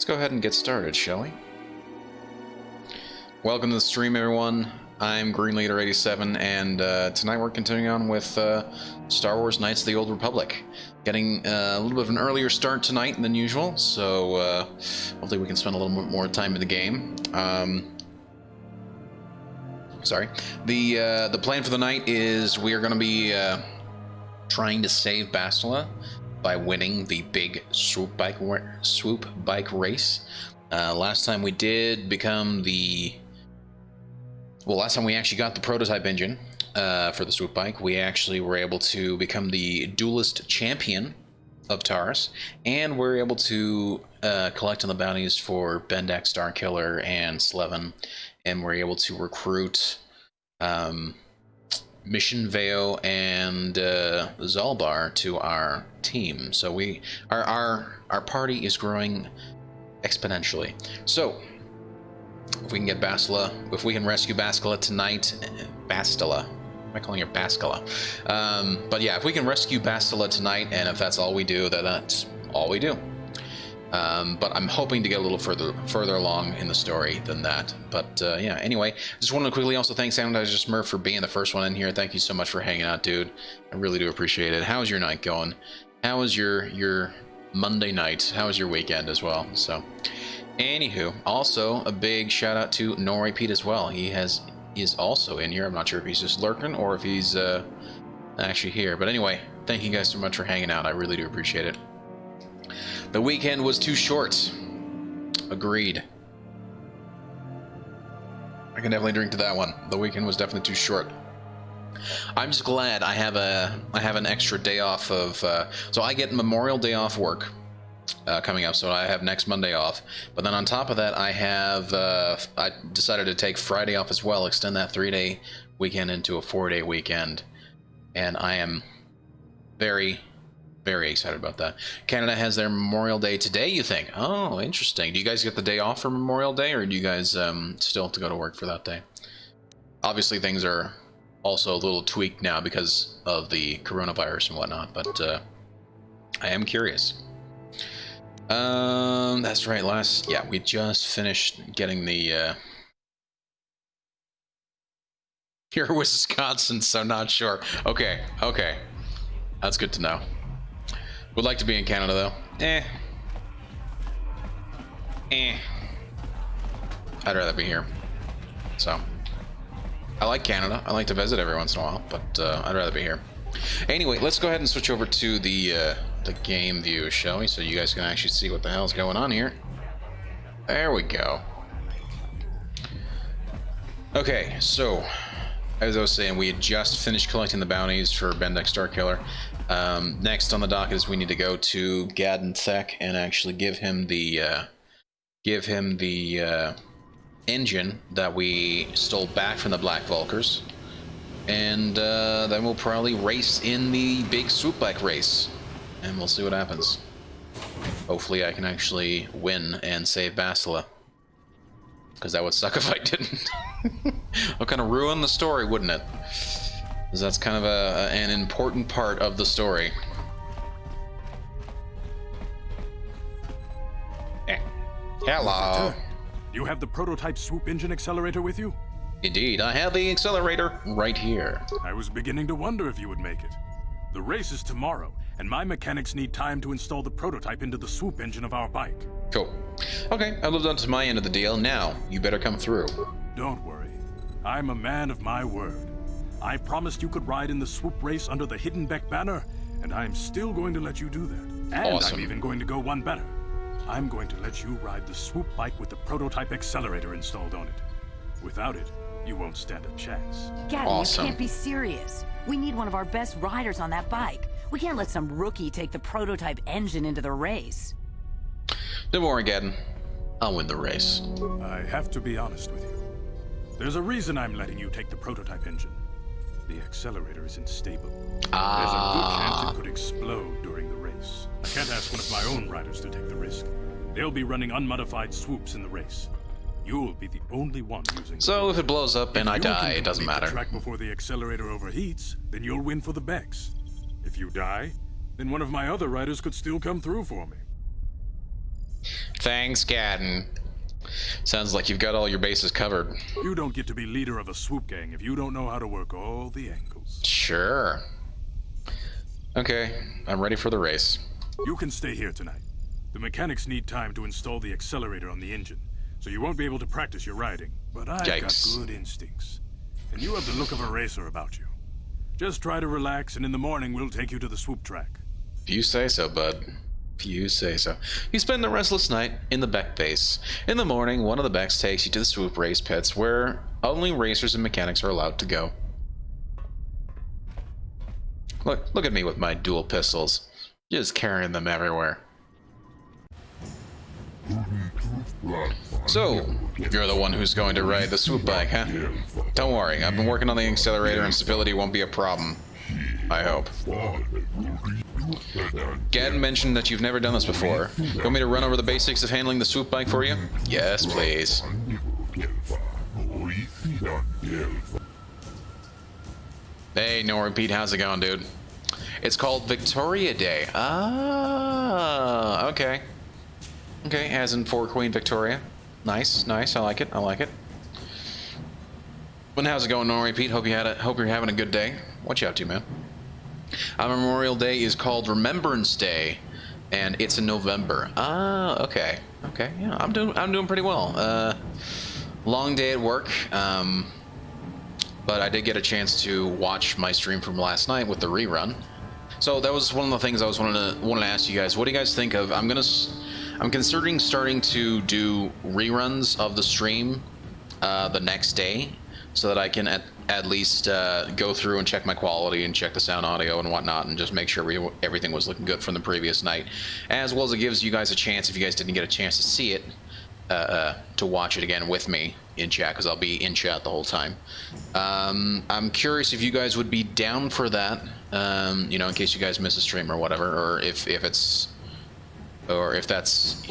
Let's go ahead and get started, shall we? Welcome to the stream, everyone. I'm Green Leader 87, and tonight we're continuing on with Star Wars Knights of the Old Republic. Getting a little bit of an earlier start tonight than usual, so hopefully we can spend a little bit more time in the game. Sorry. The plan for the night is we are going to be trying to save Bastila by winning the big Swoop Bike Race. Last time we did become the... Well, last time we actually got the prototype engine for the Swoop Bike, we actually were able to become the duelist champion of Taris, and we're able to collect on the bounties for Bendak Starkiller and Slevin, and we're able to recruit Mission Veo and Zalbar to our team. So our party is growing exponentially. So if we can get Bastila, if we can rescue Bastila tonight, Bastila. Am I calling her Bastila? But yeah, if we can rescue Bastila tonight, and if that's all we do, then that's all we do. But I'm hoping to get a little further along in the story than that. But yeah, anyway, just wanted to quickly also thank Sanitizer Smurf for being the first one in here. Thank you so much for hanging out, dude. I really do appreciate it. How's your night going? How was your Monday night? How was your weekend as well? So, anywho, also a big shout out to Norway Pete as well. He is also in here. I'm not sure if he's just lurking or if he's actually here. But anyway, thank you guys so much for hanging out. I really do appreciate it. The weekend was too short. Agreed. I can definitely drink to that one. The weekend was definitely too short. I'm just glad I have an extra day off of so I get Memorial Day off work coming up, so I have next Monday off. But then on top of that, I have I decided to take Friday off as well, extend that 3-day weekend into a 4-day weekend, and I am very excited about that. Canada has their Memorial Day today, you think? Oh, interesting. Do you guys get the day off for Memorial Day, or do you guys still have to go to work for that day? Obviously, things are also a little tweaked now because of the coronavirus and whatnot, but I am curious. That's right, yeah, we just finished getting the here was Wisconsin, so not sure. Okay, that's good to know. Would like to be in Canada though. I'd rather be here. So I like Canada. I like to visit every once in a while, but I'd rather be here. Anyway, let's go ahead and switch over to the game view, shall we? So you guys can actually see what the hell's going on here. There we go. Okay, so as I was saying, we had just finished collecting the bounties for Bendak Starkiller. Next on the docket is we need to go to Gadden Thek and actually give him the engine that we stole back from the Black Vulkars, and then we'll probably race in the big Swoop Bike Race, and we'll see what happens. Hopefully I can actually win and save Bastila, because that would suck if I didn't. It'll kind of ruin the story, wouldn't it? Because that's kind of an important part of the story. Hello. You have the prototype swoop engine accelerator with you? Indeed, I have the accelerator right here. I was beginning to wonder if you would make it. The race is tomorrow, and my mechanics need time to install the prototype into the swoop engine of our bike. Cool. Okay, I've lived up to my end of the deal. Now, you better come through. Don't worry. I'm a man of my word. I promised you could ride in the swoop race under the Hidden Beck banner, and I'm still going to let you do that. And awesome. I'm even going to go one better. I'm going to let you ride the swoop bike with the prototype accelerator installed on it. Without it, you won't stand a chance. Gadden, awesome. You can't be serious. We need one of our best riders on that bike. We can't let some rookie take the prototype engine into the race. Don't worry, Gadden. I'll win the race. I have to be honest with you. There's a reason I'm letting you take the prototype engine. The accelerator is unstable. There's a good chance it could explode during the race. I can't ask one of my own riders to take the risk. They'll be running unmodified swoops in the race. You'll be the only one using. So if it blows up and I die, it doesn't matter. If you can complete the track before the accelerator overheats, then you'll win for the Becks. If you die, then one of my other riders could still come through for me. Thanks, Gadden. Sounds like you've got all your bases covered. You don't get to be leader of a swoop gang if you don't know how to work all the angles. Sure. Okay, I'm ready for the race. You can stay here tonight. The mechanics need time to install the accelerator on the engine, so you won't be able to practice your riding. But I've got good instincts. And you have the look of a racer about you. Just try to relax, and in the morning we'll take you to the swoop track. If you say so, bud. If you say so. You spend a restless night in the Beck base. In the morning, one of the Becks takes you to the swoop race pits, where only racers and mechanics are allowed to go. Look at me with my dual pistols. Just carrying them everywhere. So, you're the one who's going to ride the swoop bike, huh? Don't worry, I've been working on the accelerator and stability won't be a problem. I hope. Gadden mentioned that you've never done this before. You want me to run over the basics of handling the swoop bike for you? Yes, please. Hey, no repeat, how's it going, dude? It's called Victoria Day. Ah, okay. Okay, as in for Queen Victoria. Nice, nice. I like it. I like it. But how's it going, Nori Pete? Hope you're having a good day. What you up to, man? Memorial Day is called Remembrance Day, and it's in November. Ah, okay. Okay, yeah, I'm doing pretty well. Long day at work. But I did get a chance to watch my stream from last night with the rerun. So that was one of the things I was wanted to ask you guys. What do you guys think of? I'm considering starting to do reruns of the stream the next day, so that I can at least go through and check my quality and check the sound, audio, and whatnot, and just make sure everything was looking good from the previous night, as well as it gives you guys a chance, if you guys didn't get a chance to see it, to watch it again with me in chat, because I'll be in chat the whole time. I'm curious if you guys would be down for that, you know, in case you guys miss a stream or whatever, or if that's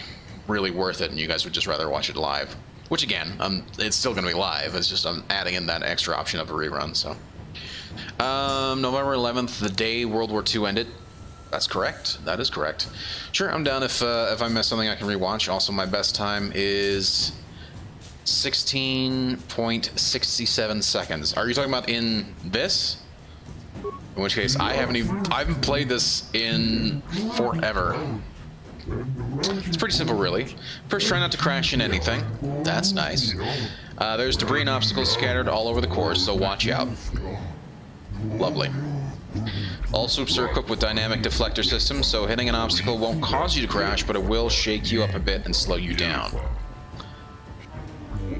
really worth it and you guys would just rather watch it live. Which again, it's still going to be live. It's just I'm adding in that extra option of a rerun. So, November 11th, the day World War II ended. That's correct. That is correct. Sure, I'm down if I miss something I can rewatch. Also, my best time is 16.67 seconds. Are you talking about in this? In which case, I haven't played this in forever. It's pretty simple, really. First, try not to crash in anything. That's nice. There's debris and obstacles scattered all over the course, so watch out. Lovely. All swoops are equipped with dynamic deflector systems, so hitting an obstacle won't cause you to crash, but it will shake you up a bit and slow you down.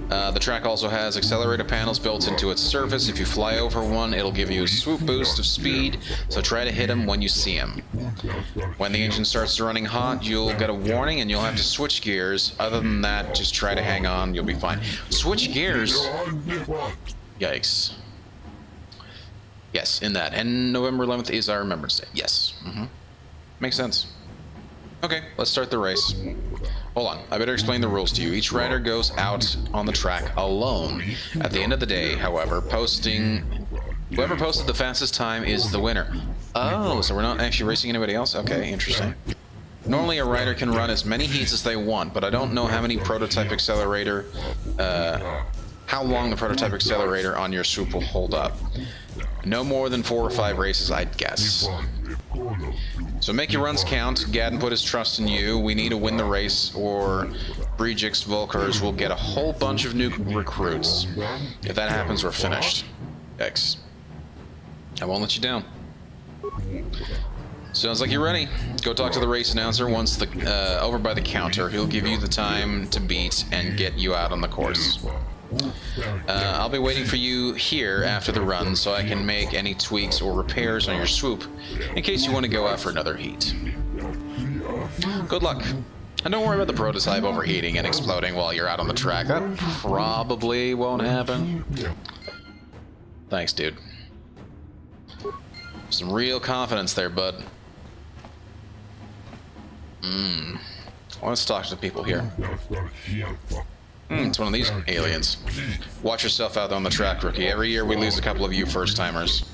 The track also has accelerator panels built into its surface. If you fly over one, it'll give you a swoop boost of speed, so try to hit them when you see them. When the engine starts running hot, you'll get a warning and you'll have to switch gears. Other than that, just try to hang on, you'll be fine. Switch gears? Yikes. Yes, in that. And November 11th is our Remembrance Day. Yes. Makes sense. Okay, let's start the race. Hold on, I better explain the rules to you. Each rider goes out on the track alone. At the end of the day, however, whoever posted the fastest time is the winner. Oh, so we're not actually racing anybody else? Okay, interesting. Normally a rider can run as many heats as they want, but I don't know how long the prototype accelerator on your swoop will hold up. No more than 4 or 5 races, I'd guess. So make your runs count. Gadden put his trust in you. We need to win the race, or Brejix Volkers will get a whole bunch of new recruits. If that happens, we're finished. X. I won't let you down. Sounds like you're ready. Go talk to the race announcer once over by the counter. He'll give you the time to beat and get you out on the course. I'll be waiting for you here after the run so I can make any tweaks or repairs on your swoop in case you want to go out for another heat. Good luck. And don't worry about the prototype overheating and exploding while you're out on the track. That probably won't happen. Thanks, dude. Some real confidence there, bud. Let's talk to the people here. It's one of these aliens. Watch yourself out on the track, rookie. Every year we lose a couple of you first-timers.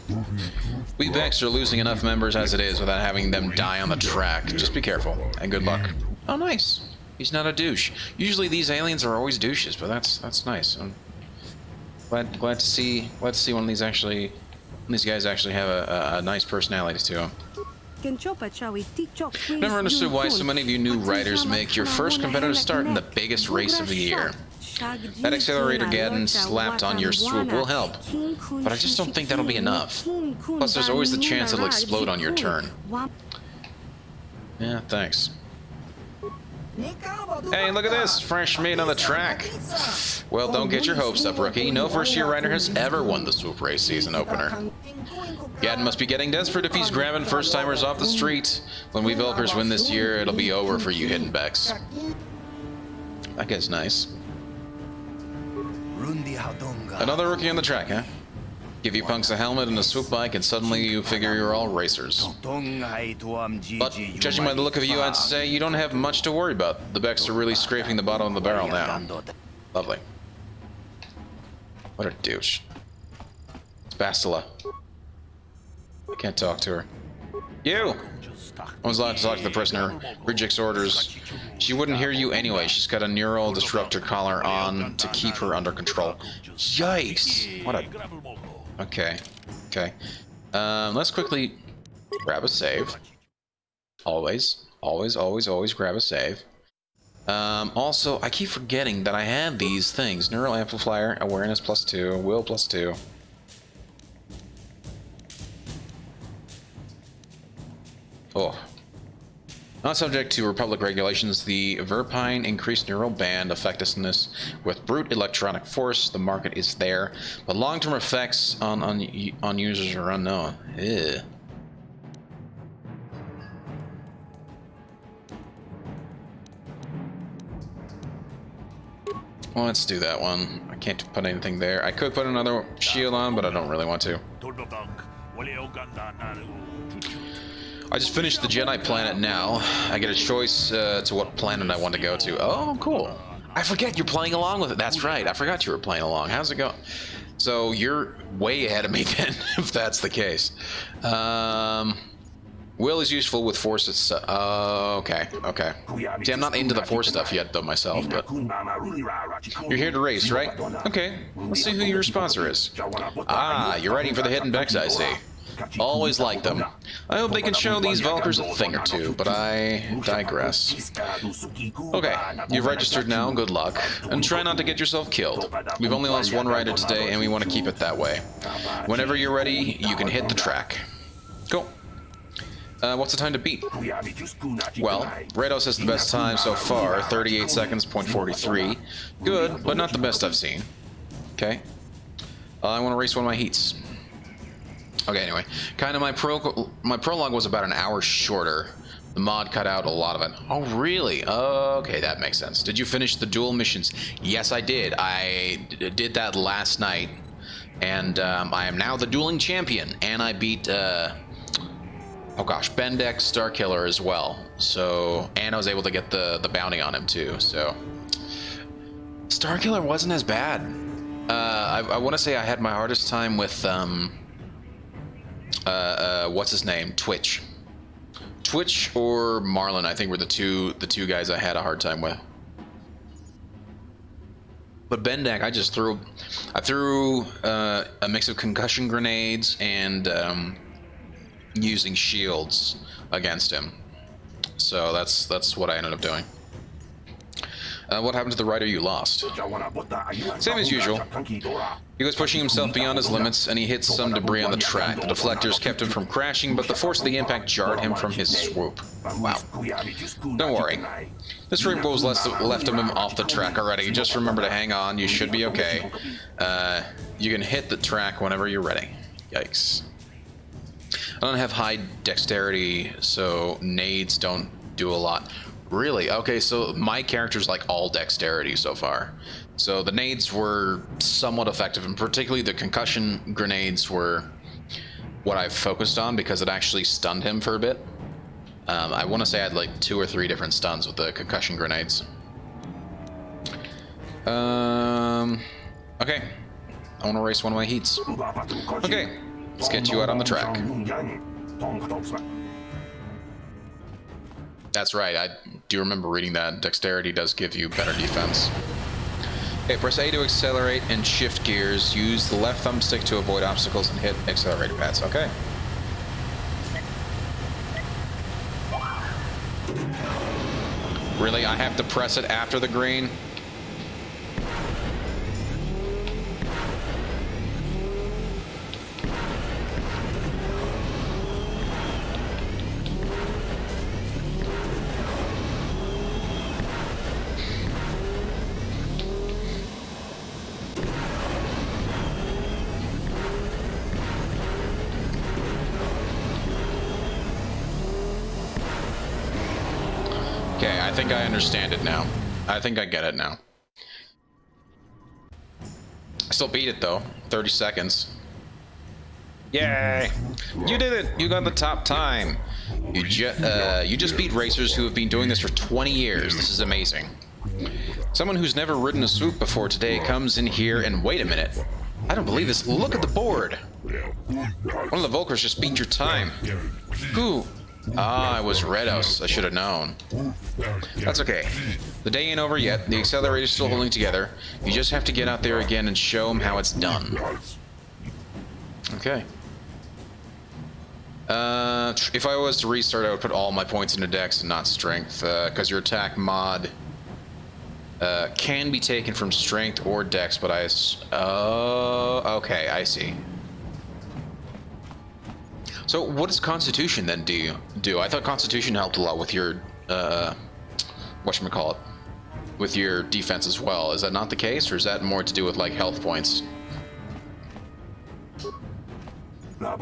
We Vex are losing enough members as it is without having them die on the track. Just be careful, and good luck. Oh, nice. He's not a douche. Usually these aliens are always douches, but that's nice. I'm glad to see one of these guys actually have a nice personality to them. Never understood why so many of you new riders make your first competitive start in the biggest race of the year. That accelerator Gaddon slapped on your swoop will help, but I just don't think that'll be enough. Plus, there's always the chance it'll explode on your turn. Yeah, thanks. Hey, look at this! Fresh meat on the track! Well, don't get your hopes up, rookie. No first-year rider has ever won the Swoop Race season opener. Gaddon must be getting desperate if he's grabbing first-timers off the street. When we Velkers win this year, it'll be over for you hidden becks. That guy's nice. Another rookie on the track, huh? Give you punks a helmet and a swoop bike and suddenly you figure you're all racers. But judging by the look of you, I'd say you don't have much to worry about. The becks are really scraping the bottom of the barrel now. Lovely. What a douche. It's Bastila. I can't talk to her. You! I was allowed to talk to the prisoner. Rejects orders. She wouldn't hear you anyway. She's got a neural disruptor collar on to keep her under control. Yikes! What a... Okay. Okay. Let's quickly grab a save. Always grab a save. Also, I keep forgetting that I have these things. Neural amplifier, awareness +2, will +2. Oh. Not subject to Republic regulations, the Verpine increased neural band effectiveness with brute electronic force. The market is there, but long-term effects on users are unknown. Ew. Well, let's do that one. I can't put anything there. I could put another shield on, but I don't really want to. I just finished the Jedi planet now. I get a choice to what planet I want to go to. Oh, cool. I forget you're playing along with it. That's right. I forgot you were playing along. How's it going? So you're way ahead of me then, if that's the case. Will is useful with force itself. Okay. See, I'm not into the force stuff yet, though, myself, but... You're here to race, right? Okay. Let's see who your sponsor is. Ah, you're riding for the hidden becks, I see. Always like them. I hope they can show these Valkers a thing or two, but I digress. Okay, you've registered now, good luck. And try not to get yourself killed. We've only lost one rider today, and we want to keep it that way. Whenever you're ready, you can hit the track. Cool. What's the time to beat? Well, Rados has the best time so far, 38 seconds, .43. Good, but not the best I've seen. Okay. I want to race one of my heats. Okay, anyway, kind of my prologue was about an hour shorter. The mod cut out a lot of it. Oh, really? Okay, that makes sense. Did you finish the duel missions? Yes, I did. I did that last night, and I am now the dueling champion. And I beat, oh gosh, Bendek Starkiller as well. So, and I was able to get the bounty on him too. So, Starkiller wasn't as bad. I want to say I had my hardest time with what's his name? Twitch or Marlin, I think, were the two guys I had a hard time with. But Bendak, I threw a mix of concussion grenades and using shields against him. So that's what I ended up doing. What happened to the rider you lost? Same as usual. He was pushing himself beyond his limits, and he hit some debris on the track. The deflectors kept him from crashing, but the force of the impact jarred him from his swoop. Wow. Don't worry. This rainbow was left of him off the track already. Just remember to hang on. You should be okay. You can hit the track whenever you're ready. Yikes. I don't have high dexterity, so nades don't do a lot. Really? Okay, so my character's like all dexterity so far. So the nades were somewhat effective, and particularly the concussion grenades were what I focused on because it actually stunned him for a bit. I want to say I had like 2 or 3 different stuns with the concussion grenades. Okay. I want to race one of my heats. Okay, let's get you out on the track. That's right. I do remember reading that. Dexterity does give you better defense. Okay, press A to accelerate and shift gears. Use the left thumbstick to avoid obstacles and hit accelerator pads. Okay. Really? I have to press it after the green? Okay, I think I understand it now. I think I get it now. I still beat it though. 30 seconds. Yay! You did it! You got the top time. You just beat racers who have been doing this for 20 years. This is amazing. Someone who's never ridden a swoop before today comes in here and wait a minute. I don't believe this. Look at the board. One of the Volkers just beat your time. Who? Ah, it was Redos. I should have known. That's okay. The day ain't over yet. The accelerator's still holding together. You just have to get out there again and show them how it's done. Okay. If I was to restart, I would put all my points into Dex and not Strength, because your attack mod can be taken from Strength or Dex, but okay, I see. So what does Constitution then do? I thought Constitution helped a lot with your, whatchamacallit, with your defense as well. Is that not the case, or is that more to do with, like, health points? Okay,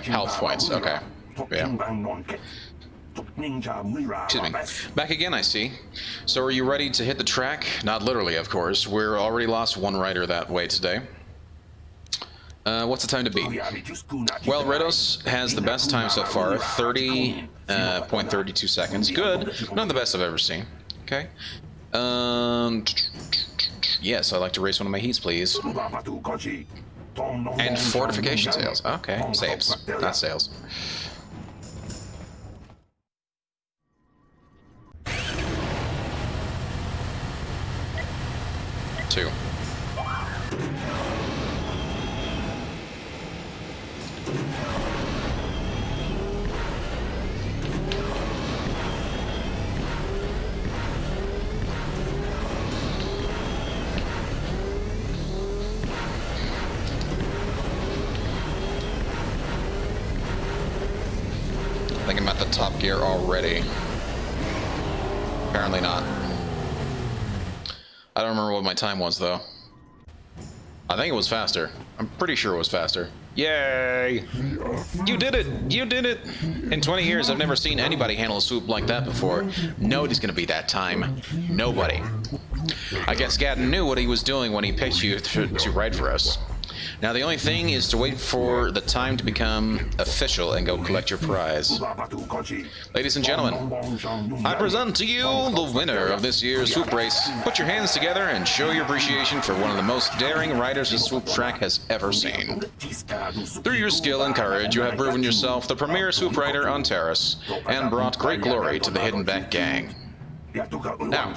health points, okay. Yeah. Excuse me. Back again, I see. So are you ready to hit the track? Not literally, of course. We're already lost one rider that way today. What's the time to beat? Well, Redos has the best time so far, 30.32 seconds. Good. Not the best I've ever seen. Okay. Yes, I'd like to race one of my heats, please. And fortification sales. Okay, saves, not sales. Two. I think I'm at the top gear already. Apparently not. I don't remember what my time was, though. I think it was faster. I'm pretty sure it was faster. Yay! You did it! You did it! In 20 years, I've never seen anybody handle a swoop like that before. Nobody's gonna beat that time. Nobody. I guess Gadden knew what he was doing when he picked you to ride for us. Now the only thing is to wait for the time to become official and go collect your prize. Ladies and gentlemen, I present to you the winner of this year's swoop race. Put your hands together and show your appreciation for one of the most daring riders the swoop track has ever seen. Through your skill and courage, you have proven yourself the premier swoop rider on Taris and brought great glory to the Hidden Back gang. Now,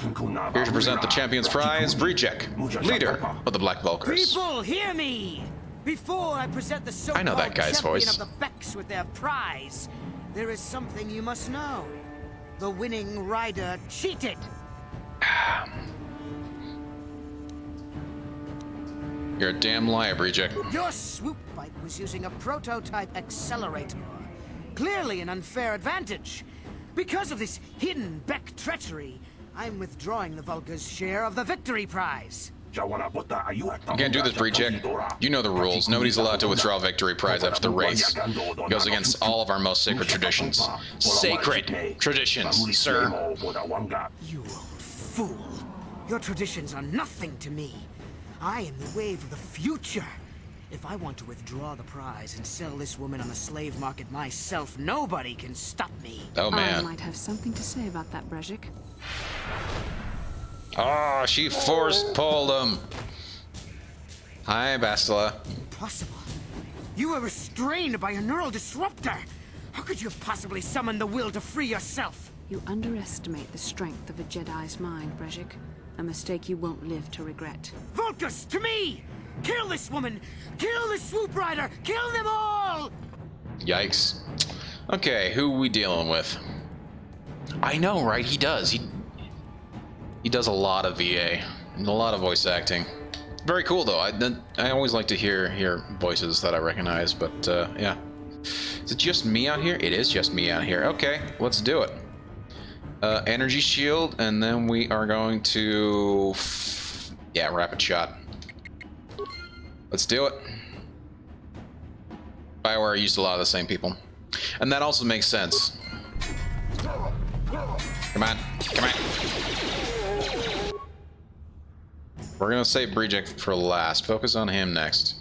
here to present the champion's prize, Breachek, leader of the Black Vulkars. People, hear me! Before I present the so-called I know that guy's champion voice. of the Becks with their prize, there is something you must know. The winning rider cheated. You're a damn liar, Breachek. Your swoop bike was using a prototype accelerator. Clearly an unfair advantage. Because of this hidden Beck treachery, I'm withdrawing the Vulkar's share of the victory prize. You can't do this, Breachek. You know the rules. Nobody's allowed to withdraw a victory prize after the race. It goes against all of our most sacred traditions. Sacred traditions, sir. You old fool. Your traditions are nothing to me. I am the wave of the future. If I want to withdraw the prize and sell this woman on the slave market myself, nobody can stop me. Oh, man. I might have something to say about that, Brejik. Oh, she forced pulled him. Hi, Bastila. Impossible. You were restrained by a neural disruptor. How could you have possibly summoned the will to free yourself? You underestimate the strength of a Jedi's mind, Brejik. A mistake you won't live to regret. Vulcus, to me! Kill this woman! Kill the Swoop Rider! Kill them all! Yikes. Okay, who are we dealing with? I know, right? He does. He does a lot of VA and a lot of voice acting. Very cool, though. I always like to hear voices that I recognize, but yeah. Is it just me out here? It is just me out here. Okay, let's do it. Energy shield, and then we are going to... yeah, rapid shot. Let's do it. BioWare used a lot of the same people. And that also makes sense. Come on, come on. We're gonna save Brejik for last. Focus on him next.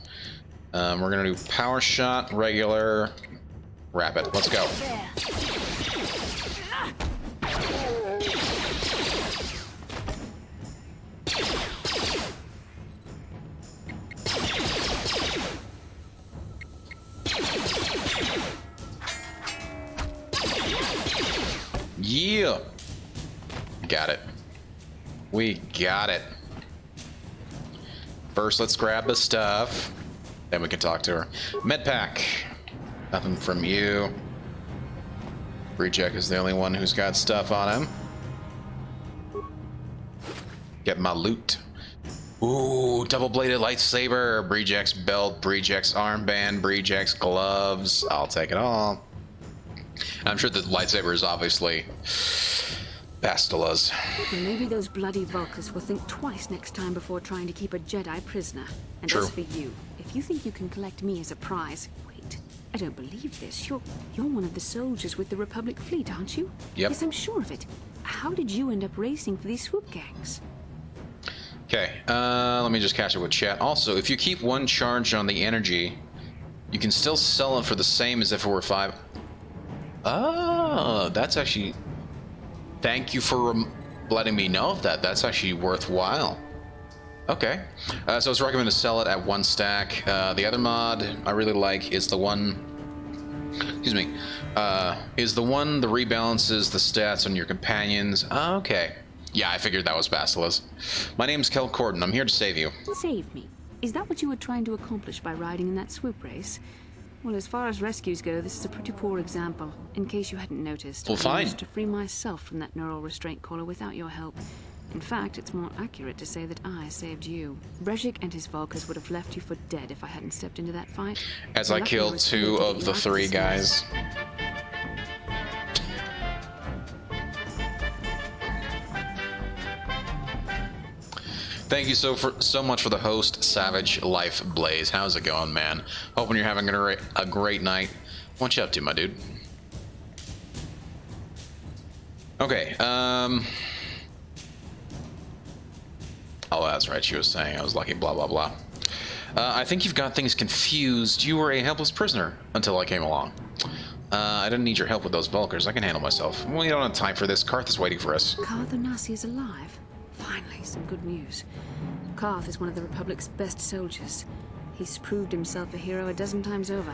We're gonna do power shot, regular, rapid. Let's go. Yeah. Got it. We got it. First, let's grab the stuff. Then we can talk to her. Med pack. Nothing from you. Brejik is the only one who's got stuff on him. Get my loot. Ooh, double-bladed lightsaber. Brejik's belt. Brejik's armband. Brejik's gloves. I'll take it all. I'm sure the lightsaber is obviously Bastila's. Well, maybe those bloody Vulcans will think twice next time before trying to keep a Jedi prisoner. And True. as for you, if you think you can collect me as a prize, wait, I don't believe this. You're one of the soldiers with the Republic fleet, aren't you? Yep. Yes, I'm sure of it. How did you end up racing for these swoop gangs? Okay, let me just catch it with chat. Also, if you keep one charge on the energy, you can still sell it for the same as if it were 5. Oh, that's actually... Thank you for letting me know of that. That's actually worthwhile. Okay. So it's recommended to sell it at 1 stack. The other mod I really like is the one... Excuse me. Is the one that rebalances the stats on your companions. Okay. Yeah, I figured that was Bastila's. My name's Kel Corden. I'm here to save you. Save me? Is that what you were trying to accomplish by riding in that swoop race? Well, as far as rescues go, this is a pretty poor example. In case you hadn't noticed, Well, I fine. managed to free myself from that neural restraint collar without your help. In fact, it's more accurate to say that I saved you. Brejik and his Vulcans would have left you for dead if I hadn't stepped into that fight. As I killed 2 of the 3 guys. Thank you so much for the host, Savage Life Blaze. How's it going, man? Hoping you're having a great night. What you up to, my dude? Okay, oh, that's right, she was saying I was lucky, blah, blah, blah. I think you've got things confused. You were a helpless prisoner until I came along. I didn't need your help with those Vulcans. I can handle myself. We don't have time for this. Karth is waiting for us. Karth Onasi is alive. Finally, some good news. Karth is one of the Republic's best soldiers. He's proved himself a hero a dozen times over.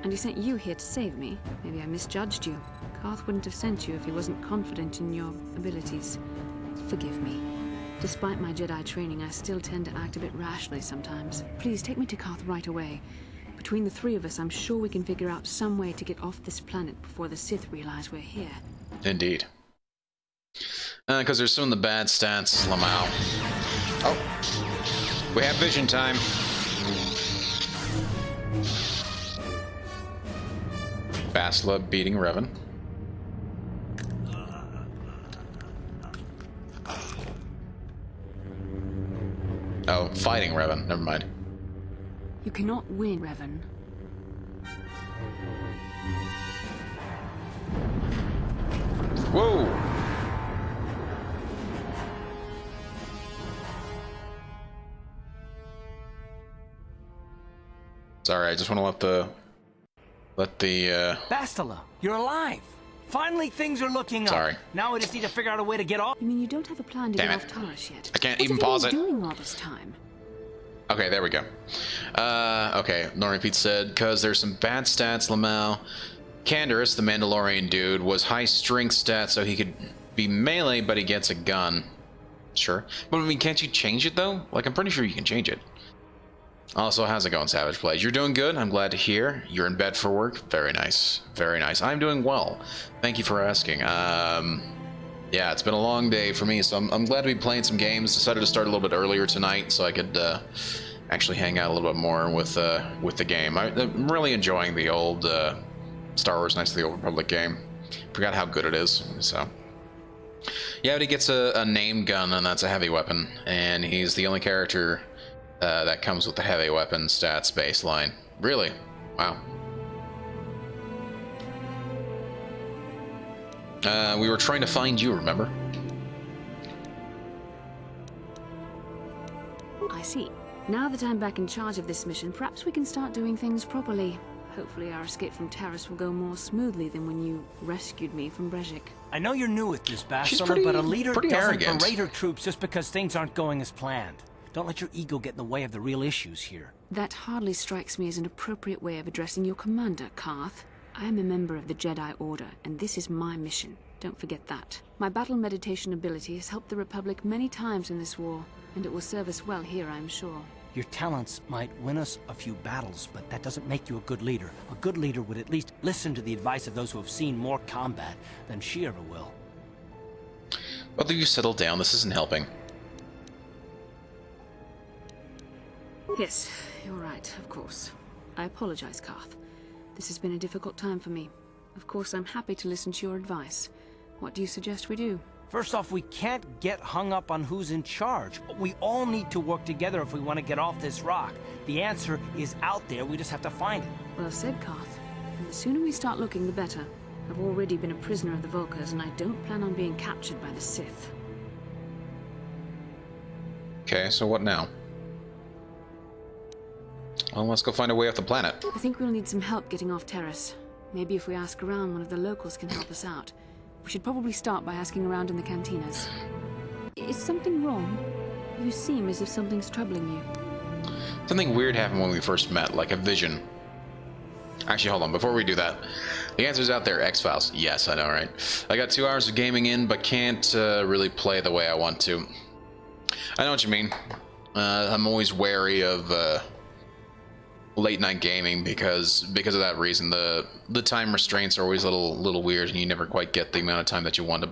And he sent you here to save me. Maybe I misjudged you. Karth wouldn't have sent you if he wasn't confident in your abilities. Forgive me. Despite my Jedi training, I still tend to act a bit rashly sometimes. Please take me to Karth right away. Between the 3 of us, I'm sure we can figure out some way to get off this planet before the Sith realize we're here. Indeed. Because there's some of the bad stats, Lamau. Oh. We have vision time. Bastila beating Revan. Oh, fighting Revan. Never mind. You cannot win, Revan. Whoa! Sorry, I just want to let the Bastila, you're alive. Finally, things are looking up. Sorry. Now we just need to figure out a way to get off. You mean you don't have a plan to Damn get it. off Taris yet? I can't What even have you pause been it. doing all this time? Okay, there we go. Okay, Norman Pete said, because there's some bad stats, Lamau. Canderous, the Mandalorian dude, was high strength stat, so he could be melee, but he gets a gun. Sure. But I mean, can't you change it though? Like, I'm pretty sure you can change it. Also, how's it going, Savage Plays? You're doing good. I'm glad to hear. You're in bed for work. Very nice. Very nice. I'm doing well. Thank you for asking. Yeah, it's been a long day for me, so I'm glad to be playing some games. Decided to start a little bit earlier tonight so I could actually hang out a little bit more with the game. I'm really enjoying the old Star Wars Knights of the Old Republic game. Forgot how good it is. So yeah, but he gets a name gun, and that's a heavy weapon, and he's the only character that comes with the heavy weapon stats baseline. Really? Wow. We were trying to find you, remember? I see. Now that I'm back in charge of this mission, perhaps we can start doing things properly. Hopefully our escape from Taris will go more smoothly than when you rescued me from Brejik. I know you're new at this, Bastila, pretty- but a leader pretty doesn't arrogant. berate her troops just because things aren't going as planned. Don't let your ego get in the way of the real issues here. That hardly strikes me as an appropriate way of addressing your commander, Karth. I am a member of the Jedi Order, and this is my mission. Don't forget that. My battle meditation ability has helped the Republic many times in this war, and it will serve us well here, I'm sure. Your talents might win us a few battles, but that doesn't make you a good leader. A good leader would at least listen to the advice of those who have seen more combat than she ever will. Both of you settle down. This isn't helping. Yes, you're right, of course. I apologize, Karth. This has been a difficult time for me. Of course, I'm happy to listen to your advice. What do you suggest we do? First off, we can't get hung up on who's in charge. We all need to work together if we want to get off this rock. The answer is out there, we just have to find it. Well said, Karth. And the sooner we start looking, the better. I've already been a prisoner of the Vulkars, and I don't plan on being captured by the Sith. Okay, so what now? Well, let's go find a way off the planet. I think we'll need some help getting off Taris. Maybe if we ask around, one of the locals can help us out. We should probably start by asking around in the cantinas. Is something wrong? You seem as if something's troubling you. Something weird happened when we first met, like a vision. Actually, hold on. Before we do that, the answer's out there. X-Files. Yes, I know, right? I got 2 hours of gaming in, but can't really play the way I want to. I know what you mean. I'm always wary of late night gaming because of that reason. The time restraints are always a little weird, and you never quite get the amount of time that you want to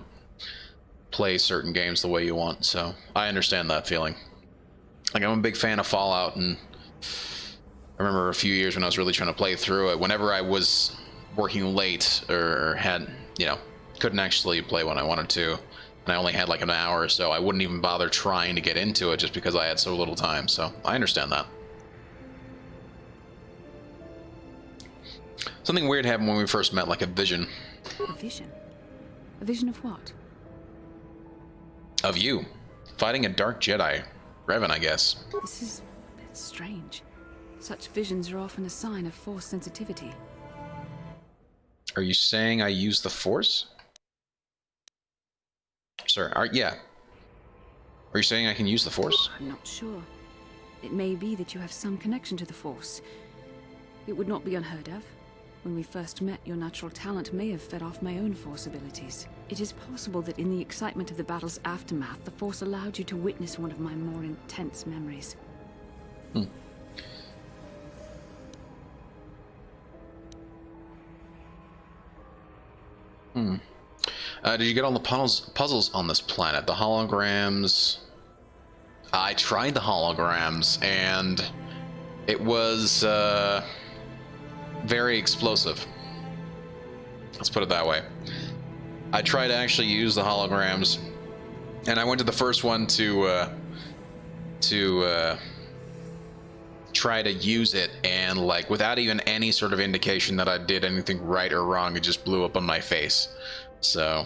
play certain games the way you want. So I understand that feeling. Like, I'm a big fan of Fallout, and I remember a few years when I was really trying to play through it. Whenever I was working late or had, couldn't actually play when I wanted to, and I only had like an hour or so, I wouldn't even bother trying to get into it just because I had so little time. So I understand that. Something weird happened when we first met, like a vision. A vision? A vision of what? Of you. Fighting a dark Jedi. Revan, I guess. It's strange. Such visions are often a sign of Force sensitivity. Are you saying I use the Force? Sir, yeah. Are you saying I can use the Force? I'm not sure. It may be that you have some connection to the Force. It would not be unheard of. When we first met, your natural talent may have fed off my own Force abilities. It is possible that in the excitement of the battle's aftermath, the Force allowed you to witness one of my more intense memories. Did you get all the puzzles on this planet? The holograms? I tried the holograms, and it was very explosive. Let's put it that way. I tried to actually use the holograms, and I went to the first one to try to use it, and like without even any sort of indication that I did anything right or wrong, it just blew up on my face. So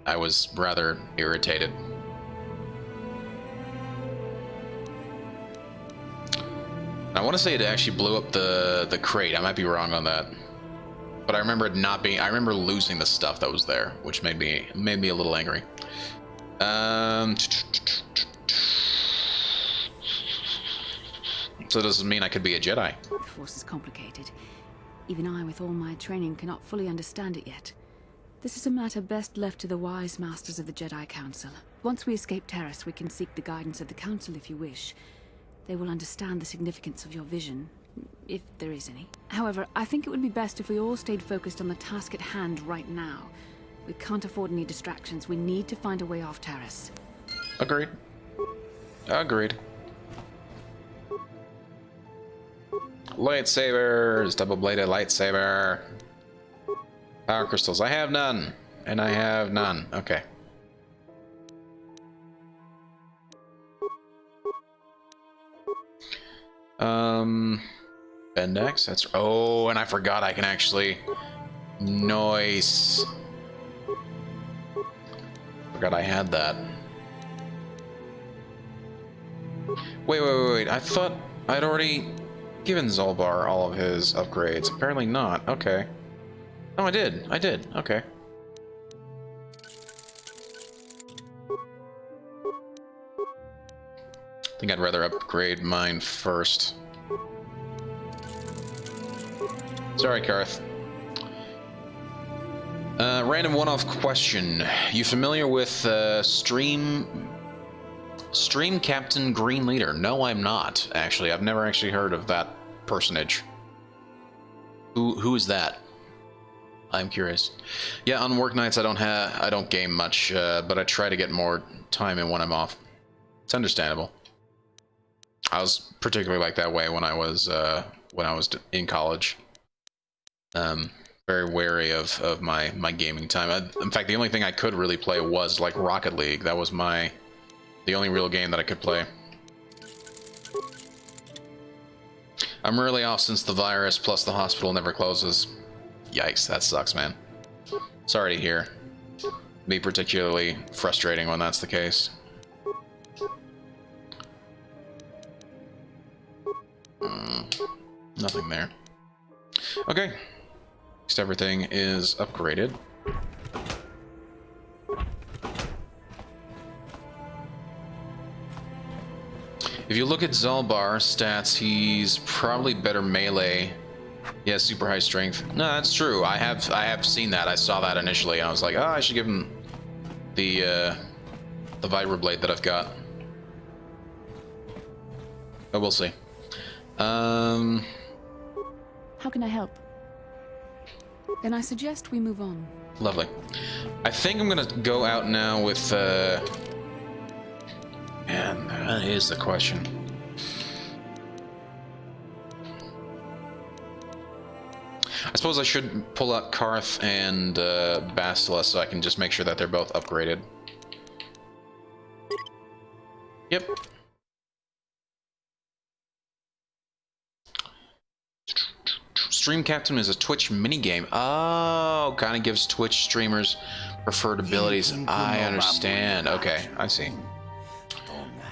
I was rather irritated. I want to say it actually blew up the crate. I might be wrong on that, but I remember it not being. I remember losing the stuff that was there, which made me a little angry. So does it mean I could be a Jedi? The Force is complicated. Even I, with all my training, cannot fully understand it yet. This is a matter best left to the wise masters of the Jedi Council. Once we escape Taris, we can seek the guidance of the Council if you wish. They will understand the significance of your vision, if there is any. However, I think it would be best if we all stayed focused on the task at hand right now. We can't afford any distractions. We need to find a way off Taris. Agreed. Agreed. Lightsabers! Double-bladed lightsaber. Power crystals. I have none. And I have none. Okay. Bendex. That's... Oh, and I forgot I can actually... Nice. Forgot I had that. Wait. I thought I'd already given Zolbar all of his upgrades. Apparently not. Okay. Oh, I did. Okay. I think I'd rather upgrade mine first. Sorry, Karth. Random one-off question. You familiar with Stream Captain Green Leader? No, I'm not, actually. I've never actually heard of that personage. Who is that? I'm curious. Yeah, on work nights I don't game much, but I try to get more time in when I'm off. It's understandable. I was particularly like that way when I was in college. Very wary of my gaming time. In fact, the only thing I could really play was like Rocket League. That was the only real game that I could play. I'm really off since the virus, plus the hospital never closes. Yikes, that sucks, man. Sorry to hear. Be particularly frustrating when that's the case. Nothing there. Okay. Next, everything is upgraded. If you look at Zolbar's stats, he's probably better melee. He has super high strength. No, that's true. I have seen that. I saw that initially. I was like, oh, I should give him the vibroblade that I've got. But we'll see. How can I help? Then I suggest we move on. Lovely. I think I'm gonna go out now with man, that is the question. I suppose I should pull out Karth and Bastila so I can just make sure that they're both upgraded. Yep. Stream Captain is a Twitch minigame. Oh, kind of gives Twitch streamers preferred abilities. I understand. Okay, I see.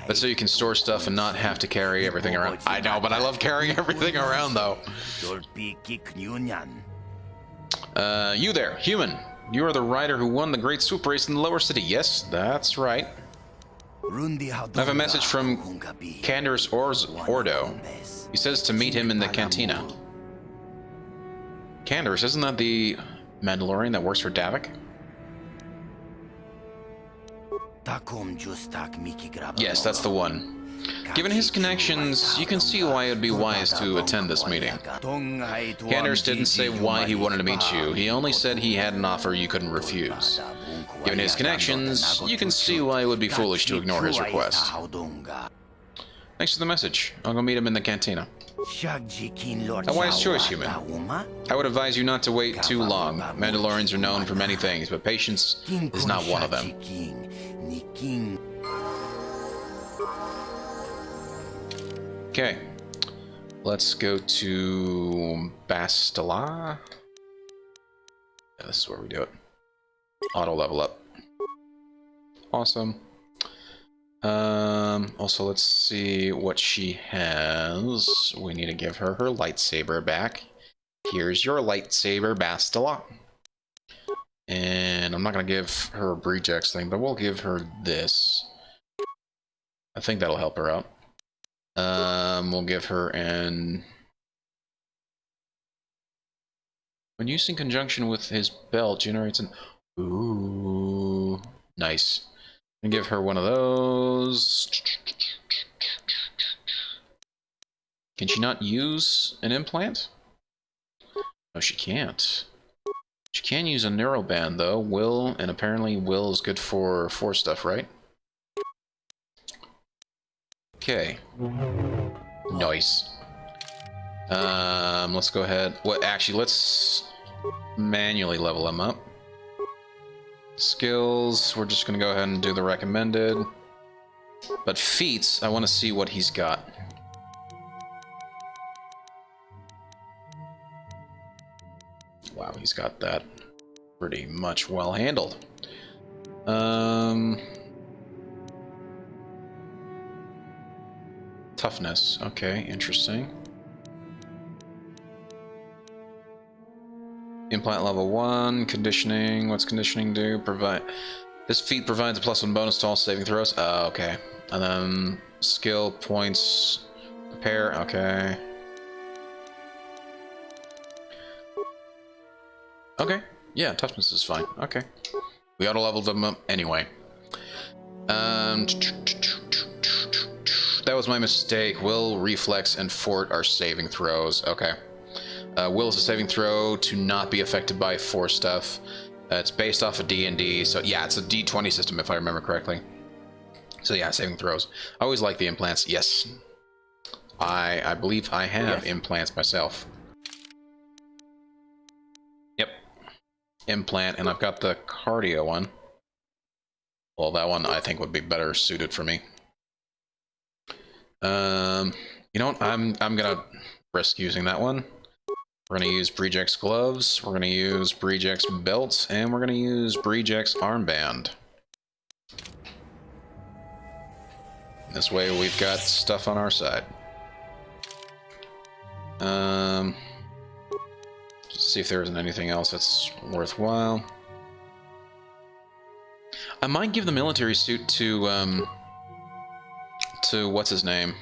But so you can store stuff and not have to carry everything around. I know, but I love carrying everything around, though. You there, human. You are the rider who won the Great Swoop Race in the Lower City. Yes, that's right. I have a message from Canderous Ordo. He says to meet him in the cantina. Canderous, isn't that the Mandalorian that works for Davik? Yes, that's the one. Given his connections, you can see why it would be wise to attend this meeting. Canderous didn't say why he wanted to meet you. He only said he had an offer you couldn't refuse. Given his connections, you can see why it would be foolish to ignore his request. Thanks for the message. I'll go meet him in the cantina. A wise choice, human. I would advise you not to wait too long. Mandalorians are known for many things, but patience is not one of them. Okay. Let's go to Bastila. Yeah, this is where we do it. Auto level up. Awesome. Also, let's see what she has. We need to give her her lightsaber back. Here's your lightsaber, Bastila. And I'm not going to give her a Brejex thing, but we'll give her this. I think that'll help her out. We'll give her an... When used in conjunction with his belt, generates an... Ooh, nice. And give her one of those. Can she not use an implant? No, she can't. She can use a neuroband though. Will, and apparently will is good for force stuff, right? Okay. Nice. Let's go ahead. Well, actually, let's manually level him up. Skills, we're just gonna go ahead and do the recommended. But feats, I want to see what he's got. Wow, he's got that pretty much well handled. Toughness, okay, interesting. Implant level 1, conditioning. What's conditioning do? This feat provides a +1 bonus to all saving throws. Oh, okay. And then skill points. Repair. Okay. Okay. Yeah, toughness is fine. Okay. We auto leveled them up anyway. That was my mistake. Will, reflex, and fort are saving throws. Okay. Will is a saving throw to not be affected by force stuff. It's based off of D&D, so yeah, it's a D20 system if I remember correctly. So yeah, saving throws. I always like the implants. Yes. I believe I have implants myself. Yep. Implant, and I've got the cardio one. Well, that one I think would be better suited for me. You know what? I'm gonna risk using that one. We're going to use Breejex gloves, we're going to use Breejex belts, and we're going to use Breejex armband. This way we've got stuff on our side. Just see if there isn't anything else that's worthwhile. I might give the military suit to what's his name?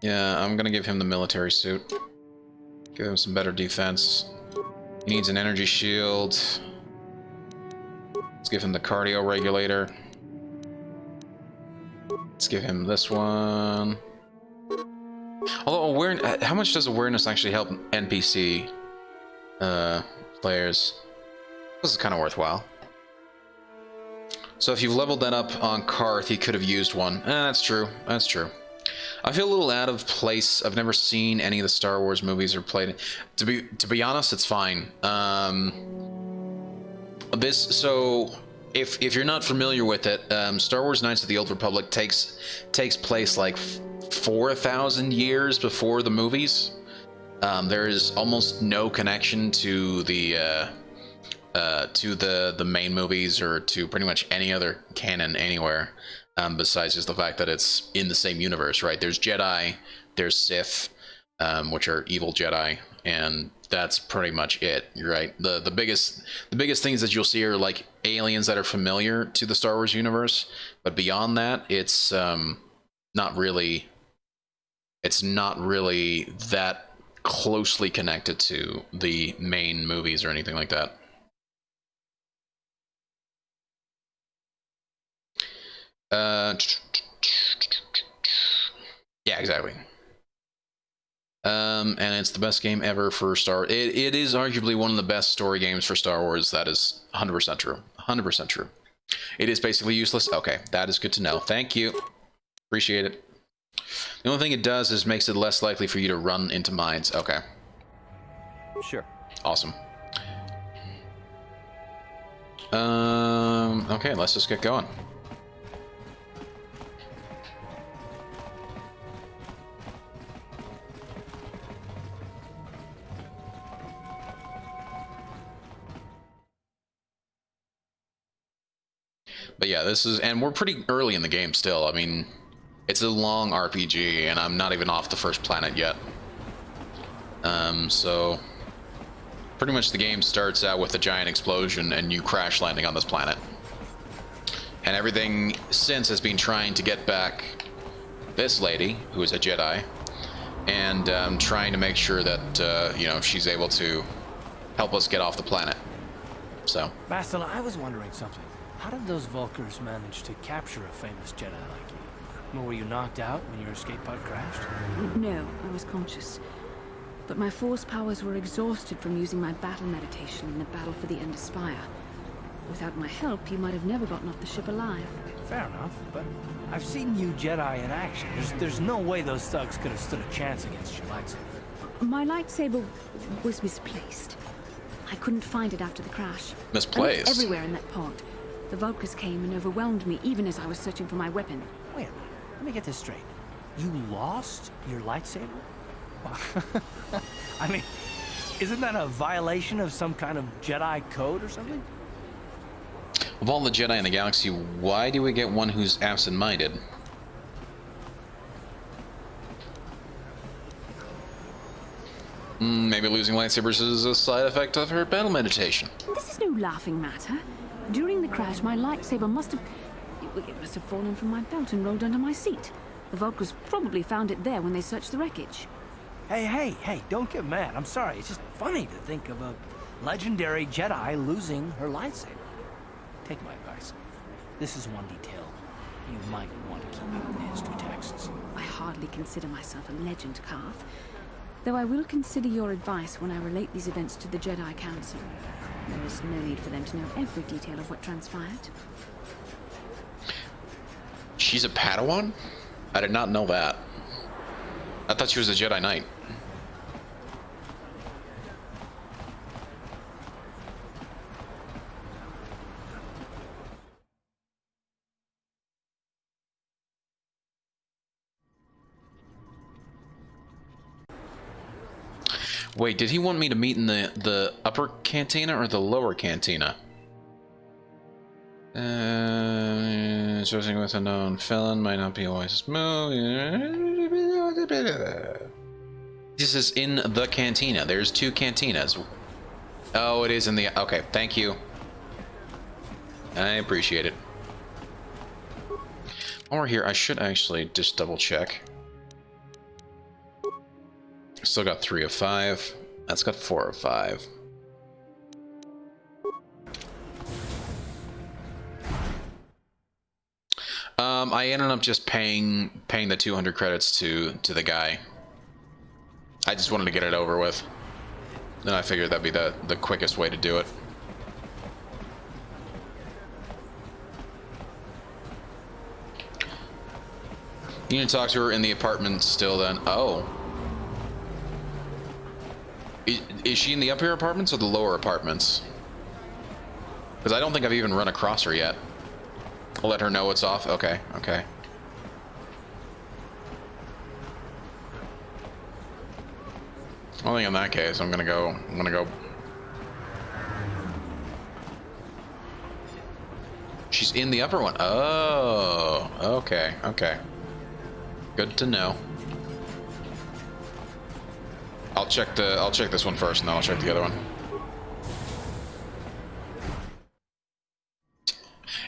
Yeah, I'm gonna give him the military suit. Give him some better defense. He needs an energy shield. Let's give him the cardio regulator. Let's give him this one. Although awareness, how much does awareness actually help NPC players? This is kind of worthwhile. So if you've leveled that up on Karth, he could have used one. That's true. That's true. I feel a little out of place. I've never seen any of the Star Wars movies or played it. To be honest, it's fine. So if you're not familiar with it, Star Wars Knights of the Old Republic takes place like 4,000 years before the movies. There is almost no connection to the main movies or to pretty much any other canon anywhere. Besides just the fact that it's in the same universe, right? There's Jedi, there's Sith, which are evil Jedi, and that's pretty much it, right? The biggest things that you'll see are like aliens that are familiar to the Star Wars universe, but beyond that, it's not really that closely connected to the main movies or anything like that. Yeah, exactly. And it's the best game ever for Star. It is arguably one of the best story games for Star Wars. That is 100% true. 100% true. It is basically useless. Okay, that is good to know. Thank you. Appreciate it. The only thing it does is makes it less likely for you to run into mines. Okay. Sure. Awesome. Okay, let's just get going. But yeah, this is, and we're pretty early in the game still. I mean, it's a long RPG, and I'm not even off the first planet yet. So pretty much the game starts out with a giant explosion and you crash landing on this planet. And everything since has been trying to get back this lady, who is a Jedi, and trying to make sure that you know, she's able to help us get off the planet. So, Bastila, I was wondering something. How did those Vulkars manage to capture a famous Jedi like you? Were you knocked out when your escape pod crashed? No, I was conscious. But my force powers were exhausted from using my battle meditation in the battle for the Ender Spire. Without my help, you might have never gotten off the ship alive. Fair enough, but I've seen you Jedi in action. There's no way those thugs could have stood a chance against your lightsaber. My lightsaber was misplaced. I couldn't find it after the crash. Misplaced? I looked everywhere in that pod. The Vulkars came and overwhelmed me even as I was searching for my weapon. Wait a minute. Let me get this straight. You lost your lightsaber? I mean, isn't that a violation of some kind of Jedi code or something? Of all the Jedi in the galaxy, why do we get one who's absent-minded? Maybe losing lightsabers is a side effect of her battle meditation. This is no laughing matter. During the crash, my lightsaber must have fallen from my belt and rolled under my seat. The Vulkars probably found it there when they searched the wreckage. Hey, don't get mad. I'm sorry. It's just funny to think of a legendary Jedi losing her lightsaber. Take my advice. This is one detail you might want to keep out of the history texts. I hardly consider myself a legend, Carth. Though I will consider your advice when I relate these events to the Jedi Council. There is no need for them to know every detail of what transpired. She's a Padawan? I did not know that. I thought she was a Jedi Knight. Wait, did he want me to meet in the upper cantina or the lower cantina? Associating with a known felon might not be a wisest move. This is in the cantina. There's two cantinas. Oh, it is in the... Okay, thank you. I appreciate it. While we're here, I should actually just double check. Still got 3 of 5. That's got 4 of 5. I ended up just paying the 200 credits to the guy. I just wanted to get it over with. Then I figured that'd be the quickest way to do it. You need to talk to her in the apartment still then. Oh. Is she in the upper apartments or the lower apartments? Because I don't think I've even run across her yet. I'll let her know it's off. Okay, okay. I think in that case, I'm gonna go. She's in the upper one. Oh, okay, okay. Good to know. I'll check this one first, and then I'll check the other one.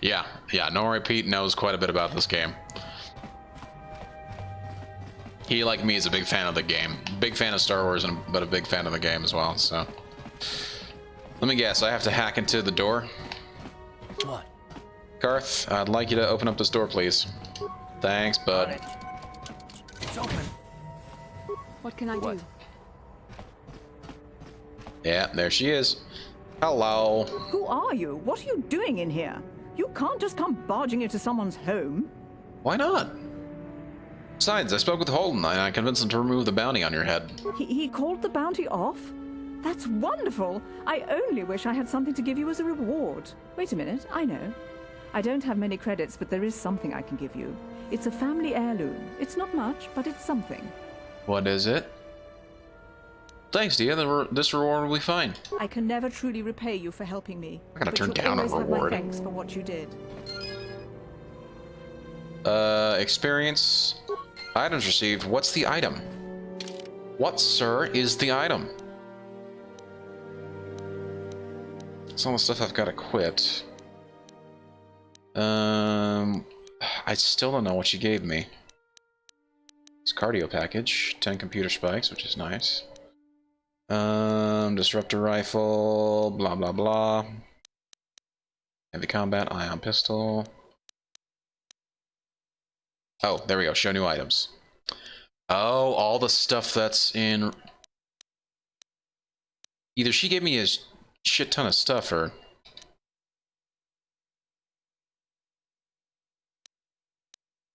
Yeah, Nori Pete knows quite a bit about this game. He, like me, is a big fan of the game. Big fan of Star Wars, but a big fan of the game as well, so... Let me guess, I have to hack into the door? What? Garth, I'd like you to open up this door, please. Thanks, bud. It's open. What can I do? Yeah, there she is. Hello. Who are you? What are you doing in here? You can't just come barging into someone's home. Why not? Besides, I spoke with Holden and I convinced him to remove the bounty on your head. He called the bounty off? That's wonderful. I only wish I had something to give you as a reward. Wait a minute, I know. I don't have many credits, but there is something I can give you. It's a family heirloom. It's not much, but it's something. What is it? Thanks, Dia. This reward will be fine. I can never truly repay you for helping me. I gotta turn you'll down a always have my reward. thanks for what you did. Experience. Items received. What's the item? What, sir, is the item? It's all the stuff I've got equipped. I still don't know what she gave me. It's a cardio package. 10 computer spikes, which is nice. Disruptor rifle, blah blah blah. Heavy combat, ion pistol. Oh, there we go. Show new items. Oh, all the stuff that's in... Either she gave me a shit ton of stuff, or...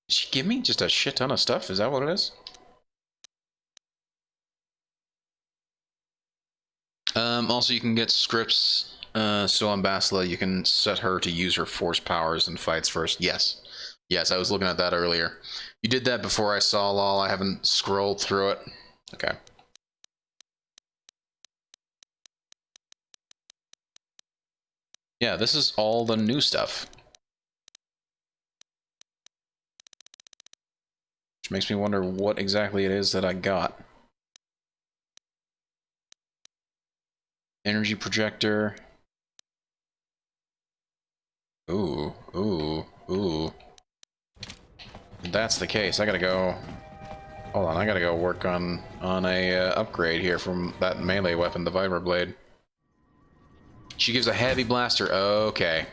Did she give me just a shit ton of stuff? Is that what it is? Also, you can get scripts. So on Bastila, you can set her to use her force powers and fights first. Yes. Yes, I was looking at that earlier. You did that before I saw LOL. I haven't scrolled through it. Okay. Yeah, this is all the new stuff. Which makes me wonder what exactly it is that I got. Energy projector. Ooh, ooh, ooh. If that's the case, I gotta go... Hold on, I gotta go work on a upgrade here from that melee weapon, the Vibra Blade. She gives a heavy blaster. Okay,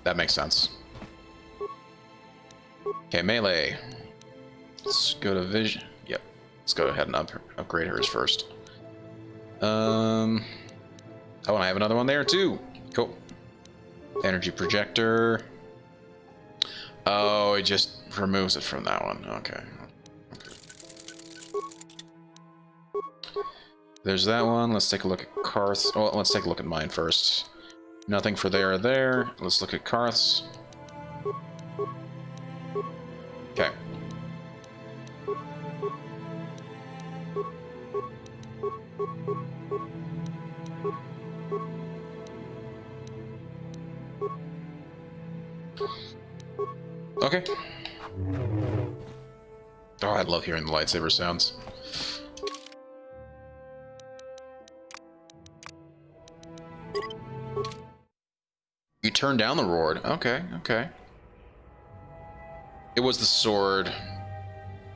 that makes sense. Okay, melee. Let's go to vision. Yep, let's go ahead and upgrade hers first. Oh, and I have another one there too. Cool. Energy projector. Oh, it just removes it from that one. Okay. There's that one. Let's take a look at Karth's. Oh, let's take a look at mine first. Nothing for there or there. Let's look at Karth's. Okay. Okay. Oh, I love hearing the lightsaber sounds. You turned down the reward. Okay, okay. It was the sword.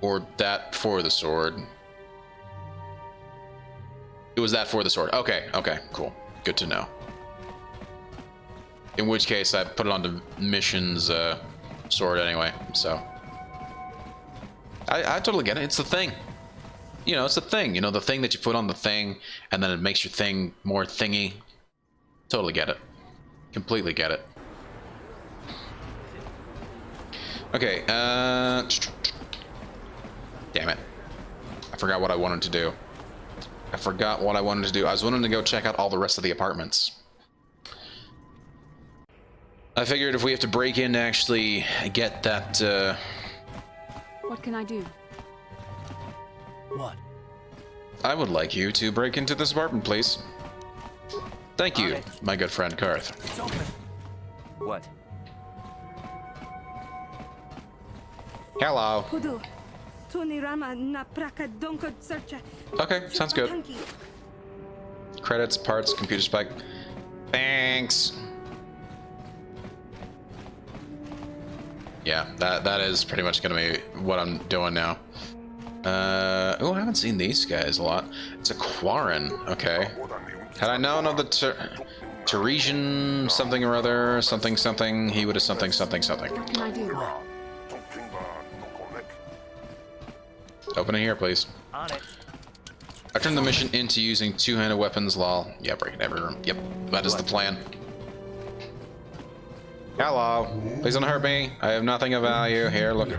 Or that for the sword. It was that for the sword. Okay, okay, cool. Good to know. In which case, I put it onto mission's sword anyway, so. I totally get it. It's the thing. You know, it's the thing. You know, the thing that you put on the thing, and then it makes your thing more thingy. Totally get it. Completely get it. Okay, damn it. I forgot what I wanted to do. I forgot what I wanted to do. I was wanting to go check out all the rest of the apartments. I figured if we have to break in to actually get that, What can I do? What? I would like you to break into this apartment, please. Thank you, my good friend Karth. It's open. What? Hello. Okay, sounds good. Credits, parts, computer spike. Thanks. Yeah, that is pretty much gonna be what I'm doing now. Oh, I haven't seen these guys a lot. It's a Quarren, okay. Had I known of the Tarisian something or other, something something, he would have something something something. What can I do? Open it here, please. On it. I turned the mission into using two-handed weapons, lol. Yeah, break it every room. Yep, that is the plan. Hello. Please don't hurt me. I have nothing of value. Here, look.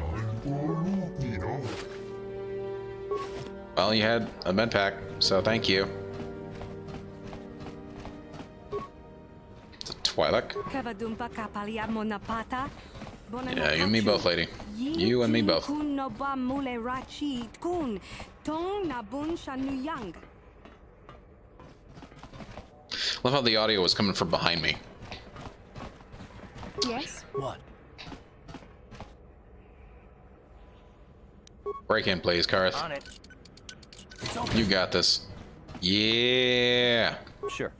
Well, you had a med pack, so thank you. It's a Twi'lek. Yeah, you and me both, lady. You and me both. Love how the audio was coming from behind me. Yes? What? Break in, please, Karth. On it. It's open. You got this. Yeah. Sure.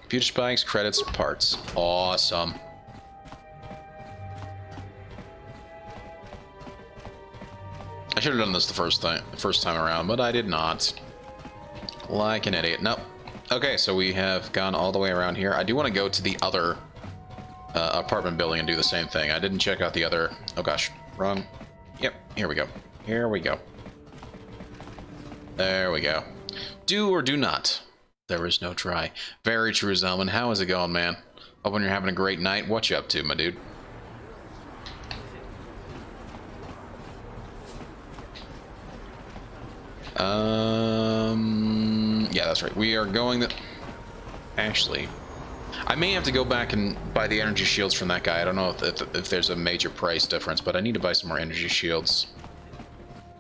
Computer spikes, credits, parts. Awesome. should have done this the first time around, but I did not. Like an idiot. Nope. Okay, so we have gone all the way around here. I do want to go to the other apartment building and do the same thing. I didn't check out the other... Oh gosh, wrong. Yep, here we go. Here we go. There we go. Do or do not. There is no try. Very true, Zelman. How is it going, man? Hoping you're having a great night. What you up to, my dude? Yeah, that's right. We are going to... Actually, I may have to go back and buy the energy shields from that guy. I don't know if there's a major price difference, but I need to buy some more energy shields.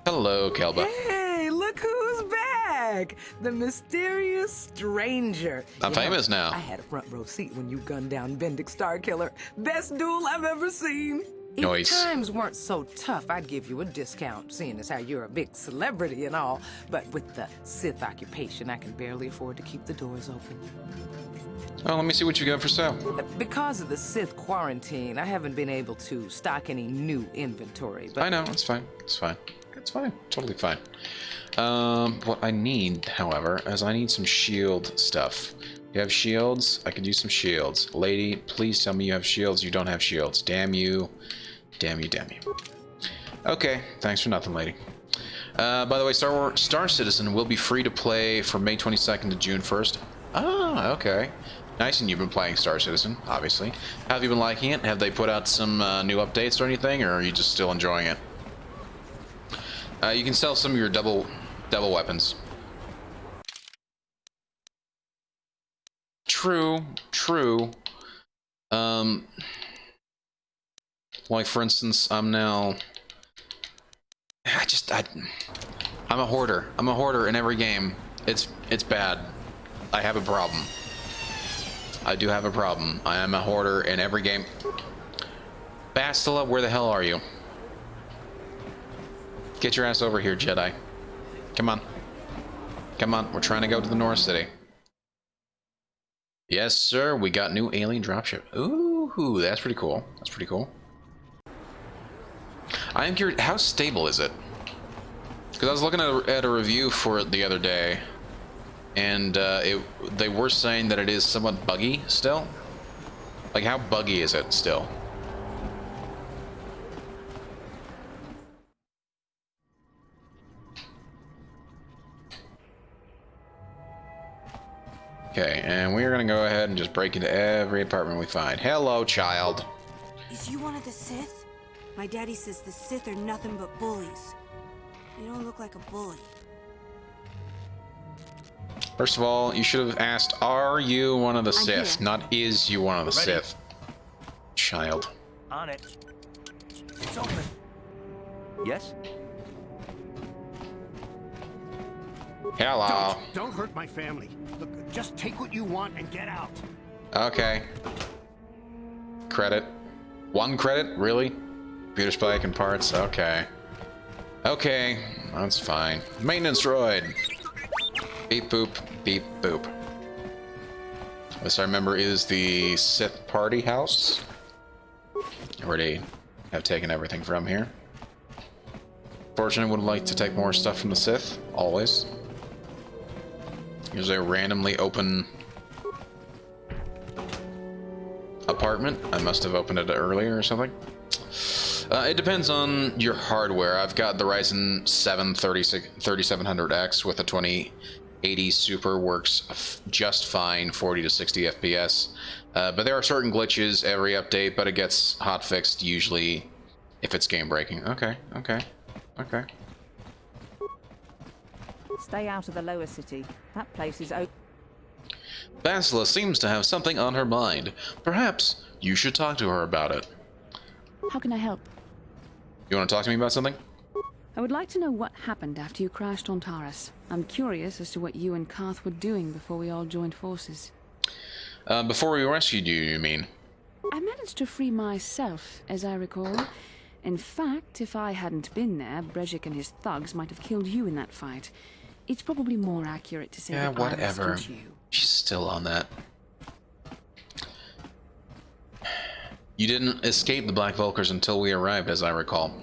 Hello, Kelba. Hey, look who's back! The mysterious stranger. I'm famous now. I had a front row seat when you gunned down Bendick Starkiller. Best duel I've ever seen. Nice. If times weren't so tough, I'd give you a discount, seeing as how you're a big celebrity and all. But with the Sith occupation, I can barely afford to keep the doors open. Oh, let me see what you got for sale. Because of the Sith quarantine, I haven't been able to stock any new inventory. But I know, it's fine. It's fine. It's fine. Totally fine. What I need, however, is I need some shield stuff. You have shields? I could use some shields. Lady, please tell me you have shields. You don't have shields. Damn you. Damn you, damn you. Okay, thanks for nothing, lady. By the way, Star Citizen will be free to play from May 22nd to June 1st. Ah, okay. Nice, and you've been playing Star Citizen, obviously. How have you been liking it? Have they put out some new updates or anything, or are you just still enjoying it? You can sell some of your double weapons. True, true. Like for instance, I'm a hoarder. I'm a hoarder in every game. It's bad. I have a problem. I do have a problem. I am a hoarder in every game. Bastila, where the hell are you? Get your ass over here, Jedi. Come on. Come on, we're trying to go to the North City. Yes, sir, we got new alien dropship. Ooh, that's pretty cool. That's pretty cool. I am curious, how stable is it? Because I was looking at a review for it the other day, and they were saying that it is somewhat buggy still. Like, how buggy is it still? Okay, and we're gonna go ahead and just break into every apartment we find. Hello, child. Is you one of the Sith? My daddy says the Sith are nothing but bullies. You don't look like a bully. First of all, you should have asked, are you one of the Sith? Here. Not, is you one of the Ready. Sith? Child. On it. It's open. Yes? Hello. Don't hurt my family. Look, just take what you want and get out. Okay. Credit. 1 credit? Really? Computer spike and parts? Okay. Okay, that's fine. Maintenance droid. Beep boop, beep boop. This I remember is the Sith party house. Already have taken everything from here. Fortunately, would like to take more stuff from the Sith, always. Here's a randomly open apartment. I must have opened it earlier or something. It depends on your hardware. I've got the Ryzen 7 3700X with a 2080 Super, works just fine, 40 to 60 FPS. But there are certain glitches every update, but it gets hotfixed usually if it's game breaking. Okay. Stay out of the lower city. That place is open. Bastila seems to have something on her mind. Perhaps you should talk to her about it. How can I help? You want to talk to me about something? I would like to know what happened after you crashed on Taris. I'm curious as to what you and Karth were doing before we all joined forces. Before we rescued you, you mean? I managed to free myself, as I recall. In fact, if I hadn't been there, Brejik and his thugs might have killed you in that fight. It's probably more accurate to say that whatever. I rescued you. She's still on that. You didn't escape the Black Vulkars until we arrived, as I recall.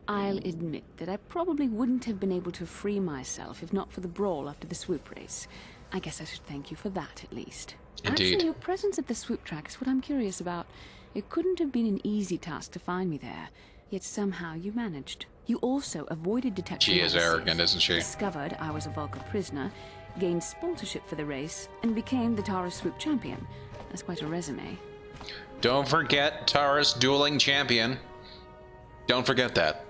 I'll admit that I probably wouldn't have been able to free myself if not for the brawl after the Swoop race. I guess I should thank you for that, at least. Indeed. Actually, your presence at the Swoop track is what I'm curious about. It couldn't have been an easy task to find me there, yet somehow you managed. You also avoided detection. She is arrogant, isn't she? Discovered I was a Vulcan prisoner, gained sponsorship for the race, and became the Taris Swoop champion. That's quite a resume. Don't forget Taris dueling champion. Don't forget that.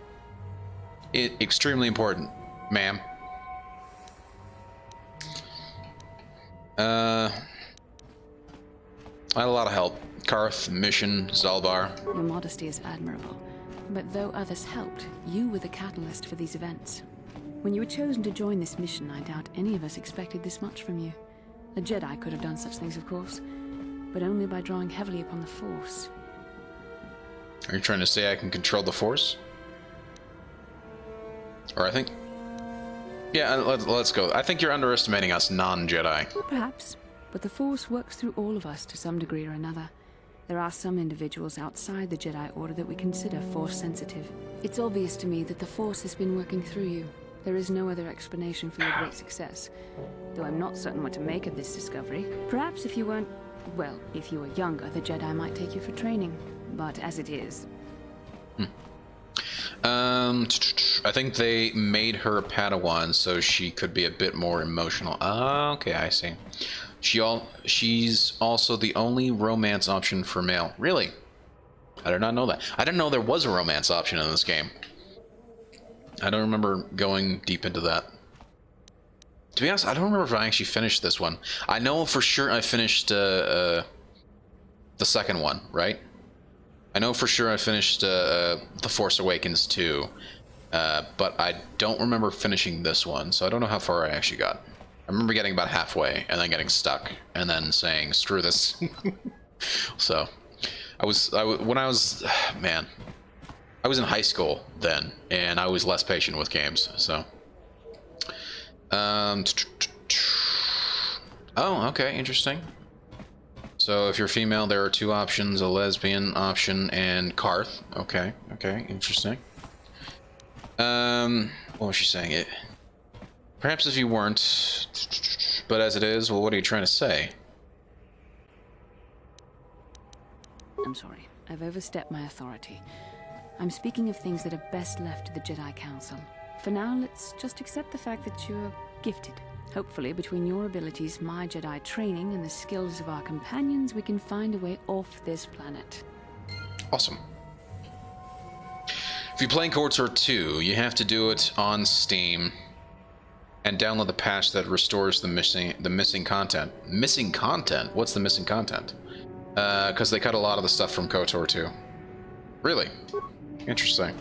Extremely important, ma'am. I had a lot of help. Karth, Mission, Zalbar. Your modesty is admirable. But though others helped, you were the catalyst for these events. When you were chosen to join this mission, I doubt any of us expected this much from you. A Jedi could have done such things, of course, but only by drawing heavily upon the Force. Are you trying to say I can control the Force? Or I think... Yeah, let's go. I think you're underestimating us non-Jedi. Perhaps, but the Force works through all of us to some degree or another. There are some individuals outside the Jedi Order that we consider Force-sensitive. It's obvious to me that the Force has been working through you. There is no other explanation for your great success. Though I'm not certain what to make of this discovery. Perhaps if you weren't... well, if you were younger, the Jedi might take you for training. But as it is... I think they made her a Padawan so she could be a bit more emotional. Okay, I see. She's also the only romance option for male. Really? I did not know that. I didn't know there was a romance option in this game. I don't remember going deep into that. To be honest, I don't remember if I actually finished this one. I know for sure I finished the second one, right? I know for sure I finished The Force Awakens 2, but I don't remember finishing this one, so I don't know how far I actually got. I remember getting about halfway and then getting stuck and then saying screw this. So I was man, I was in high school then and I was less patient with games. So oh, okay, interesting. So if you're female, there are two options: a lesbian option and Karth. Okay, interesting. What was she saying? It. Perhaps if you weren't, but as it is, well, what are you trying to say? I'm sorry. I've overstepped my authority. I'm speaking of things that are best left to the Jedi Council. For now, let's just accept the fact that you're gifted. Hopefully, between your abilities, my Jedi training, and the skills of our companions, we can find a way off this planet. Awesome. If you're playing KOTOR 2, you have to do it on Steam and download the patch that restores the missing content. Missing content? What's the missing content? Because they cut a lot of the stuff from KOTOR 2. Really? Interesting.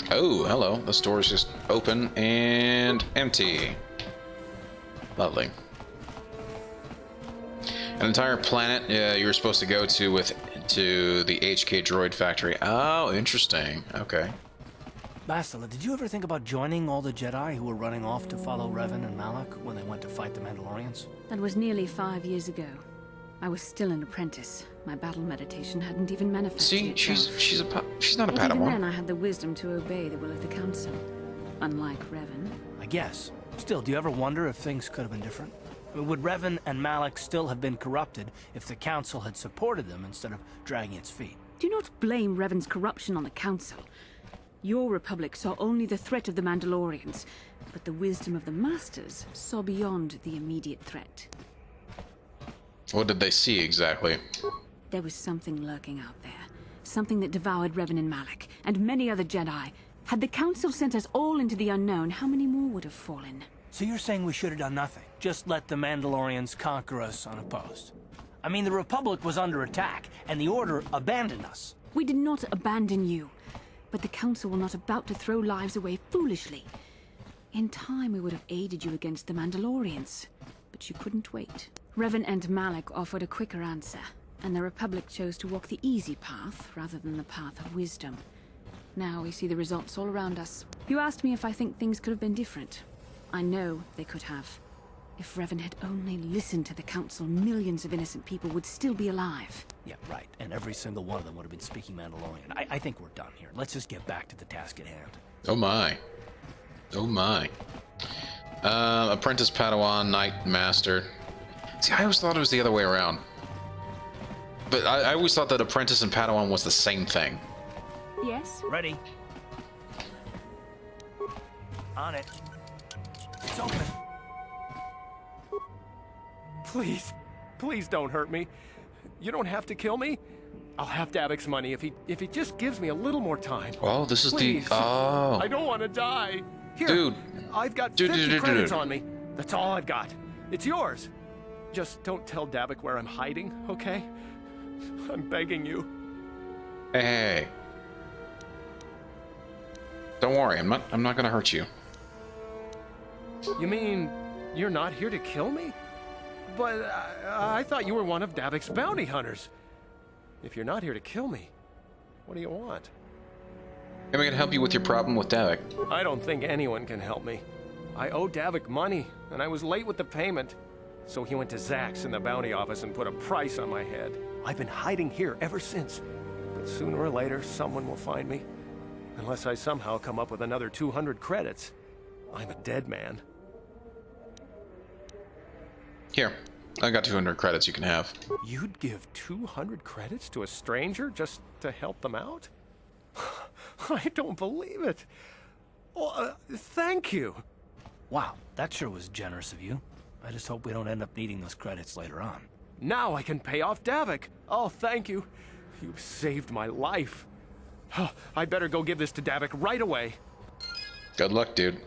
Oh, hello. The store is just open and empty. Lovely. An entire planet you were supposed to go to the HK droid factory. Oh, interesting. Okay. Bastila, did you ever think about joining all the Jedi who were running off to follow Revan and Malak when they went to fight the Mandalorians? That was nearly 5 years ago. I was still an apprentice. My battle meditation hadn't even manifested. See, she's not a Padawan. Even then, Padawan. I had the wisdom to obey the will of the Council. Unlike Revan. I guess. Still, do you ever wonder if things could have been different? I mean, would Revan and Malak still have been corrupted if the Council had supported them instead of dragging its feet? Do not blame Revan's corruption on the Council. Your Republic saw only the threat of the Mandalorians, but the wisdom of the Masters saw beyond the immediate threat. What did they see exactly? There was something lurking out there. Something that devoured Revan and Malak, and many other Jedi. Had the Council sent us all into the unknown, how many more would have fallen? So you're saying we should have done nothing? Just let the Mandalorians conquer us unopposed? I mean, the Republic was under attack, and the Order abandoned us. We did not abandon you. But the Council were not about to throw lives away foolishly. In time, we would have aided you against the Mandalorians. But you couldn't wait. Revan and Malak offered a quicker answer, and the Republic chose to walk the easy path rather than the path of wisdom. Now we see the results all around us. You asked me if I think things could have been different. I know they could have. If Revan had only listened to the Council, millions of innocent people would still be alive. Yeah, right. And every single one of them would have been speaking Mandalorian. I think we're done here. Let's just get back to the task at hand. Oh my. Oh my. Apprentice Padawan, Knight Master. See, I always thought it was the other way around. But I always thought that Apprentice and Padawan was the same thing. Yes? Ready. On it. It's open. Please, please don't hurt me. You don't have to kill me. I'll have Davik's money if he just gives me a little more time. Oh, this is Please. Oh. I don't want to die. Here, Dude. I've got 50 credits on me. That's all I've got. It's yours. Just don't tell Davik where I'm hiding, okay? I'm begging you. Hey. Don't worry, I'm not gonna hurt you. You mean you're not here to kill me? But I thought you were one of Davik's bounty hunters. If you're not here to kill me, what do you want? Am I gonna help you with your problem with Davik? I don't think anyone can help me. I owe Davik money, and I was late with the payment. So he went to Zack's in the bounty office and put a price on my head. I've been hiding here ever since. But sooner or later, someone will find me. Unless I somehow come up with another 200 credits. I'm a dead man. Here, I got 200 credits you can have. You'd give 200 credits to a stranger just to help them out? I don't believe it. Well, thank you. Wow, that sure was generous of you. I just hope we don't end up needing those credits later on. Now I can pay off Davik. Oh, thank you. You've saved my life. I better go give this to Davik right away. Good luck, dude.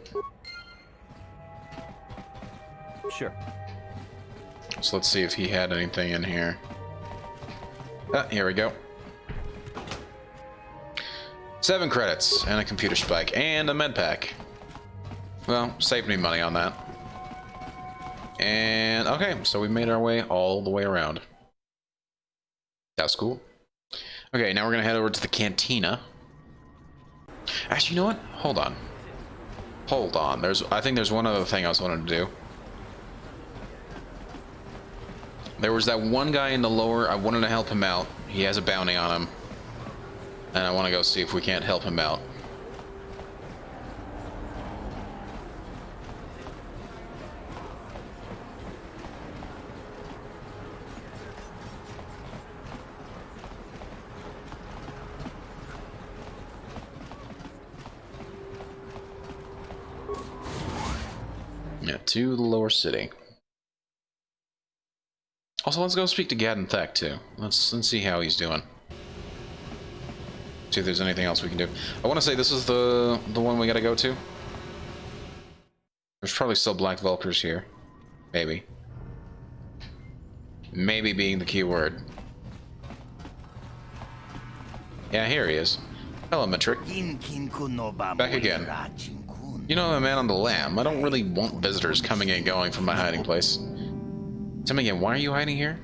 Sure. So let's see if he had anything in here. Ah, here we go. 7 credits and a computer spike and a med pack. Well, saved me money on that. And okay, so we made our way all the way around. That's cool. Okay, now we're gonna head over to the cantina. Actually, you know what? Hold on. Hold on. I think there's one other thing I was wanting to do. There was that one guy in the lower. I wanted to help him out. He has a bounty on him, and I want to go see if we can't help him out. Yeah, to the lower city. Also, let's go speak to Gad and Thek too. Let's see how he's doing. See if there's anything else we can do. I want to say this is the one we gotta go to. There's probably still Black Vulkars here. Maybe. Maybe being the key word. Yeah, here he is. Hello, Metric. Back again. You know, I'm a man on the lam. I don't really want visitors coming and going from my hiding place. Tell me again, why are you hiding here?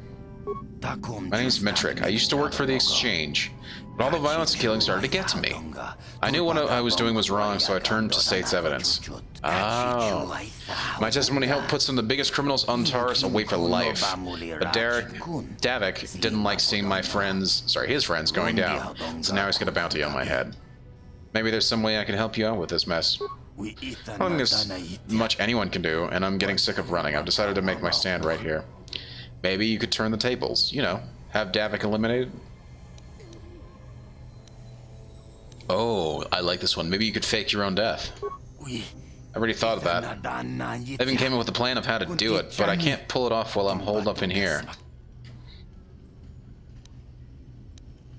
My name's Metric. I used to work for the Exchange, but all the violence and killing started to get to me. I knew what I was doing was wrong, so I turned to state's evidence. Oh. My testimony helped put some of the biggest criminals on Taris away for life. But Davik didn't like seeing his friends going down, so now he's got a bounty on my head. Maybe there's some way I can help you out with this mess. I don't think there's much anyone can do, and I'm getting sick of running. I've decided to make my stand right here. Maybe you could turn the tables, you know, have Davik eliminated. Oh, I like this one. Maybe you could fake your own death. I already thought of that. I even came up with a plan of how to do it, but I can't pull it off while I'm holed up in here.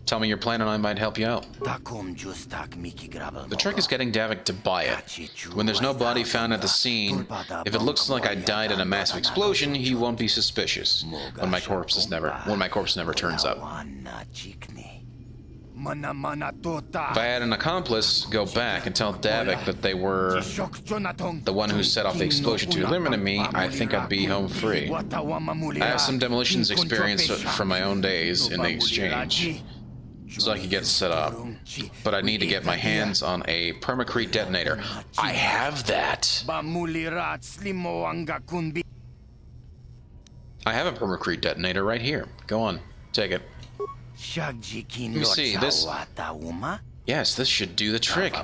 Tell me your plan and I might help you out. The trick is getting Davik to buy it. When there's no body found at the scene, if it looks like I died in a massive explosion, he won't be suspicious when my corpse never turns up. If I had an accomplice go back and tell Davik that they were the one who set off the explosion to eliminate me, I think I'd be home free. I have some demolitions experience from my own days in the Exchange, so I could get set up. But I need to get my hands on a permacrete detonator. I have that. I have a permacrete detonator right here. Go on, take it. Let me see, this... Yes, this should do the trick.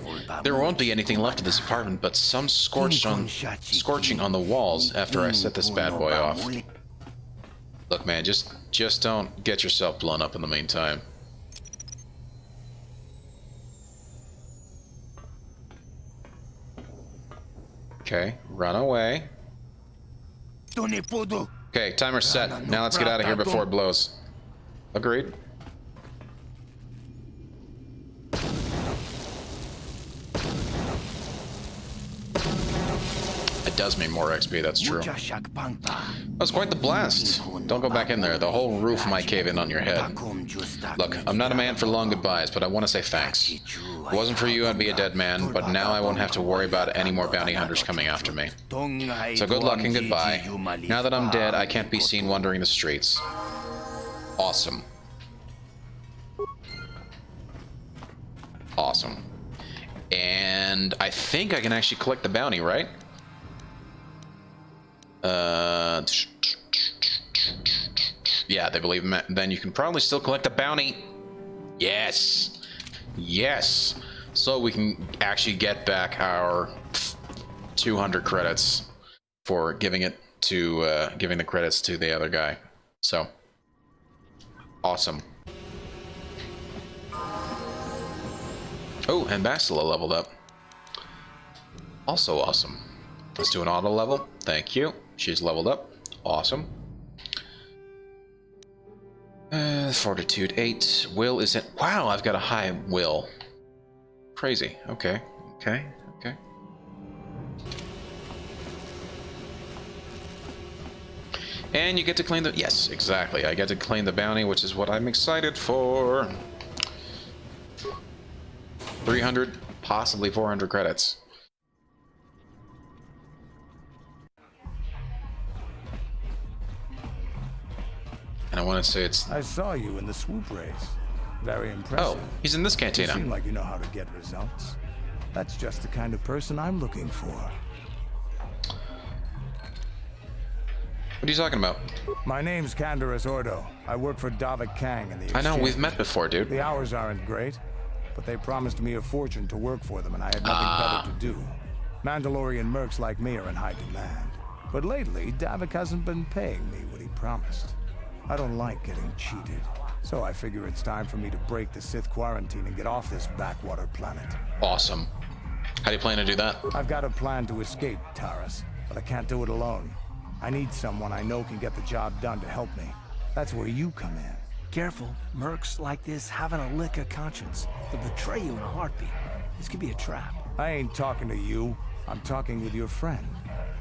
There won't be anything left of this apartment but some scorching on the walls after I set this bad boy off. Look, man, just don't get yourself blown up in the meantime. Okay, run away. Okay, timer's set. Now let's get out of here before it blows. Agreed. It does mean more XP, that's true. That was quite the blast. Don't go back in there. The whole roof might cave in on your head. Look, I'm not a man for long goodbyes, but I want to say thanks. If it wasn't for you, I'd be a dead man, but now I won't have to worry about any more bounty hunters coming after me. So good luck and goodbye. Now that I'm dead, I can't be seen wandering the streets. Awesome. Awesome. And I think I can actually collect the bounty, right? Yeah, they believe him. Then you can probably still collect the bounty. Yes. Yes. So we can actually get back our 200 credits for giving it to giving the credits to the other guy. So awesome. Oh, and Bastila leveled up. Also awesome. Let's do an auto level. Thank you. She's leveled up. Awesome. Fortitude 8. Will is it? Wow, I've got a high will. Crazy. Okay. Okay. Okay. And you get to claim the... Yes, exactly. I get to claim the bounty, which is what I'm excited for. 300, possibly 400 credits. And I want to say it's... I saw you in the Swoop Race. Very impressive. Oh, he's in this cantina. You seem like you know how to get results. That's just the kind of person I'm looking for. What are you talking about? My name's Canderous Ordo. I work for Davik in the exchange. I know, we've met before, dude. The hours aren't great, but they promised me a fortune to work for them, and I had nothing better to do. Mandalorian mercs like me are in high demand. But lately, Davik hasn't been paying me what he promised. I don't like getting cheated, so I figure it's time for me to break the Sith quarantine and get off this backwater planet. Awesome. How do you plan to do that? I've got a plan to escape, Taris, but I can't do it alone. I need someone I know can get the job done to help me. That's where you come in. Careful, mercs like this haven't a lick of conscience. They'll betray you in a heartbeat. This could be a trap. I ain't talking to you. I'm talking with your friend,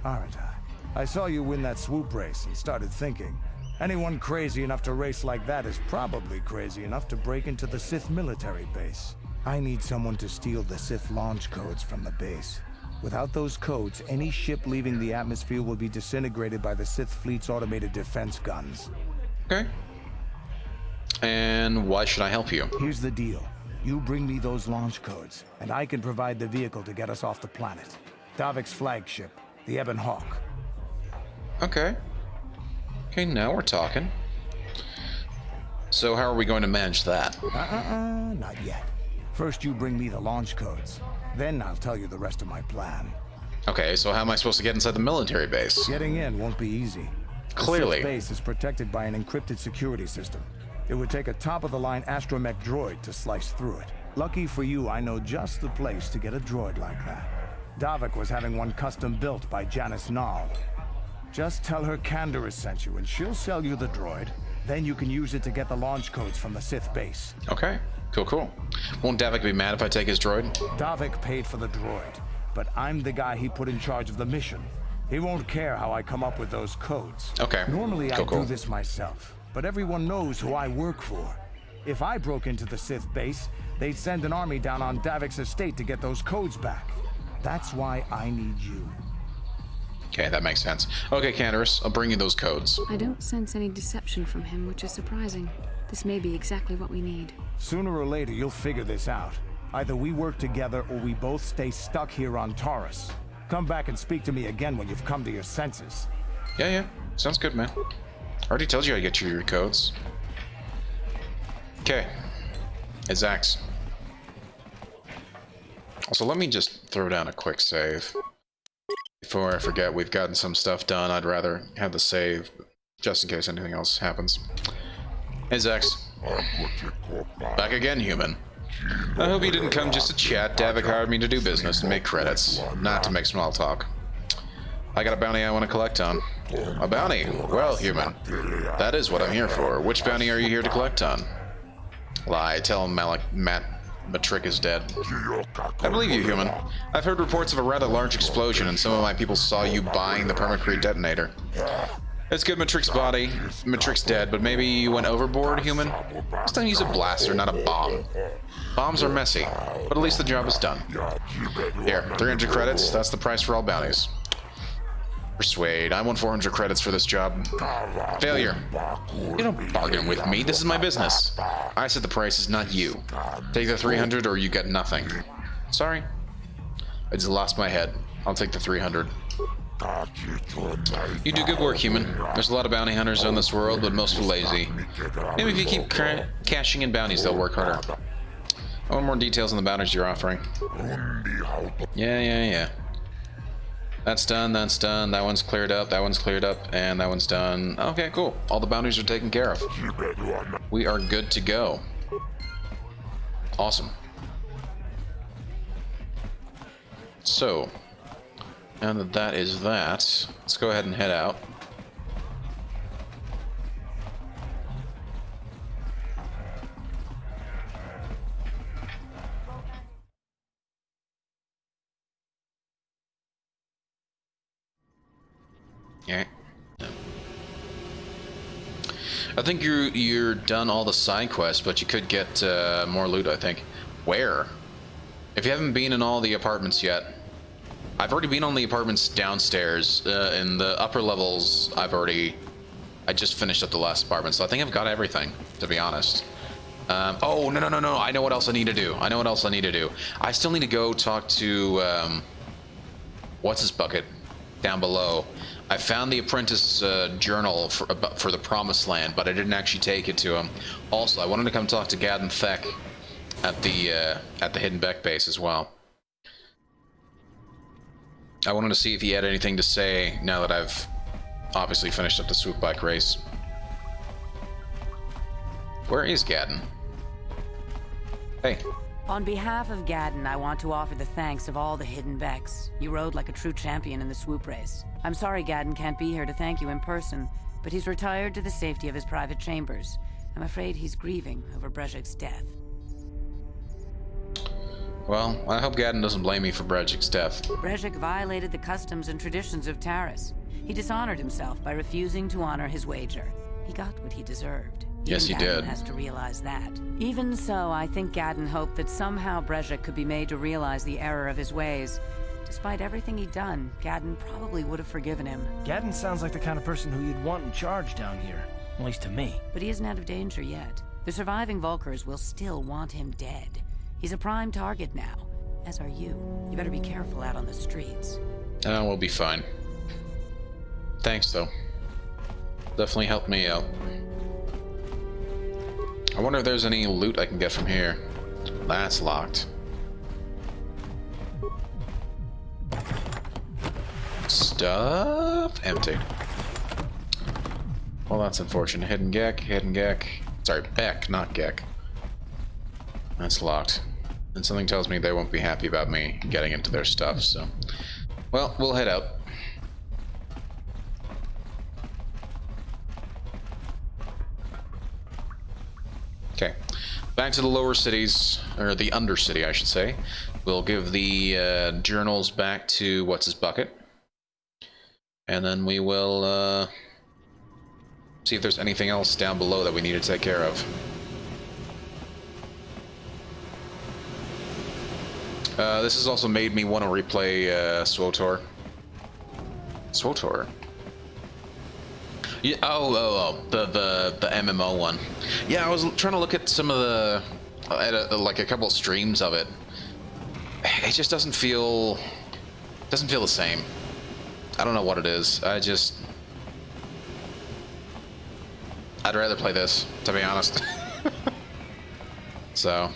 aren't I? I saw you win that Swoop Race and started thinking, anyone crazy enough to race like that is probably crazy enough to break into the Sith military base. I need someone to steal the Sith launch codes from the base. Without those codes, any ship leaving the atmosphere will be disintegrated by the Sith fleet's automated defense guns. Okay. And why should I help you? Here's the deal. You bring me those launch codes, and I can provide the vehicle to get us off the planet. Davik's flagship, the Ebon Hawk. Okay. Okay, now we're talking. So how are we going to manage that? Not yet. First you bring me the launch codes. Then I'll tell you the rest of my plan. Okay, so how am I supposed to get inside the military base? Getting in won't be easy. Clearly. The Sith base is protected by an encrypted security system. It would take a top-of-the-line astromech droid to slice through it. Lucky for you, I know just the place to get a droid like that. Davik was having one custom built by Janice Nall. Just tell her Canderous sent you, and she'll sell you the droid. Then you can use it to get the launch codes from the Sith base. Okay, cool, cool. Won't Davik be mad if I take his droid? Davik paid for the droid, but I'm the guy he put in charge of the mission. He won't care how I come up with those codes. Okay, Normally cool, I do this myself, but everyone knows who I work for. If I broke into the Sith base, they'd send an army down on Davik's estate to get those codes back. That's why I need you. Okay, that makes sense. Okay, Canderous, I'll bring you those codes. I don't sense any deception from him, which is surprising. This may be exactly what we need. Sooner or later, you'll figure this out. Either we work together or we both stay stuck here on Taris. Come back and speak to me again when you've come to your senses. Yeah, sounds good, man. I already told you how to get your codes. Okay. It's Axe. Also, let me just throw down a quick save. Before I forget, we've gotten some stuff done. I'd rather have the save, just in case anything else happens. Hey, Zax. Back again, human. I hope you didn't come just to chat. Davik hired me to do business and make credits, not to make small talk. I got a bounty I want to collect on. A bounty? Well, human. That is what I'm here for. Which bounty are you here to collect on? Lie. Tell him Matt Matrick is dead. I believe you, human. I've heard reports of a rather large explosion, and some of my people saw you buying the permacrete detonator. It's good Matrick's body. Matrick's dead, but maybe you went overboard, human? This time use a blaster, not a bomb. Bombs are messy, but at least the job is done. Here, 300 credits. That's the price for all bounties. Persuade. I want 400 credits for this job. Failure. You don't bargain with me. This is my business. I said the price is not you. Take the 300 or you get nothing. Sorry. I just lost my head. I'll take the 300. You do good work, human. There's a lot of bounty hunters in this world, but most are lazy. Maybe if you keep cashing in bounties, they'll work harder. I want more details on the bounties you're offering. Yeah. That's done, that's done, that one's cleared up, that one's cleared up, and that one's done. Okay, cool. All the bounties are taken care of. We are good to go. Awesome. So, now that that is that, let's go ahead and head out. Yeah. I think you're done all the side quests, but you could get more loot, I think. Where? If you haven't been in all the apartments yet, I've already been on the apartments downstairs. In the upper levels, I just finished up the last apartment, so I think I've got everything, to be honest. Oh, no. I know what else I need to do. I still need to go talk to, what's his bucket down below. I found the apprentice journal for the Promised Land, but I didn't actually take it to him. Also, I wanted to come talk to Gad and Thek at the Hidden Beck base as well. I wanted to see if he had anything to say now that I've obviously finished up the Swoop Bike Race. Where is Gadden? Hey. On behalf of Gadden, I want to offer the thanks of all the Hidden Becks. You rode like a true champion in the Swoop Race. I'm sorry Gadden can't be here to thank you in person, but he's retired to the safety of his private chambers. I'm afraid he's grieving over Brejik's death. Well, I hope Gadden doesn't blame me for Brejik's death. Brejik violated the customs and traditions of Taris. He dishonored himself by refusing to honor his wager. He got what he deserved. Yes, he did. Gadden has to realize that. Even so, I think Gadden hoped that somehow Brejik could be made to realize the error of his ways. Despite everything he'd done, Gadden probably would have forgiven him. Gadden sounds like the kind of person who you'd want in charge down here. At least to me. But he isn't out of danger yet. The surviving Vulkars will still want him dead. He's a prime target now, as are you. You better be careful out on the streets. We'll be fine. Thanks, though. Definitely helped me out. I wonder if there's any loot I can get from here. That's locked. Stuff empty. Well, that's unfortunate. Hidden Gek. Sorry, Beck, not Gek. That's locked. And something tells me they won't be happy about me getting into their stuff, so... Well, we'll head out. Okay. Back to the lower cities, or the undercity, I should say. We'll give the journals back to what's-his-bucket. And then we will see if there's anything else down below that we need to take care of. This has also made me want to replay SWTOR. SWTOR? Yeah, the MMO one. Yeah, I was trying to look at some of the like a couple of streams of it. It just doesn't feel the same. I don't know what it is. I'd rather play this, to be honest. So,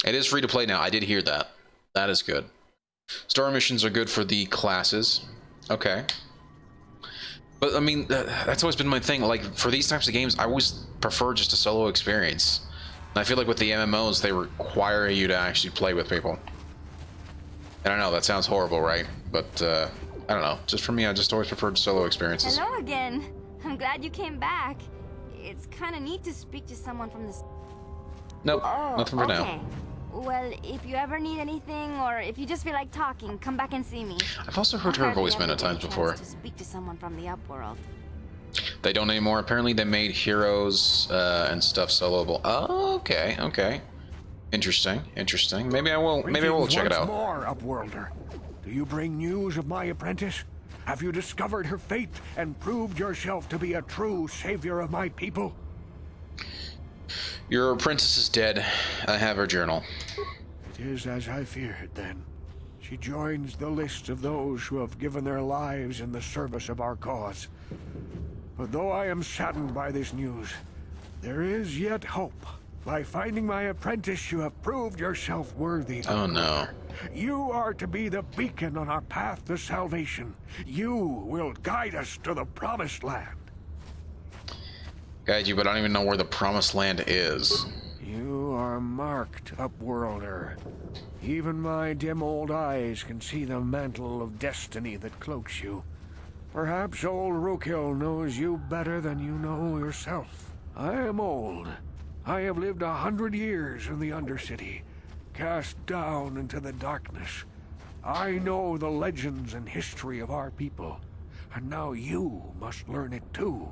it is free to play now. I did hear that. That is good. Story missions are good for the classes. Okay. But, I mean, that's always been my thing. Like, for these types of games, I always prefer just a solo experience. And I feel like with the MMOs, they require you to actually play with people. And I know, that sounds horrible, right? But, I don't know. Just for me, I just always preferred solo experiences. Hello again. I'm glad you came back. It's kind of neat to speak to someone from the... Nope, nothing for now. Well, if you ever need anything, or if you just feel like talking, come back and see me. I've also heard her voice many times before. To speak to someone from the upworld. They don't anymore. Apparently, they made heroes and stuff soloable. Oh, okay, okay. Interesting, interesting. Maybe I will. Maybe I will check it out. More, Upworlder. Do you bring news of my apprentice? Have you discovered her fate and proved yourself to be a true savior of my people? Your apprentice is dead. I have her journal. It is as I feared, then. She joins the list of those who have given their lives in the service of our cause. But though I am saddened by this news, there is yet hope. By finding my apprentice, you have proved yourself worthy. Oh no. You are to be the beacon on our path to salvation. You will guide us to the promised land. Guide you, but I don't even know where the promised land is. You are marked, Upworlder. Even my dim old eyes can see the mantle of destiny that cloaks you. Perhaps old Rookhill knows you better than you know yourself. I am old. I have lived 100 years in the Undercity, cast down into the darkness. I know the legends and history of our people, and now you must learn it too.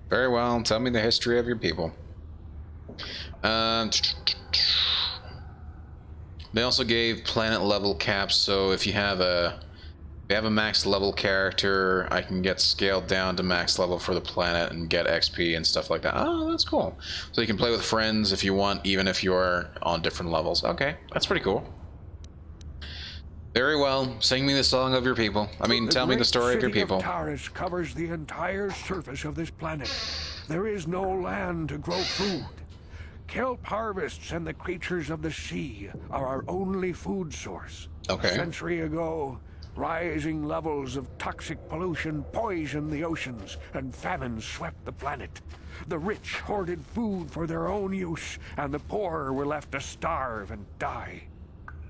Very well, tell me the history of your people. They also gave planet level caps, so if you have a max level character, I can get scaled down to max level for the planet and get XP and stuff like that. Oh, that's cool. So you can play with friends if you want, even if you are on different levels. Okay, that's pretty cool. Very well. Sing me the song of your people. I mean, tell me the story of your people. The Taris covers the entire surface of this planet. There is no land to grow food. Kelp harvests and the creatures of the sea are our only food source. Okay. A century ago, rising levels of toxic pollution poisoned the oceans, and famine swept the planet. The rich hoarded food for their own use, and the poor were left to starve and die.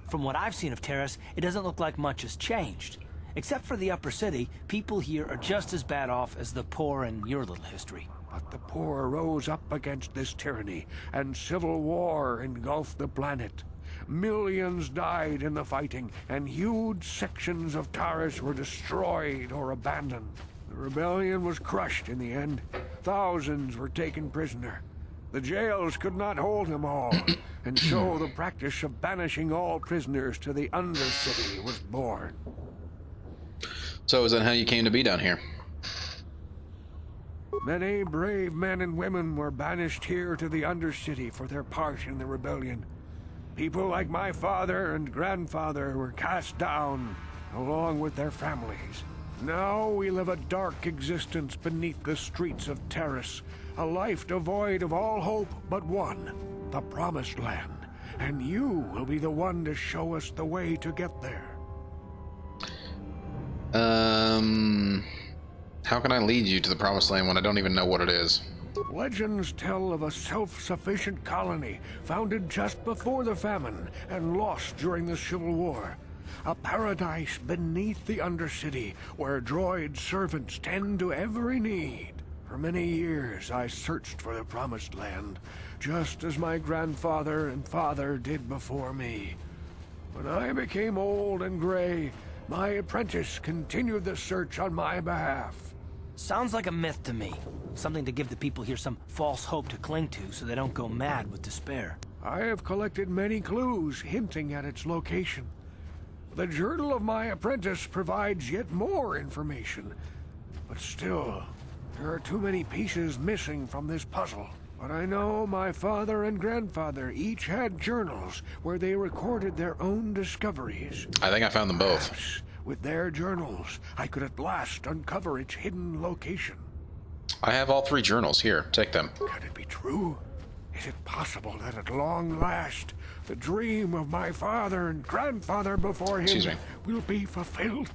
From what I've seen of Taris, it doesn't look like much has changed. Except for the upper city, people here are just as bad off as the poor in your little history. But the poor rose up against this tyranny, and civil war engulfed the planet. Millions died in the fighting, and huge sections of Taris were destroyed or abandoned. The rebellion was crushed in the end. Thousands were taken prisoner. The jails could not hold them all, and so the practice of banishing all prisoners to the Undercity was born. So is that how you came to be down here? Many brave men and women were banished here to the Undercity for their part in the rebellion. People like my father and grandfather were cast down, along with their families. Now we live a dark existence beneath the streets of Taris, a life devoid of all hope but one, the Promised Land. And you will be the one to show us the way to get there. How can I lead you to the Promised Land when I don't even know what it is? Legends tell of a self-sufficient colony founded just before the famine and lost during the Civil War. A paradise beneath the Undercity where droid servants tend to every need. For many years I searched for the Promised Land, just as my grandfather and father did before me. When I became old and gray, my apprentice continued the search on my behalf. Sounds like a myth to me. Something to give the people here some false hope to cling to so they don't go mad with despair. I have collected many clues hinting at its location. The journal of my apprentice provides yet more information. But still, there are too many pieces missing from this puzzle. But I know my father and grandfather each had journals where they recorded their own discoveries. I think I found them both. Perhaps with their journals, I could at last uncover its hidden location. I have all 3 journals here. Take them. Can it be true? Is it possible that at long last, the dream of my father and grandfather before him will be fulfilled?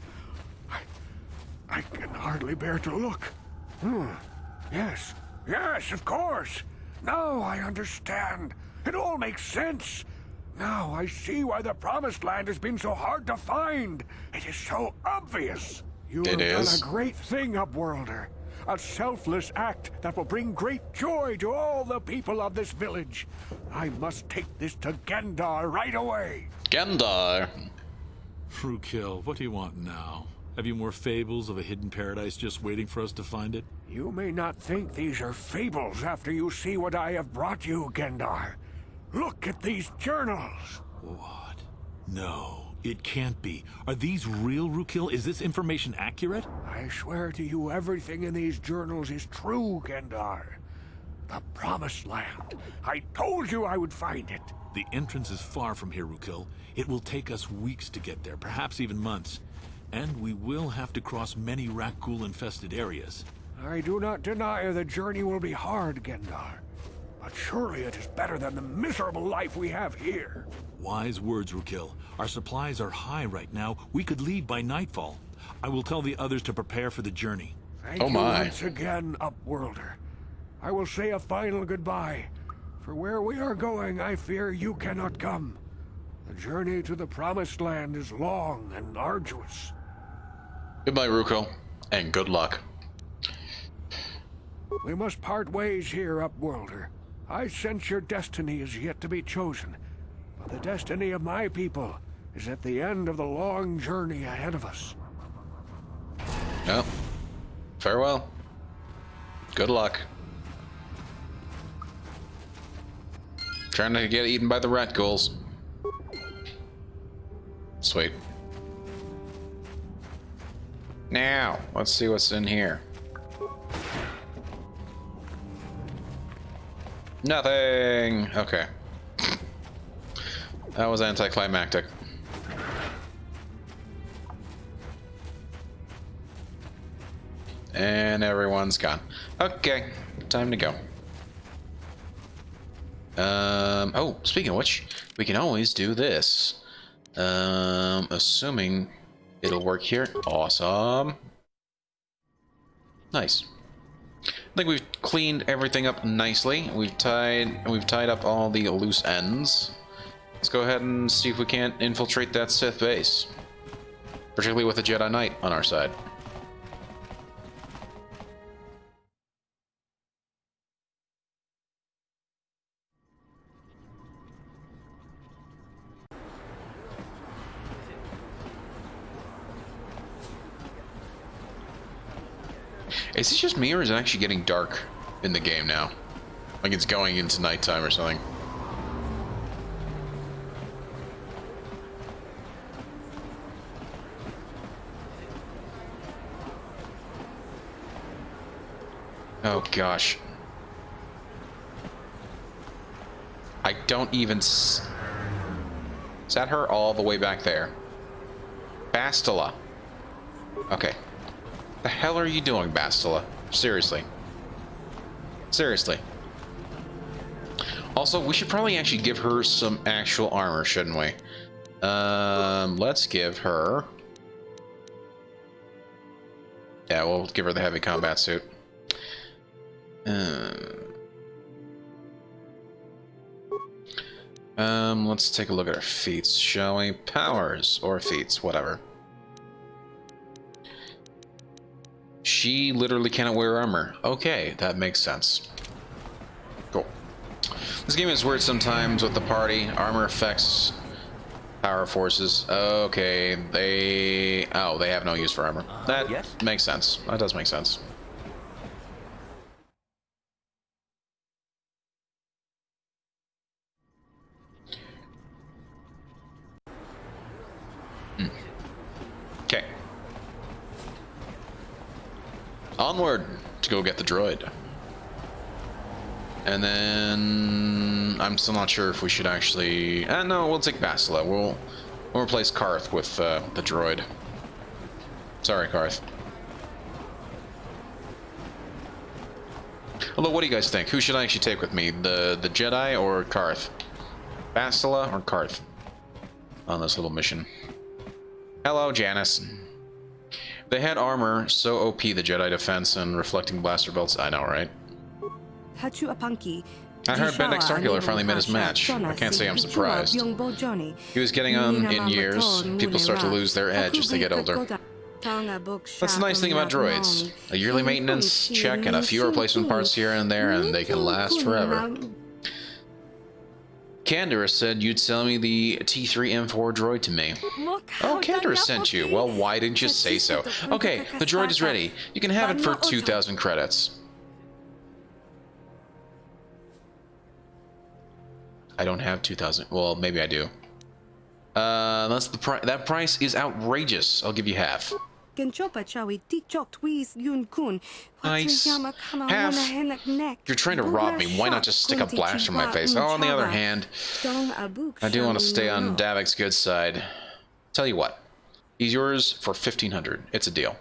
I can hardly bear to look. Yes, of course. Now I understand. It all makes sense. Now I see why the Promised Land has been so hard to find. It is so obvious. You have done a great thing, Upworlder. A selfless act that will bring great joy to all the people of this village. I must take this to Gendar right away. Gendar? Frukill, what do you want now? Have you more fables of a hidden paradise just waiting for us to find it? You may not think these are fables after you see what I have brought you, Gendar. Look at these journals. What? No, it can't be. Are these real, Frukill? Is this information accurate? I swear to you, everything in these journals is true, Gendar. The Promised Land. I told you I would find it. The entrance is far from here, Frukill. It will take us weeks to get there, perhaps even months. And we will have to cross many Rakghoul-infested areas. I do not deny the journey will be hard, Gendar. But surely it is better than the miserable life we have here. Wise words, Frukill. Our supplies are high right now. We could leave by nightfall. I will tell the others to prepare for the journey. Thank you once again, Upworlder. I will say a final goodbye. For where we are going, I fear you cannot come. The journey to the Promised Land is long and arduous. Goodbye, Frukill, and good luck. We must part ways here, Upworlder. I sense your destiny is yet to be chosen, but the destiny of my people is at the end of the long journey ahead of us. Well, farewell. Good luck. Trying to get eaten by the Rakghouls. Sweet. Now, let's see what's in here. Nothing! Okay. That was anticlimactic. And everyone's gone. Okay, time to go. Oh, speaking of which, we can always do this. Assuming it'll work here. Awesome. Nice. I think we've cleaned everything up nicely. We've tied up all the loose ends. Let's go ahead and see if we can't infiltrate that Sith base. Particularly with a Jedi Knight on our side. Is it just me, or is it actually getting dark in the game now? Like it's going into nighttime or something? Oh gosh. I don't even... Is that her all the way back there? Bastila. Okay. The hell are you doing, Bastila? Seriously. Seriously. Also, we should probably actually give her some actual armor, shouldn't we? Let's give her... Yeah, we'll give her the heavy combat suit. Let's take a look at her feats, shall we? Powers or feats, whatever. She literally cannot wear armor. Okay, that makes sense. Cool. This game is weird sometimes with the party. Armor affects power forces. Okay, they have no use for armor. That makes sense. That does make sense. Okay. Onward to go get the droid. And then I'm still not sure if we should actually... no, we'll take Bastila. We'll replace Karth with the droid. Sorry, Karth. Although, what do you guys think? Who should I actually take with me? The Jedi or Karth? Bastila or Karth? On this little mission. Hello, Janice. They had armor so OP, the Jedi defense and reflecting blaster belts. I know, right? I heard Bendix Starkiller finally made his match. I can't say I'm surprised. He was getting on in years. People start to lose their edge as they get older. That's the nice thing about droids. A yearly maintenance check and a few replacement parts here and there, and they can last forever. Canderous said you'd sell me the T3M4 droid to me. Oh, Canderous sent you. Well, why didn't you say so? Okay, the droid is ready. You can have it for 2,000 credits. I don't have 2,000. Well, maybe I do. That's the price. That price is outrageous. I'll give you half. Nice. Half. You're trying to rob me. Why not just stick a blast in my face? Oh, on the other hand, I do want to stay on Davik's good side. Tell you what, he's yours for 1,500. It's a deal.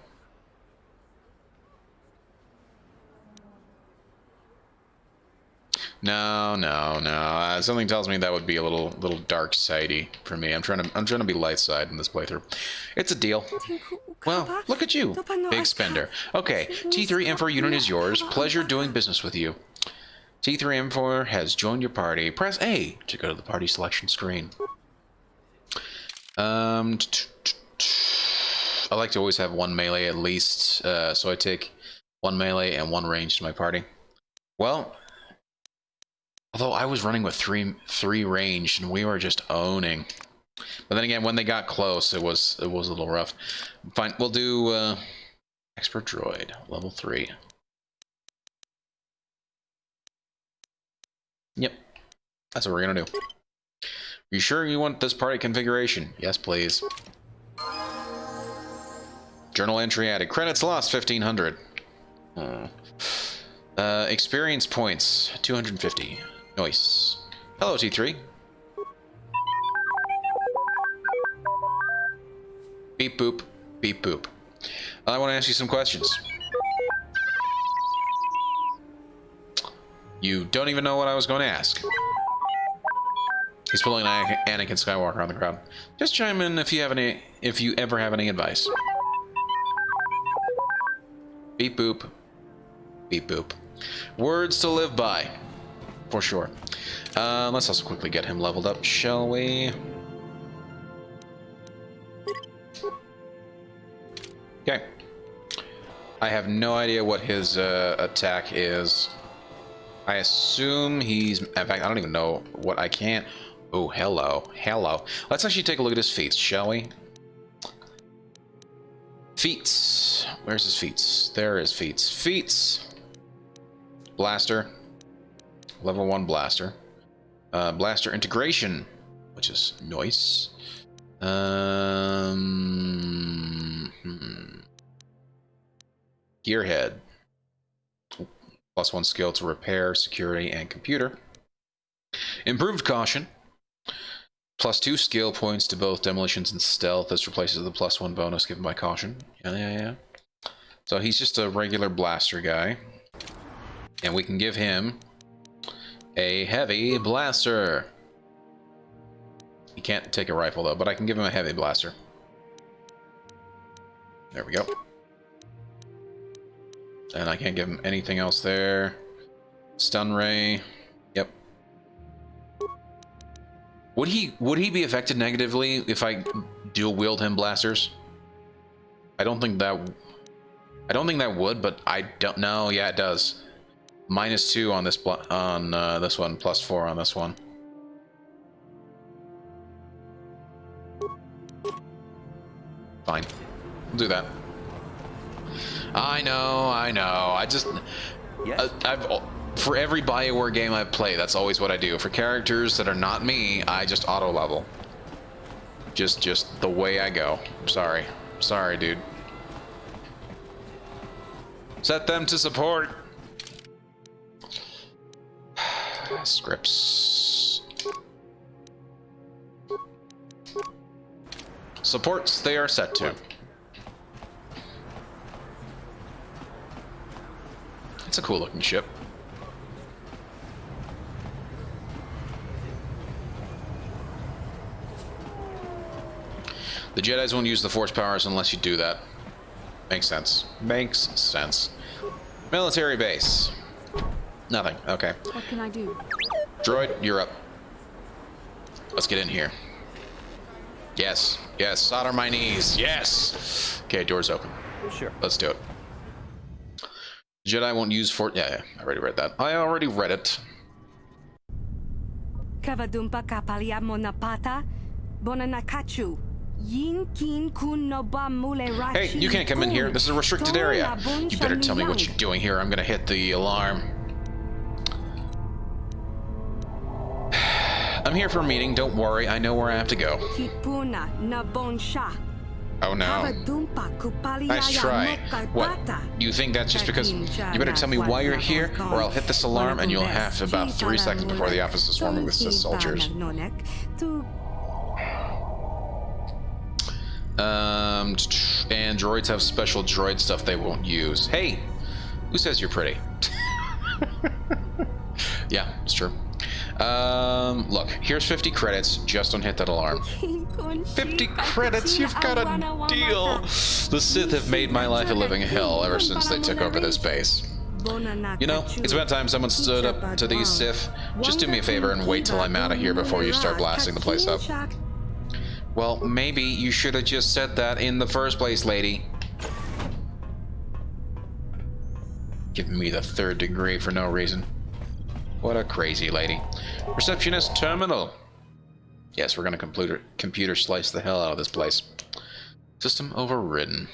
No. Something tells me that would be a little dark sidey for me. I'm trying to be light side in this playthrough. It's a deal. Well, look at you, big spender. Okay, T3M4 unit is yours. Pleasure doing business with you. T3M4 has joined your party. Press A to go to the party selection screen. I like to always have one melee at least, so I take one melee and one range to my party. Well, although I was running with three range and we were just owning. But then again, when they got close, it was a little rough. Fine, we'll do expert droid level 3. Yep, that's what we're gonna do. You sure you want this party configuration? Yes, please. Journal entry added. Credits lost 1,500. Experience points 250. Nice. Hello, T3. Beep boop, beep boop. I want to ask you some questions. You don't even know what I was going to ask. He's pulling Anakin Skywalker on the crowd. Just chime in if you ever have any advice. Beep boop, beep boop. Words to live by, for sure. Let's also quickly get him leveled up, shall we? Okay. I have no idea what his attack is. I assume he's... In fact, I don't even know what I can't... Oh, hello. Let's actually take a look at his feats, shall we? Feats. Where's his feats? There is feats. Feats. Blaster. Level 1 blaster. Blaster integration, which is nice. Gearhead. +1 skill to repair, security, and computer. Improved caution. +2 skill points to both demolitions and stealth. This replaces the +1 bonus given by caution. Yeah. So he's just a regular blaster guy. And we can give him a heavy blaster. He can't take a rifle though, but I can give him a heavy blaster. There we go. And I can't give him anything else there. Stun ray. Yep. Would he be affected negatively if I dual wield him blasters? I don't think that would, but I don't know. Yeah, it does. -2 on this this one, +4 on this one. Fine. We'll do that. I know. For every BioWare game I play, that's always what I do. For characters that are not me, I just auto level. Just the way I go. Sorry, dude. Set them to support. Scripts. Supports they are set to. It's a cool looking ship. The Jedis won't use the Force powers unless you do that. Makes sense. Makes sense. Military base. Nothing. Okay. What can I do? Droid, you're up. Let's get in here. Yes. Yes. Solder my knees. Yes. Okay, door's open. Sure. Let's do it. Jedi won't use Force. Yeah, I already read that. I already read it. Kavadumpa kapaliamo napata, bonanakachu. Hey, you can't come in here. This is a restricted area. You better tell me what you're doing here. I'm gonna hit the alarm. I'm here for a meeting. Don't worry. I know where I have to go. Oh no. Nice try. What? You think that's just because... You better tell me why you're here, or I'll hit this alarm and you'll have about 3 seconds before the office is swarming with Sith soldiers. And droids have special droid stuff they won't use. Hey! Who says you're pretty? Yeah, it's true. Look, here's 50 credits. Just don't hit that alarm. 50 credits? You've got a deal! The Sith have made my life a living hell ever since they took over this base. You know, it's about time someone stood up to these Sith. Just do me a favor and wait till I'm out of here before you start blasting the place up. Well, maybe you should have just said that in the first place, lady. Giving me the 3rd degree for no reason. What a crazy lady. Receptionist terminal. Yes, we're gonna computer slice the hell out of this place. System overridden.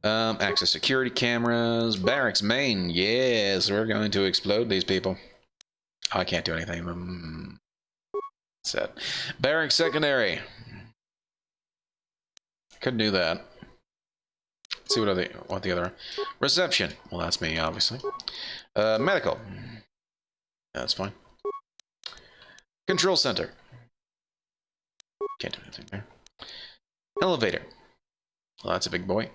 Access security cameras. Barracks main. Yes, we're going to explode these people. Oh, I can't do anything. Set. Barracks secondary. Could do that. Let's see what the other reception. Well, that's me, obviously. Medical. That's fine. Control center. Can't do anything there. Elevator. Well, that's a big boy.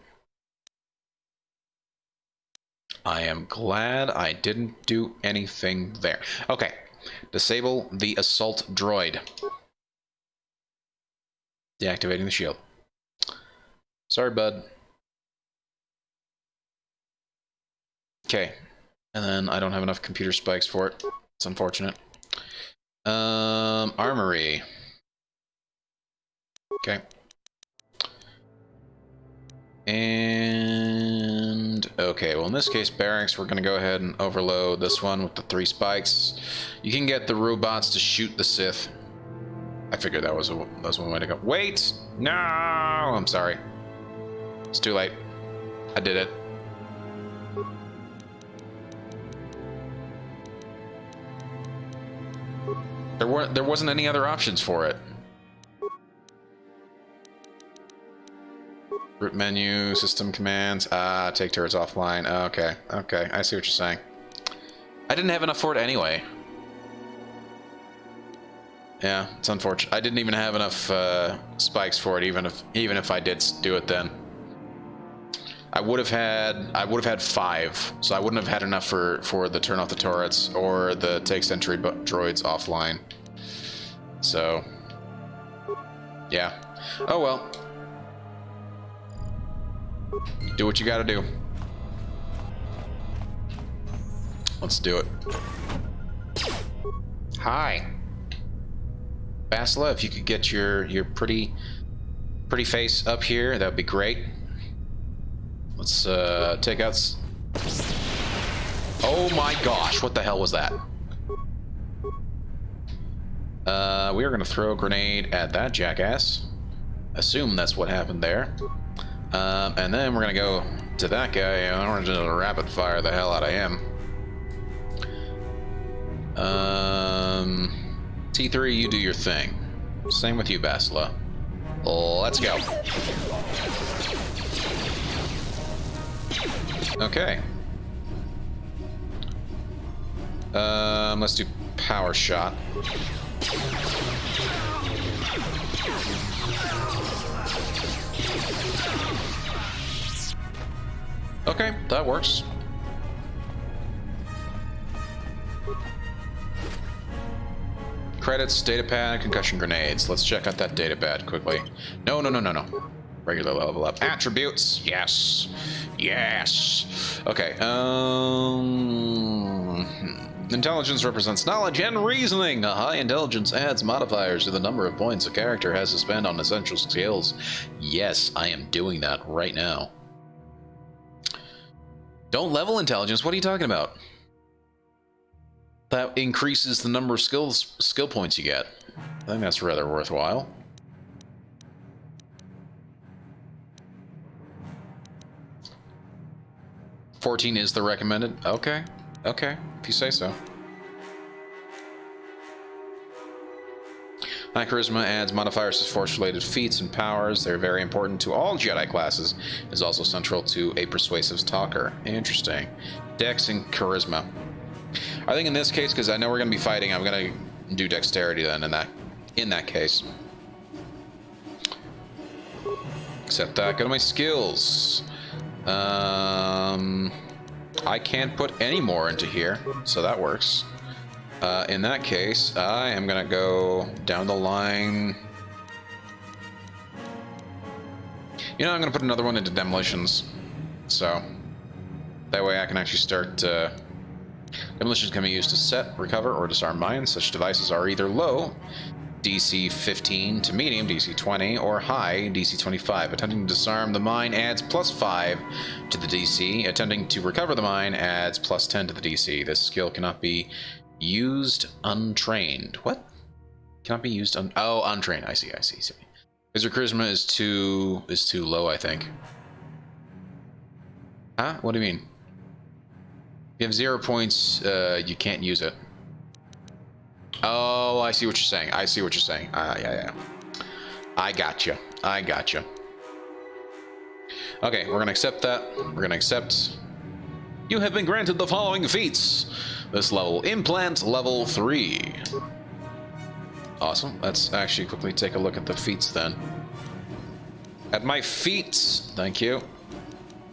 I am glad I didn't do anything there. Okay. Disable the assault droid. Deactivating the shield. Sorry, bud. Okay. And then I don't have enough computer spikes for it. It's unfortunate. Armory. Okay. And okay, well in this case, barracks, we're gonna go ahead and overload this one with the 3 spikes. You can get the robots to shoot the Sith. I figured that was one way to go. Wait! No! I'm sorry. It's too late. I did it. There wasn't any other options for it. Root menu, system commands. Take turrets offline. Okay, okay, I see what you're saying. I didn't have enough for it anyway. Yeah, it's unfortunate. I didn't even have enough spikes for it, even if I did do it then. I would have had 5, so I wouldn't have had enough for the turn off the turrets or the take sentry droids offline. So, yeah. Oh well. Do what you gotta do. Let's do it. Hi. Bastila, if you could get your pretty face up here, that would be great. Let's take out... Oh my gosh, what the hell was that? We are gonna throw a grenade at that jackass. Assume that's what happened there. And then we're gonna go to that guy and we're gonna rapid fire the hell out of him. T3, you do your thing. Same with you, Bastila. Let's go. Okay. Let's do power shot. Okay, that works. credits, datapad, concussion grenades. Let's check out that datapad quickly. No. Regular level up. Attributes. Yes. Yes. Okay. Intelligence represents knowledge and reasoning. A high intelligence adds modifiers to the number of points a character has to spend on essential skills. Yes, I am doing that right now. Don't level intelligence. What are you talking about? That increases the number of skill points you get. I think that's rather worthwhile. $14 is the recommended. Okay, if you say so. High charisma adds modifiers to force-related feats and powers. They're very important to all Jedi classes. Is also central to a persuasive talker. Interesting. Dex and charisma. I think in this case, because I know we're going to be fighting, I'm going to do dexterity then. In that case. Except that, go to my skills. I can't put any more into here, so that works. In that case, I am gonna go down the line. You know, I'm gonna put another one into demolitions, so that way I can actually start. Demolitions can be used to set, recover, or disarm mines. Such devices are either low, DC 15 to medium, DC 20, or high, DC 25. Attempting to disarm the mine adds +5 to the DC. Attempting to recover the mine adds +10 to the DC. This skill cannot be used untrained. What? Cannot be used untrained. I see. Because your charisma is too low, I think. Huh? What do you mean? If you have 0 points, you can't use it. Oh, I see what you're saying. Yeah. I gotcha. Okay, we're gonna accept that. We're gonna accept. You have been granted the following feats. This level, implant level 3. Awesome. Let's actually quickly take a look at the feats then. At my feats, thank you.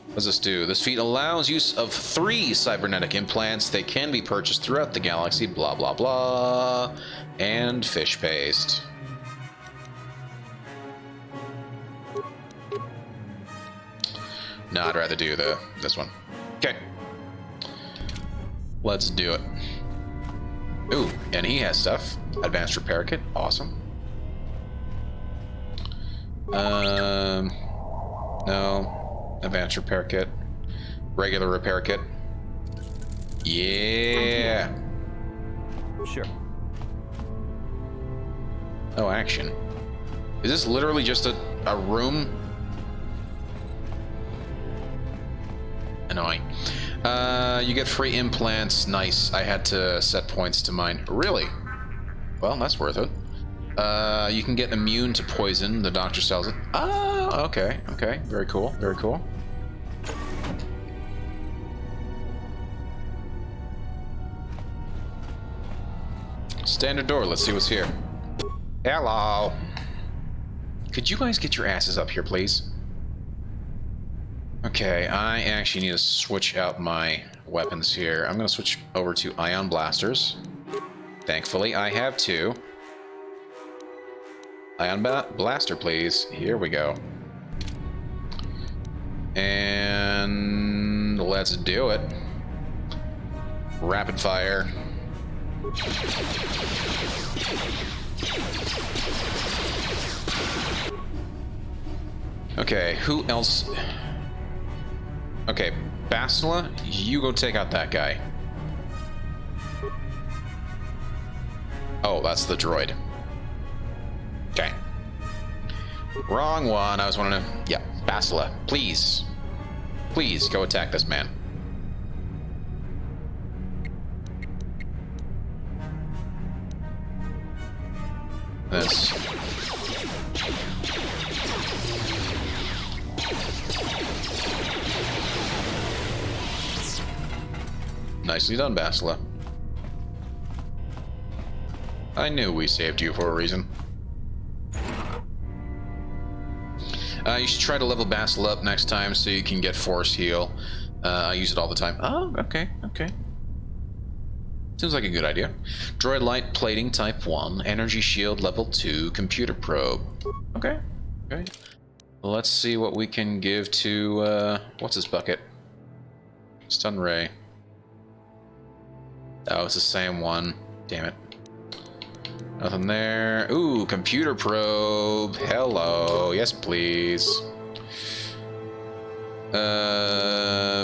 What does this do? This feat allows use of 3 cybernetic implants. They can be purchased throughout the galaxy, blah, blah, blah. And fish paste. No, I'd rather do this one. Okay. Let's do it. Ooh, and he has stuff. Advanced repair kit. Awesome. No. Advanced repair kit. Regular repair kit. Yeah. Sure. Oh, action. Is this literally just a room? Annoying. You get free implants. Nice. I had to set points to mine. Really? Well, that's worth it. You can get immune to poison. The doctor sells it. Oh, okay. Very cool. Standard door. Let's see what's here. Hello. Could you guys get your asses up here, please? Okay, I actually need to switch out my weapons here. I'm going to switch over to ion blasters. Thankfully, I have 2. Ion blaster, please. Here we go. And let's do it. Rapid fire. Okay, who else? Okay, Bastila, you go take out that guy. Oh, that's the droid. Okay. Wrong one. I was wanting to... Yeah, Bastila, please. Please, go attack this man. This. Nicely done, Bastila. I knew we saved you for a reason. You should try to level Bastila up next time so you can get force heal. I use it all the time. Oh, okay. Seems like a good idea. Droid light plating type 1, energy shield level 2, computer probe. Okay. Okay. Let's see what we can give to, what's his bucket? Stun ray. Oh, it's the same one. Damn it. Nothing there. Ooh, computer probe. Hello. Yes, please.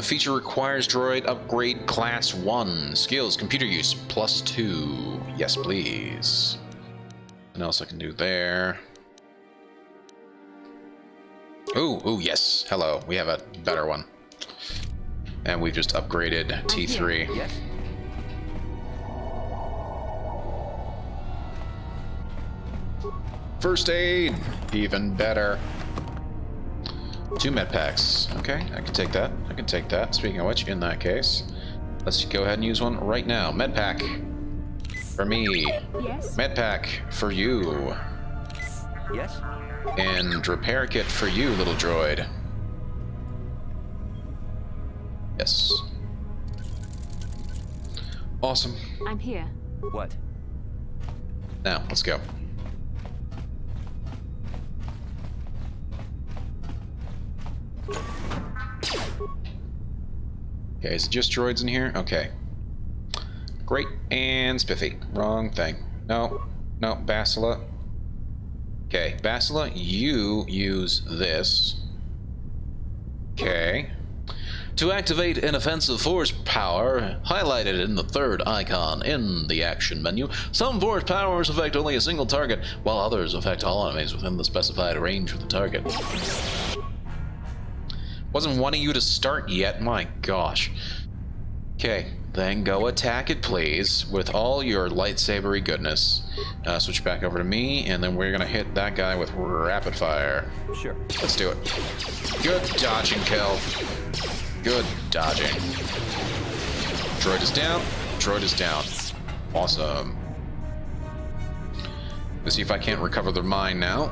Feature requires droid upgrade class 1. Skills, computer use, +2. Yes, please. What else I can do there? Ooh, yes. Hello. We have a better one. And we've just upgraded T3. Yes. First aid, even better. 2 med packs. Okay, I can take that. I can take that. Speaking of which, in that case, let's go ahead and use one right now. Med pack for me. Yes. Med pack for you. Yes. And repair kit for you, little droid. Yes. Awesome. I'm here. What? Now, let's go. Okay, is it just droids in here? Okay. Great, and Spiffy. Wrong thing. No, Bastila. Okay, Bastila, you use this. Okay. To activate an offensive force power, highlighted in the third icon in the action menu, some force powers affect only a single target, while others affect all enemies within the specified range of the target. Wasn't wanting you to start yet, my gosh. Okay, then go attack it, please, with all your lightsabery goodness. Switch back over to me, and then we're gonna hit that guy with rapid fire. Sure. Let's do it. Good dodging, Kel. Good dodging. Droid is down. Droid is down. Awesome. Let's see if I can't recover their mine now.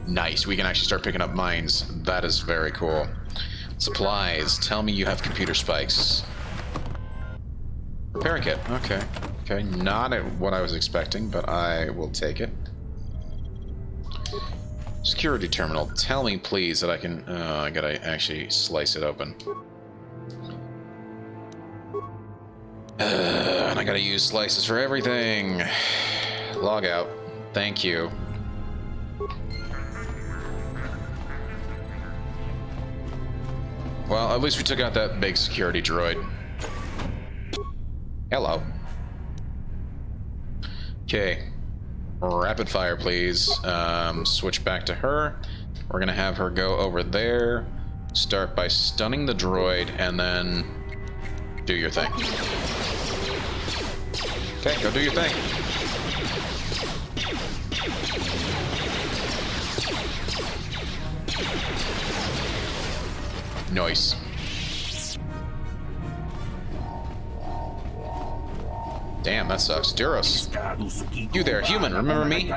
Nice, we can actually start picking up mines. That is very cool. Supplies, tell me you have computer spikes. Repair kit, okay. Okay, not what I was expecting, but I will take it. Security terminal, tell me please that I can, I gotta actually slice it open. And I gotta use slices for everything. Log out, thank you. Well, at least we took out that big security droid. Hello. Okay. Rapid fire, please. Switch back to her. We're gonna have her go over there. Start by stunning the droid, and then do your thing. Okay, go do your thing. Nice. Damn, that sucks. Duros. You there, human, remember me?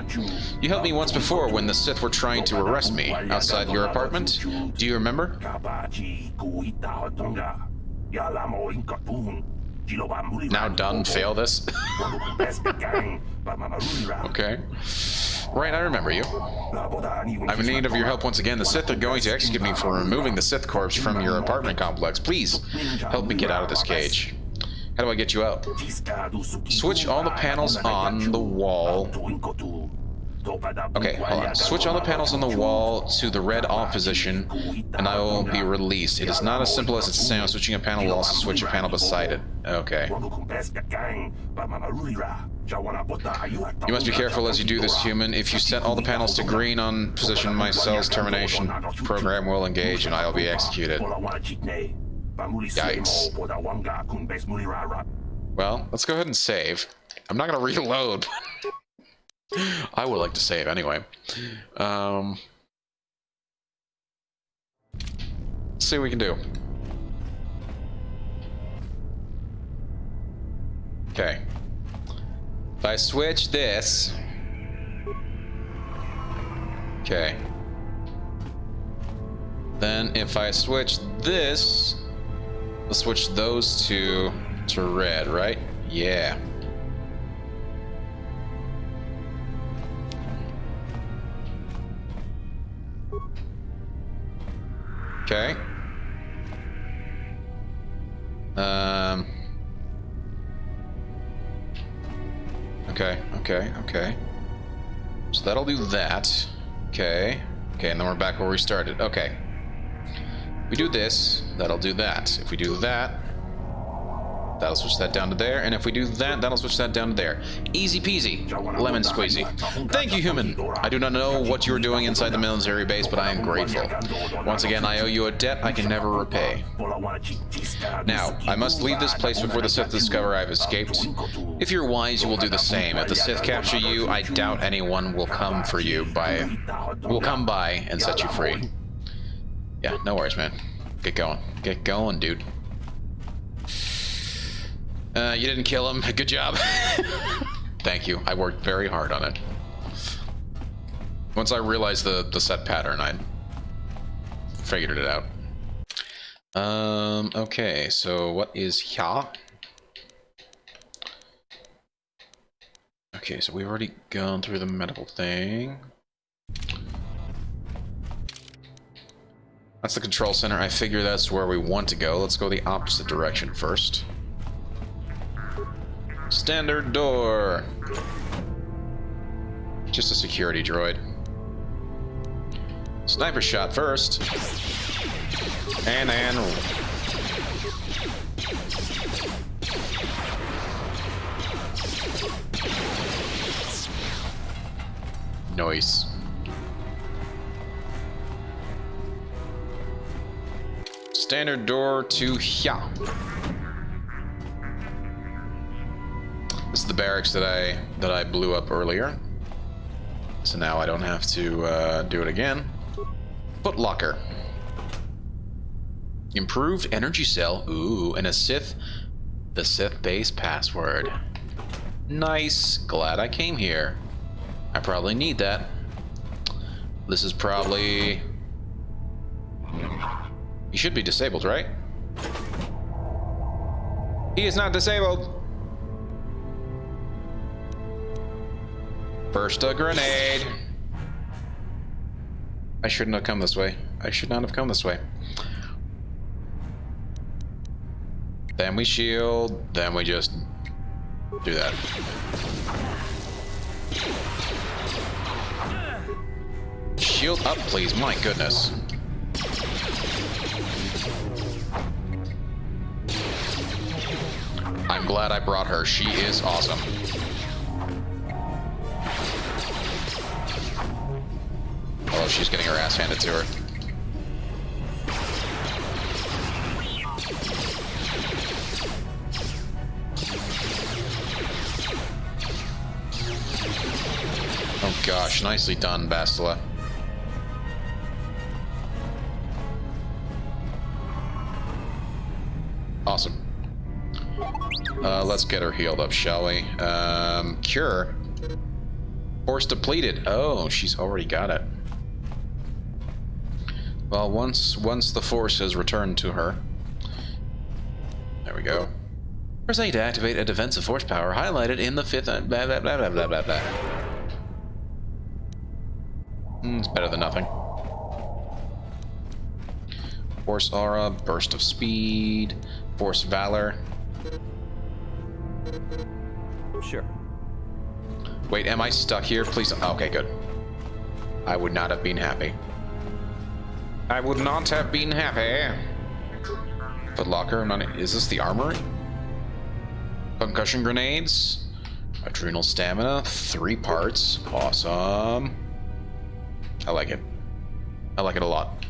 You helped me once before when the Sith were trying to arrest me outside your apartment. Do you remember? Now done, fail this? Okay. Right, I remember you. I'm in need of your help once again. The Sith are going to execute me for removing the Sith corpse from your apartment complex. Please, help me get out of this cage. How do I get you out? Switch all the panels on the wall. Okay, hold on. Switch all the panels on the wall to the red off position, and I will be released. It is not as simple as it sounds. Switching a panel will also switch a panel beside it. Okay. You must be careful as you do this, human. If you set all the panels to green on position, my cell's termination program will engage, and I'll be executed. Yikes. Well, let's go ahead and save. I'm not going to reload. I would like to save anyway. Let's see what we can do. Okay. If I switch this... Okay. Then if I switch this, let's switch those two to red, right? Yeah. Okay. Okay. So that'll do that. Okay, and then we're back where we started. Okay. If we do this, that'll do that. If we do that, that'll switch that down to there. And if we do that, that'll switch that down to there. Easy peasy, lemon squeezy. Thank you, human. I do not know what you are doing inside the military base, but I am grateful. Once again, I owe you a debt I can never repay. Now, I must leave this place before the Sith discover I have escaped. If you're wise, you will do the same. If the Sith capture you, I doubt anyone will come for you will come by and set you free. Yeah, no worries, man. Get going. Get going, dude. You didn't kill him. Good job. Thank you. I worked very hard on it. Once I realized the set pattern, I figured it out. Okay, so what is here? Okay, so we've already gone through the medical thing. That's the control center. I figure that's where we want to go. Let's go the opposite direction first. Standard door. Just a security droid. Sniper shot first. And nice. Standard door to here. This is the barracks that I blew up earlier. So now I don't have to do it again. Foot locker. Improved energy cell. Ooh, and the Sith Base password. Nice. Glad I came here. I probably need that. This is probably... He should be disabled, right? He is not disabled. First a grenade. I shouldn't have come this way. I should not have come this way. Then we shield. Then we just do that. Shield up, please. My goodness. I'm glad I brought her. She is awesome. Oh, she's getting her ass handed to her. Oh gosh, nicely done, Bastila. Awesome. Let's get her healed up, shall we? Cure. Force depleted. Oh, she's already got it. Well, once the force has returned to her. There we go. Press A to activate a defensive force power highlighted in the fifth. Blah blah blah blah blah blah blah. It's better than nothing. Force aura, burst of speed, force valor. Sure. Wait, am I stuck here? Please. Okay, good. I would not have been happy. I would not have been happy. Foot locker. Is this the armory? Concussion grenades. Adrenal stamina. 3 parts. Awesome. I like it. I like it a lot.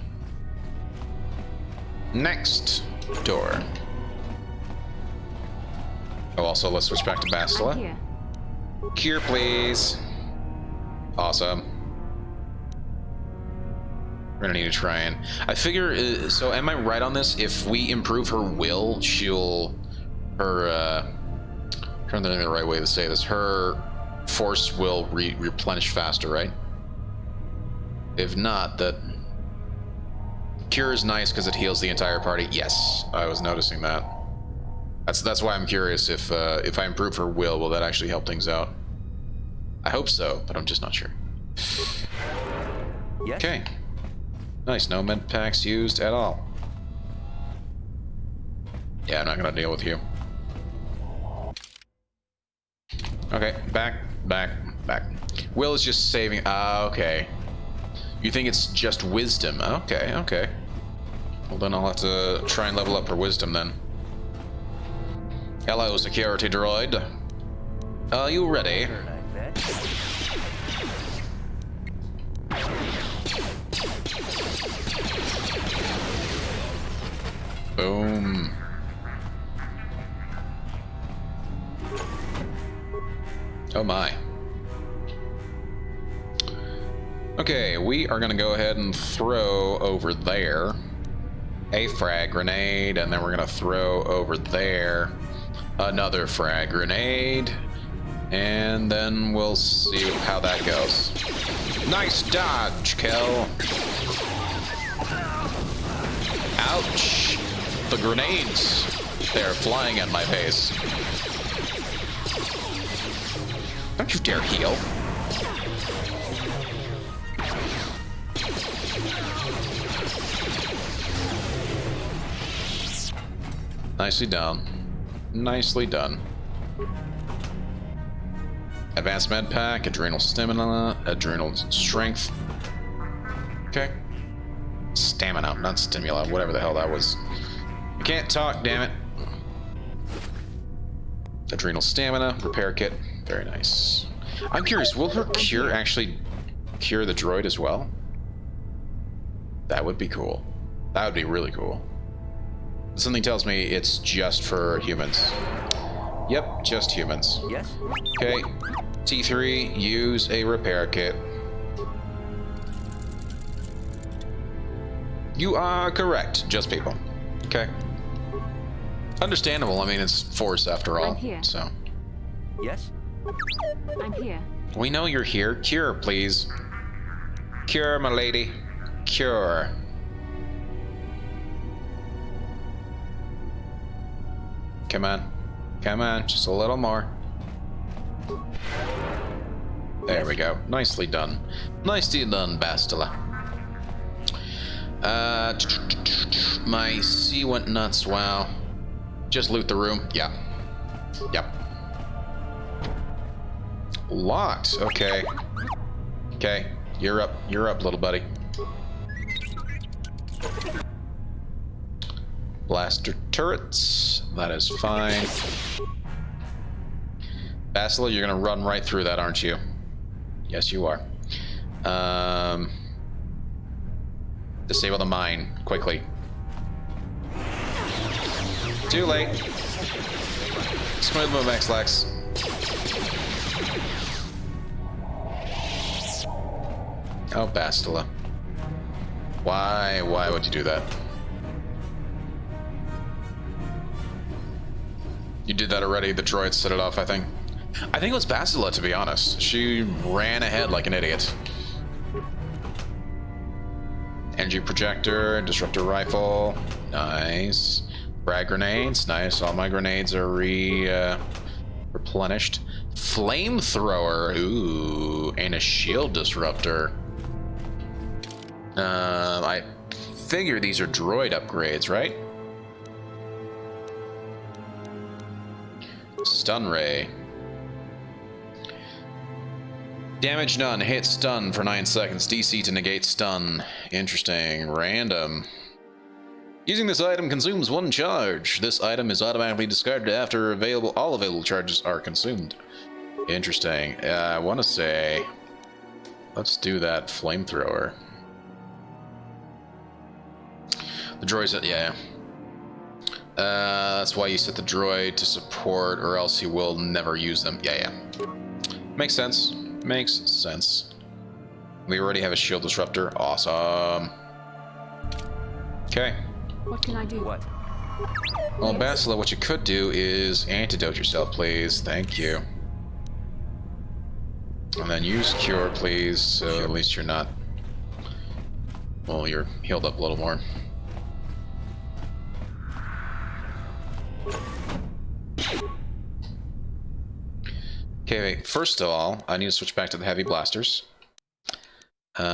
Next door. Oh, also, let's switch back to Bastila. Cure, please. Awesome. We're gonna need to try and... I figure... so, am I right on this? If we improve her will, she'll... I'm trying to think of the right way to say this. Her force will replenish faster, right? If not, that... Cure is nice because it heals the entire party. Yes, I was noticing that. That's why I'm curious if I improve her will that actually help things out? I hope so, but I'm just not sure. Yes? Okay. Nice, no med packs used at all. Yeah, I'm not gonna deal with you. Okay, back. Will is just saving. Okay. You think it's just wisdom? Okay. Well, then I'll have to try and level up her wisdom then. Hello, security droid. Are you ready? Boom. Oh my. Okay, we are gonna go ahead and throw over there a frag grenade, and then we're gonna throw over there another frag grenade, and then we'll see how that goes. Nice dodge, Kel. Ouch. The grenades, they're flying at my face. Don't you dare heal. Nicely done. Nicely done. Advanced med pack, adrenal stamina, adrenal strength. Okay. Stamina, not stimula, whatever the hell that was. I can't talk, damn it. Adrenal stamina, repair kit. Very nice. I'm curious, will her cure actually cure the droid as well? That would be cool. That would be really cool. Something tells me it's just for humans. Yep, just humans. Yes? Okay. T3, use a repair kit. You are correct. Just people. Okay. Understandable. I mean, it's Force after all. I'm here. So. Yes? I'm here. We know you're here. Cure, please. Cure, my lady. Cure. Come on. Come on. Just a little more. There we go. Nicely done. Nicely done, Bastila. My C went nuts. Wow. Just loot the room. Yeah. Yep. Locked. Okay. Okay. You're up. You're up, little buddy. Blaster turrets. That is fine. Bastila, you're gonna run right through that, aren't you? Yes, you are. Disable the mine quickly. Too late. Smooth move, X-Lex. Oh, Bastila. Why would you do that? You did that already. The droid set it off, I think. I think it was Bastila, to be honest. She ran ahead like an idiot. Energy projector, disruptor rifle. Nice. Frag grenades. Nice. All my grenades are replenished. Flamethrower. Ooh. And a shield disruptor. I figure these are droid upgrades, right? Stun ray. Damage none. Hit stun for 9 seconds. DC to negate stun. Interesting. Random. Using this item consumes 1 charge. This item is automatically discarded after all available charges are consumed. Interesting. I want to say, let's do that flamethrower. The droid's yeah. That's why you set the droid to support, or else he will never use them. Yeah. Makes sense. Makes sense. We already have a shield disruptor. Awesome. Okay. What can I do? What? Well, Bastila, what you could do is antidote yourself, please. Thank you. And then use cure, please, so at least you're not... Well, you're healed up a little more. Okay, first of all, I need to switch back to the heavy blasters. Where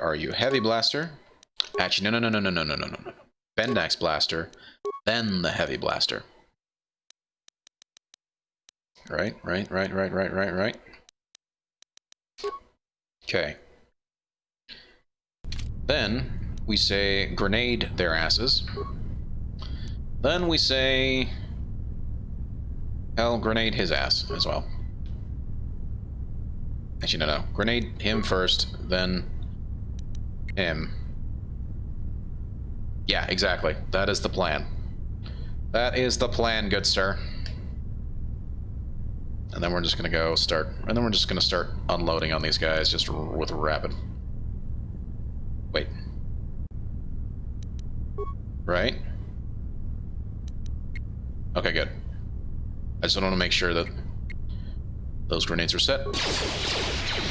are you? Heavy blaster. Actually, no. Bendax blaster, then the heavy blaster. Right. Okay. Then we say grenade their asses. Then we say, hell, grenade his ass as well. Actually, no. Grenade him first, then him. Yeah, exactly. That is the plan. That is the plan, good sir. And then we're just gonna go start. And then we're just gonna start unloading on these guys just with rapid. Wait. Right? Okay, good. I just want to make sure that those grenades are set.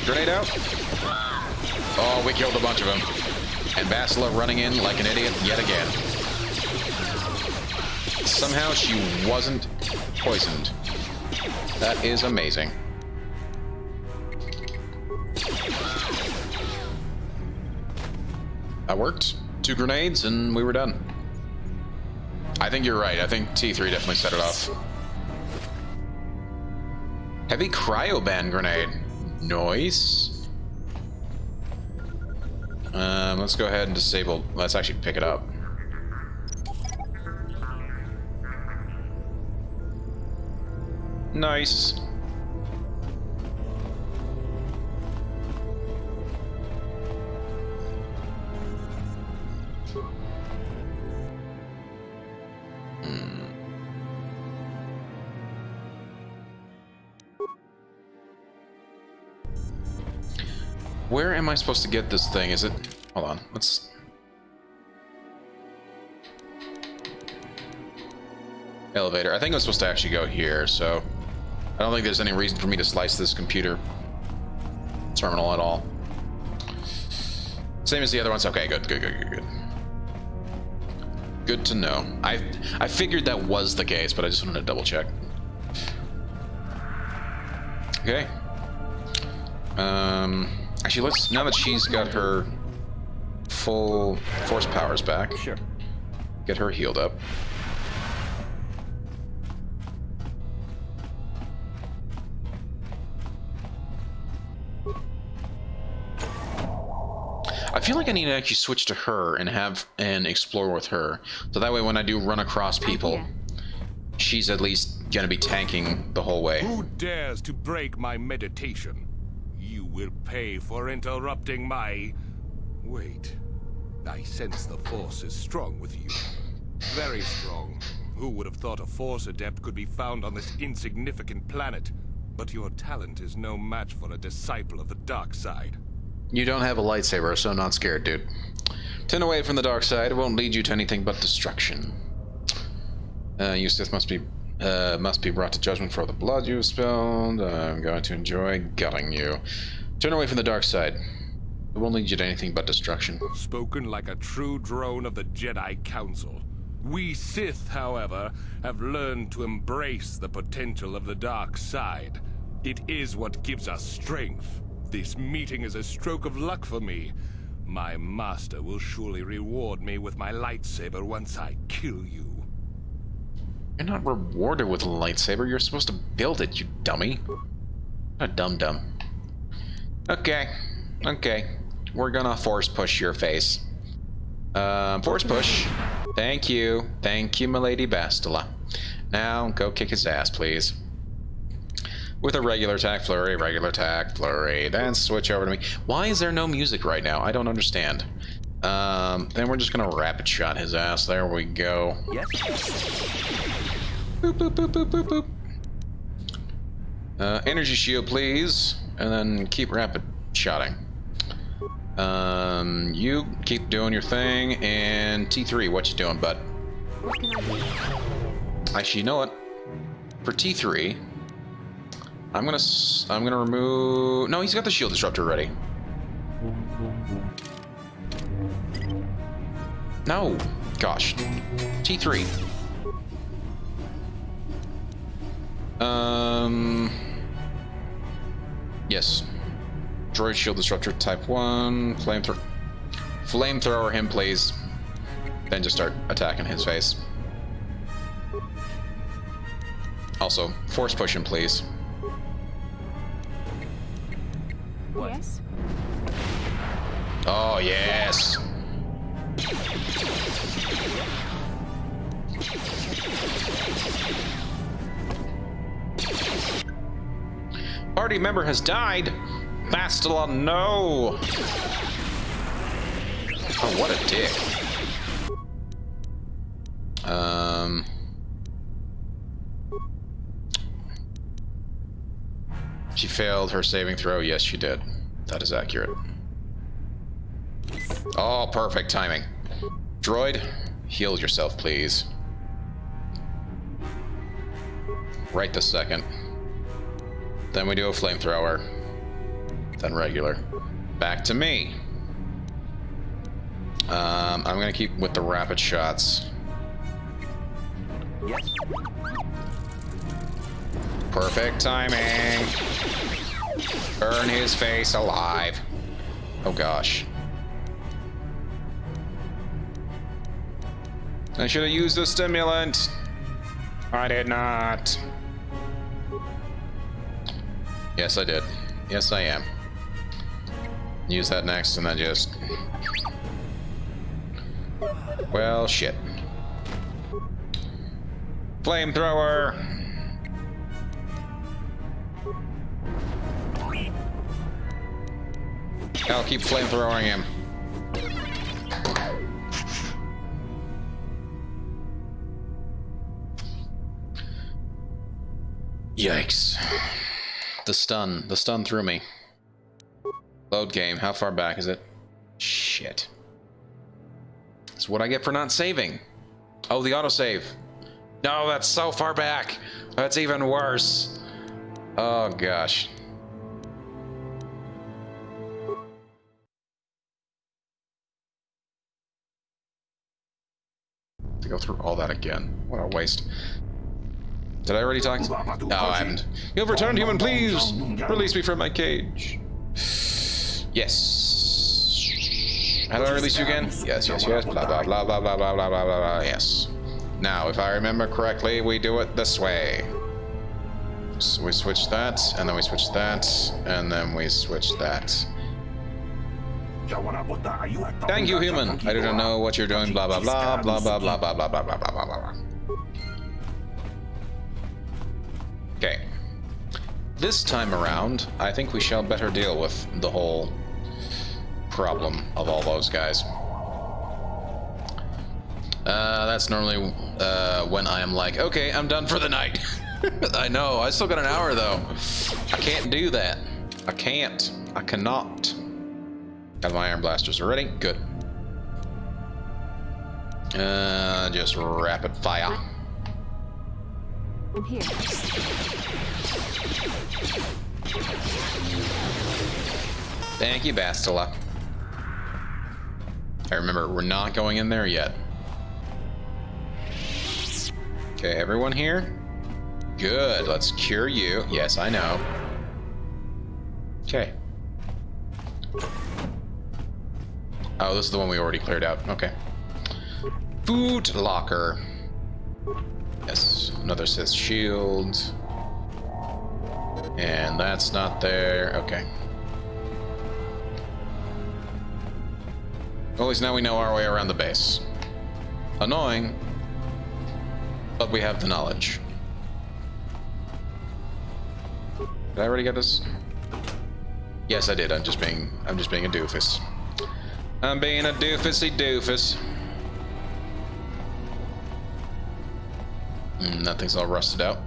Grenade out. Oh, we killed a bunch of them. And Bastila running in like an idiot yet again. Somehow she wasn't poisoned. That is amazing. That worked. 2 grenades and we were done. I think you're right. I think T3 definitely set it off. Heavy cryoban grenade. Nice. Let's go ahead and disable. Let's actually pick it up. Nice. Where am I supposed to get this thing? Is it... Hold on, let's... Elevator. I think I'm supposed to actually go here, so... I don't think there's any reason for me to slice this computer terminal at all. Same as the other ones. Okay, good. Good to know. I figured that was the case, but I just wanted to double check. Okay. Actually, let's, now that she's got her full force powers back, sure, get her healed up. I feel like I need to actually switch to her and explore with her, so that way when I do run across people, she's at least gonna be tanking the whole way. Who dares to break my meditation? You will pay for interrupting my... Wait. I sense the Force is strong with you. Very strong. Who would have thought a Force adept could be found on this insignificant planet? But your talent is no match for a disciple of the dark side. You don't have a lightsaber, so I'm not scared, dude. Turn away from the dark side. It won't lead you to anything but destruction. You Sith must be brought to judgment for the blood you have spilled. I'm going to enjoy gutting you. Turn away from the dark side. It won't lead you to anything but destruction. Spoken like a true drone of the Jedi Council. We Sith, however, have learned to embrace the potential of the dark side. It is what gives us strength. This meeting is a stroke of luck for me. My master will surely reward me with my lightsaber once I kill you. You're not rewarded with a lightsaber. You're supposed to build it, you dummy. A dum-dum. Okay. We're gonna force push your face. Force push. Thank you, milady Bastila. Now, go kick his ass, please. With a regular attack flurry, then switch over to me. Why is there no music right now? I don't understand. Then we're just gonna rapid shot his ass. There we go. Yes. Boop, boop, boop, boop, boop, boop. Energy shield, please. And then keep rapid shotting. You keep doing your thing, and T3, what you doing, bud? Actually, you know what? For T3, I'm gonna remove... No, he's got the shield disruptor ready. No, gosh. T3. Yes. Droid shield disruptor type 1. Flamethrower him, please. Then just start attacking his face. Also, force push him, please. Yes. Oh, yes. Party member has died. Bastila, no. Oh, what a dick. She failed her saving throw. Yes, she did. That is accurate. Oh, perfect timing. Droid, heal yourself, please. Right this second. Then we do a flamethrower. Then regular. Back to me. I'm gonna keep with the rapid shots. Yes. Perfect timing. Burn his face alive. Oh gosh. I should have used the stimulant. I did not. Yes, I did. Yes, I am. Use that next and then just... Well, shit. Flamethrower! I'll keep flamethrowing him. Yikes. The stun threw me. Load game, how far back is it? Shit. That's what I get for not saving. Oh, the autosave. No, that's so far back. That's even worse. Oh, gosh. To go through all that again. What a waste. Did I already talk to... No, I haven't. You've returned, human, please! Release me from my cage. Yes. Have I released you again? Yes, yes, yes. Blah, blah, blah, blah, blah, blah, blah, blah, blah, blah. Yes. Now, if I remember correctly, we do it this way. So we switch that, and then we switch that, and then we switch that. Thank you, human. I didn't know what you're doing. Blah, blah, blah, blah, blah, blah, blah, blah, blah, blah, blah, blah, blah. Okay. This time around, I think we shall better deal with the whole problem of all those guys. That's normally when I am like, okay, I'm done for the night. I know, I still got an hour though. I can't do that. I can't. I cannot. Got my iron blasters already. Good. Just rapid fire. I'm here. Thank you, Bastila. I remember we're not going in there yet. Okay, everyone here? Good, let's cure you. Yes, I know. Okay. Oh, this is the one we already cleared out. Okay. Food locker. Yes, another Sith shield. And that's not there. Okay. Well, at least now we know our way around the base. Annoying, but we have the knowledge. Did I already get this? Yes, I did. I'm just being a doofus. I'm being a doofusy doofus. Nothing's all rusted out.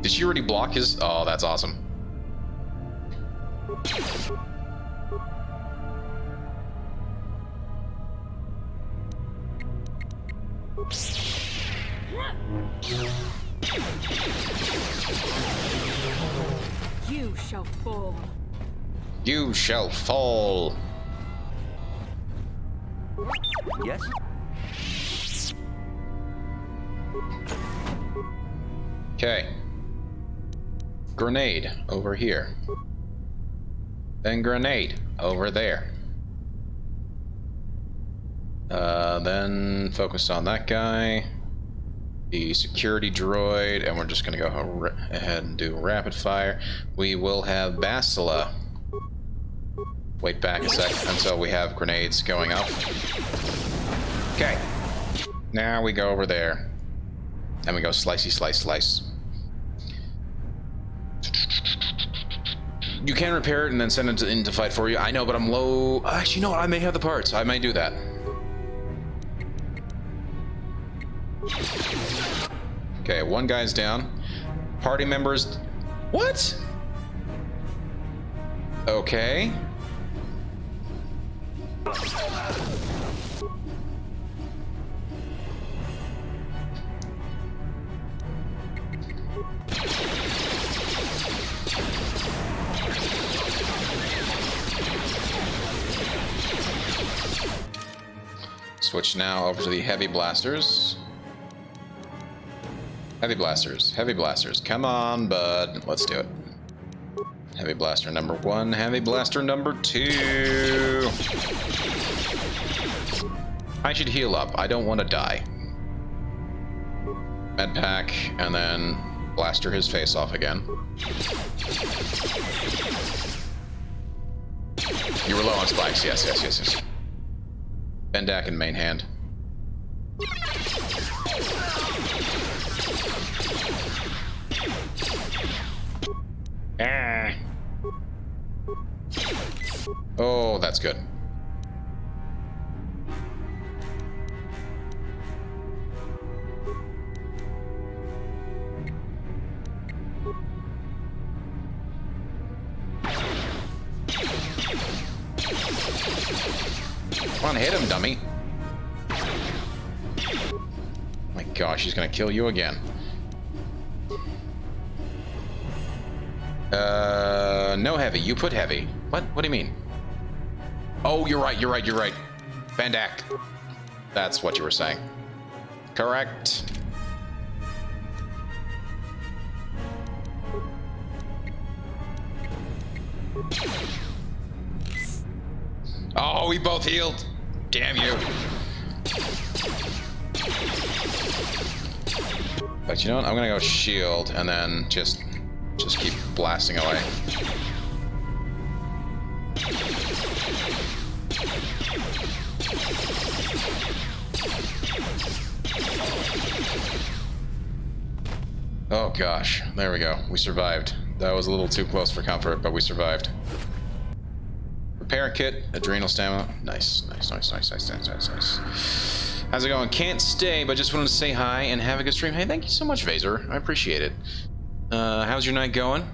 Did she already block his? Oh, that's awesome. You shall fall. You shall fall. Yes? Okay. Grenade over here. Then grenade over there. Then focus on that guy. The security droid, and we're just gonna go ahead and do rapid fire. We will have Bastila. Wait back a sec until we have grenades going up. Okay. Now we go over there. And we go slicey slice slice. You can repair it and then send it into fight for you. I know, but I'm low. Actually, you know what? I may have the parts. I may do that. Okay, one guy's down. Party members. What? Okay. Switch now over to the heavy blasters. Heavy blasters, heavy blasters. Come on, bud. Let's do it. Heavy blaster number 1, heavy blaster number 2. I should heal up. I don't want to die. Med pack, and then blaster his face off again. You were low on spikes. Yes, yes, yes, yes. Bendak in main hand. Ah. Oh, that's good. Come on, hit him, dummy. Oh my gosh, he's gonna kill you again. No heavy. You put heavy. What? What do you mean? Oh, you're right. You're right. You're right. Bandak. That's what you were saying. Correct. Oh, we both healed. Damn you. But you know what? I'm gonna go shield and then just keep blasting away. Oh gosh, there we go. We survived. That was a little too close for comfort, but we survived. Repair kit, adrenal stamina. Nice, nice, nice, nice, nice, nice, nice, nice. How's it going? Can't stay, but just wanted to say hi and have a good stream. Hey, thank you so much, Vaser. I appreciate it. How's your night going?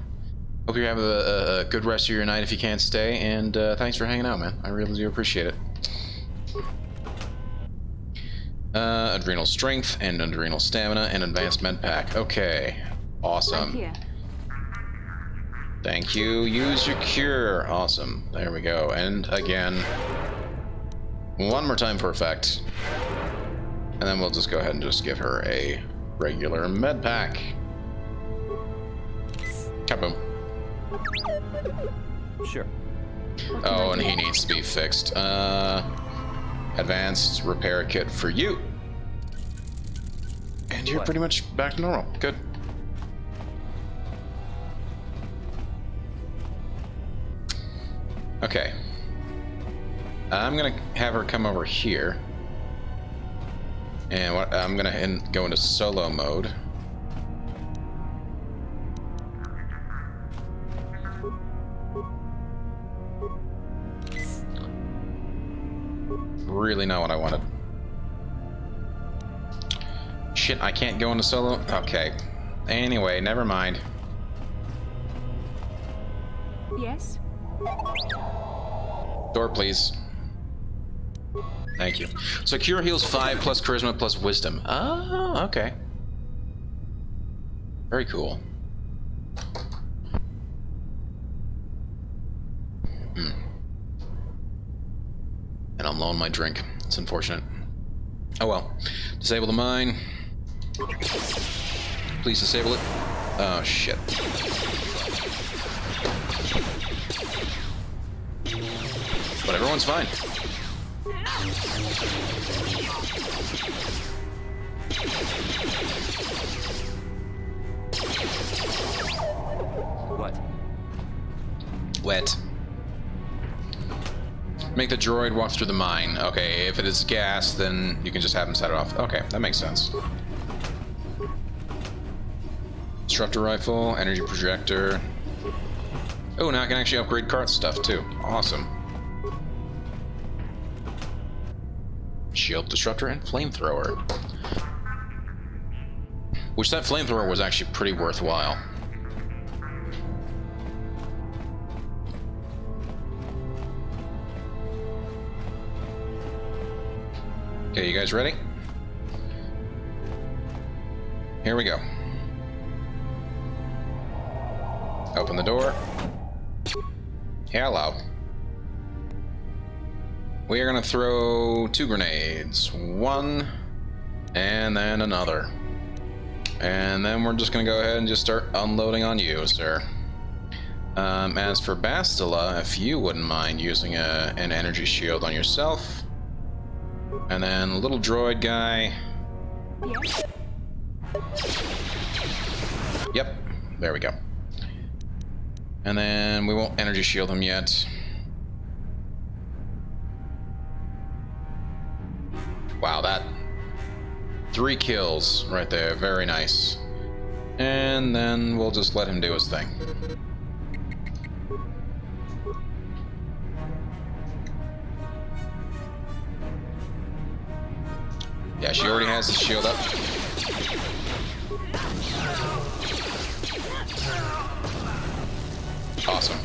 Hope you have a good rest of your night if you can't stay, and thanks for hanging out, man. I really do appreciate it. Adrenal strength and adrenal stamina and advanced med pack. Okay, awesome. Thank you. Use your cure. Awesome. There we go. And again, one more time for effect, and then we'll just go ahead and just give her a regular med pack. Kaboom. Sure. Oh, and he needs to be fixed. Advanced repair kit for you. And you're pretty much back to normal. Good. Okay. I'm gonna have her come over here. And I'm gonna go into solo mode. Really not what I wanted. Shit, I can't go into solo? Okay. Anyway, never mind. Yes? Door, please. Thank you. So cure heals 5 plus charisma plus wisdom. Oh, okay. Very cool. And I'm low on my drink. It's unfortunate. Oh well. Disable the mine. Please disable it. Oh shit. But everyone's fine. What? Wet. Make the droid walk through the mine. Okay, if it is gas, then you can just have him set it off. Okay, that makes sense. Disruptor rifle, energy projector. Oh, now I can actually upgrade cart stuff too. Awesome. Shield disruptor and flamethrower. Which that flamethrower was actually pretty worthwhile. Okay, you guys ready? Here we go. Open the door. Hello. We are gonna throw 2 grenades. One, and then another. And then we're just gonna go ahead and just start unloading on you, sir. As for Bastila, if you wouldn't mind using an energy shield on yourself. And then little droid guy. Yep, there we go. And then we won't energy shield him yet. Wow, that 3 kills right there, very nice. And then we'll just let him do his thing. Yeah, she already has the shield up. Awesome.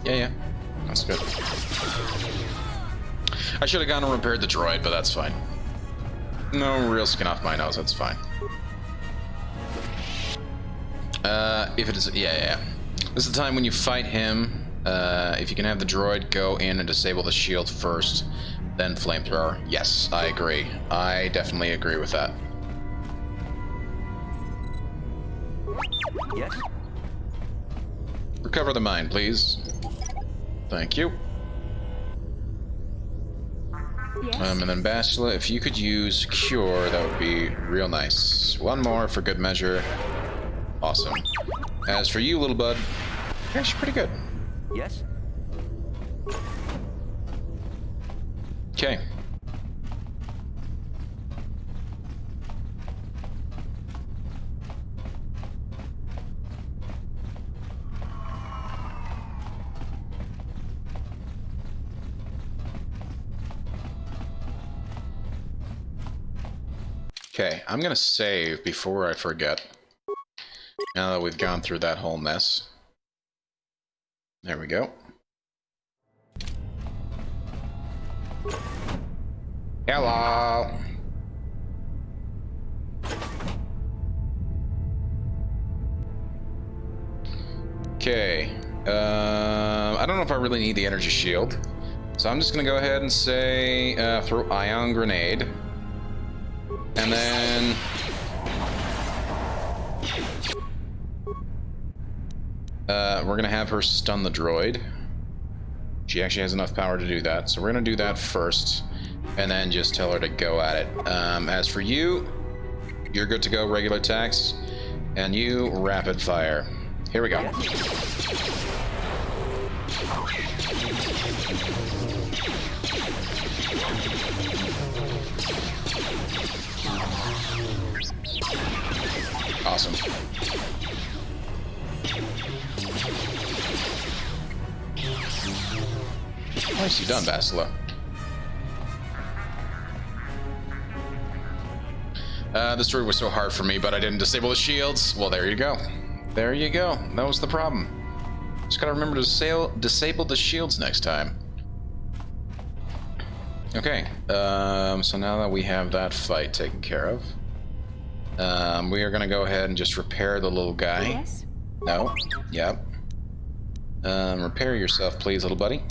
Yeah, that's good. I should have gone and repaired the droid, but that's fine. No real skin off my nose, that's fine. If it is, yeah. This is the time when you fight him. If you can have the droid go in and disable the shield first, then flamethrower. Yes, I agree. I definitely agree with that. Yes? Recover the mine, please. Thank you. Yes. And then Bastila, if you could use Cure, that would be real nice. One more for good measure. Awesome. As for you, little bud, you're actually pretty good. Yes? Okay. Okay, I'm gonna save before I forget. Now that we've gone through that whole mess. There we go. Hello. Okay. I don't know if I really need the energy shield. So I'm just gonna go ahead and say throw ion grenade. And then we're gonna have her stun the droid. She actually has enough power to do that, so we're gonna do that first, and then just tell her to go at it. As for you, you're good to go, regular attacks, and you, rapid fire. Here we go. Awesome. Nicely done, Bastila. This droid was so hard for me, but I didn't disable the shields. Well, there you go. There you go. That was the problem. Just gotta remember to disable the shields next time. Okay, so now that we have that fight taken care of, we are gonna go ahead and just repair the little guy. Yes? No. Yep. Repair yourself, please, little buddy.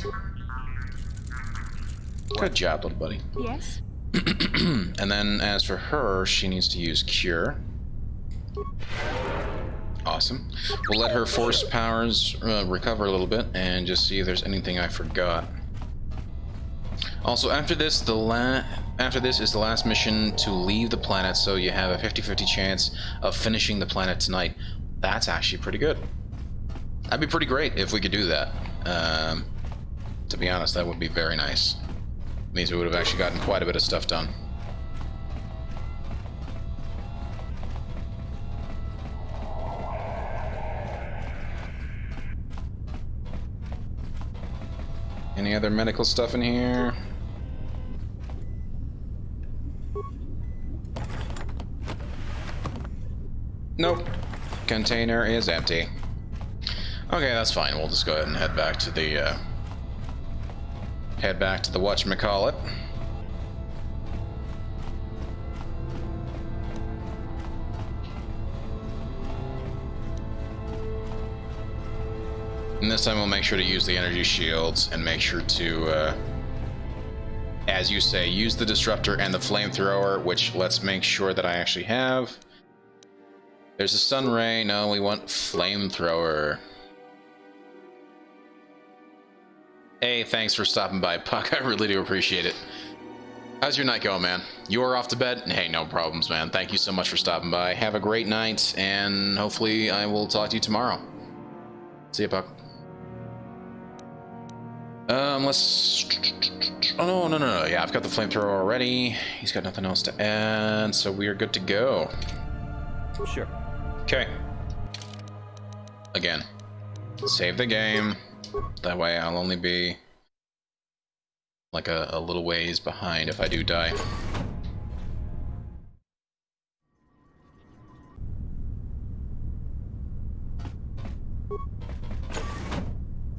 Good job, little buddy. Yes? And then as for her, she needs to use Cure. Awesome. We'll let her force powers recover a little bit and just see if there's anything I forgot. Also, after this, after this is the last mission to leave the planet, so you have a 50-50 chance of finishing the planet tonight. That's actually pretty good. That'd be pretty great if we could do that. To be honest, that would be very nice. Means we would have actually gotten quite a bit of stuff done. Any other medical stuff in here? Nope. Container is empty. Okay, that's fine. We'll just go ahead and head back to the whatchamacallit. And this time we'll make sure to use the energy shields and make sure to, as you say, use the disruptor and the flamethrower, which let's make sure that I actually have. There's a stun ray. No, we want flamethrower. Hey, thanks for stopping by, Puck. I really do appreciate it. How's your night going, man? You are off to bed? Hey, no problems, man. Thank you so much for stopping by. Have a great night, and hopefully I will talk to you tomorrow. See ya, Puck. Let's... Oh, no. Yeah, I've got the flamethrower already. He's got nothing else to add, so we are good to go. Sure. Okay. Again. Save the game. That way I'll only be like a little ways behind if I do die.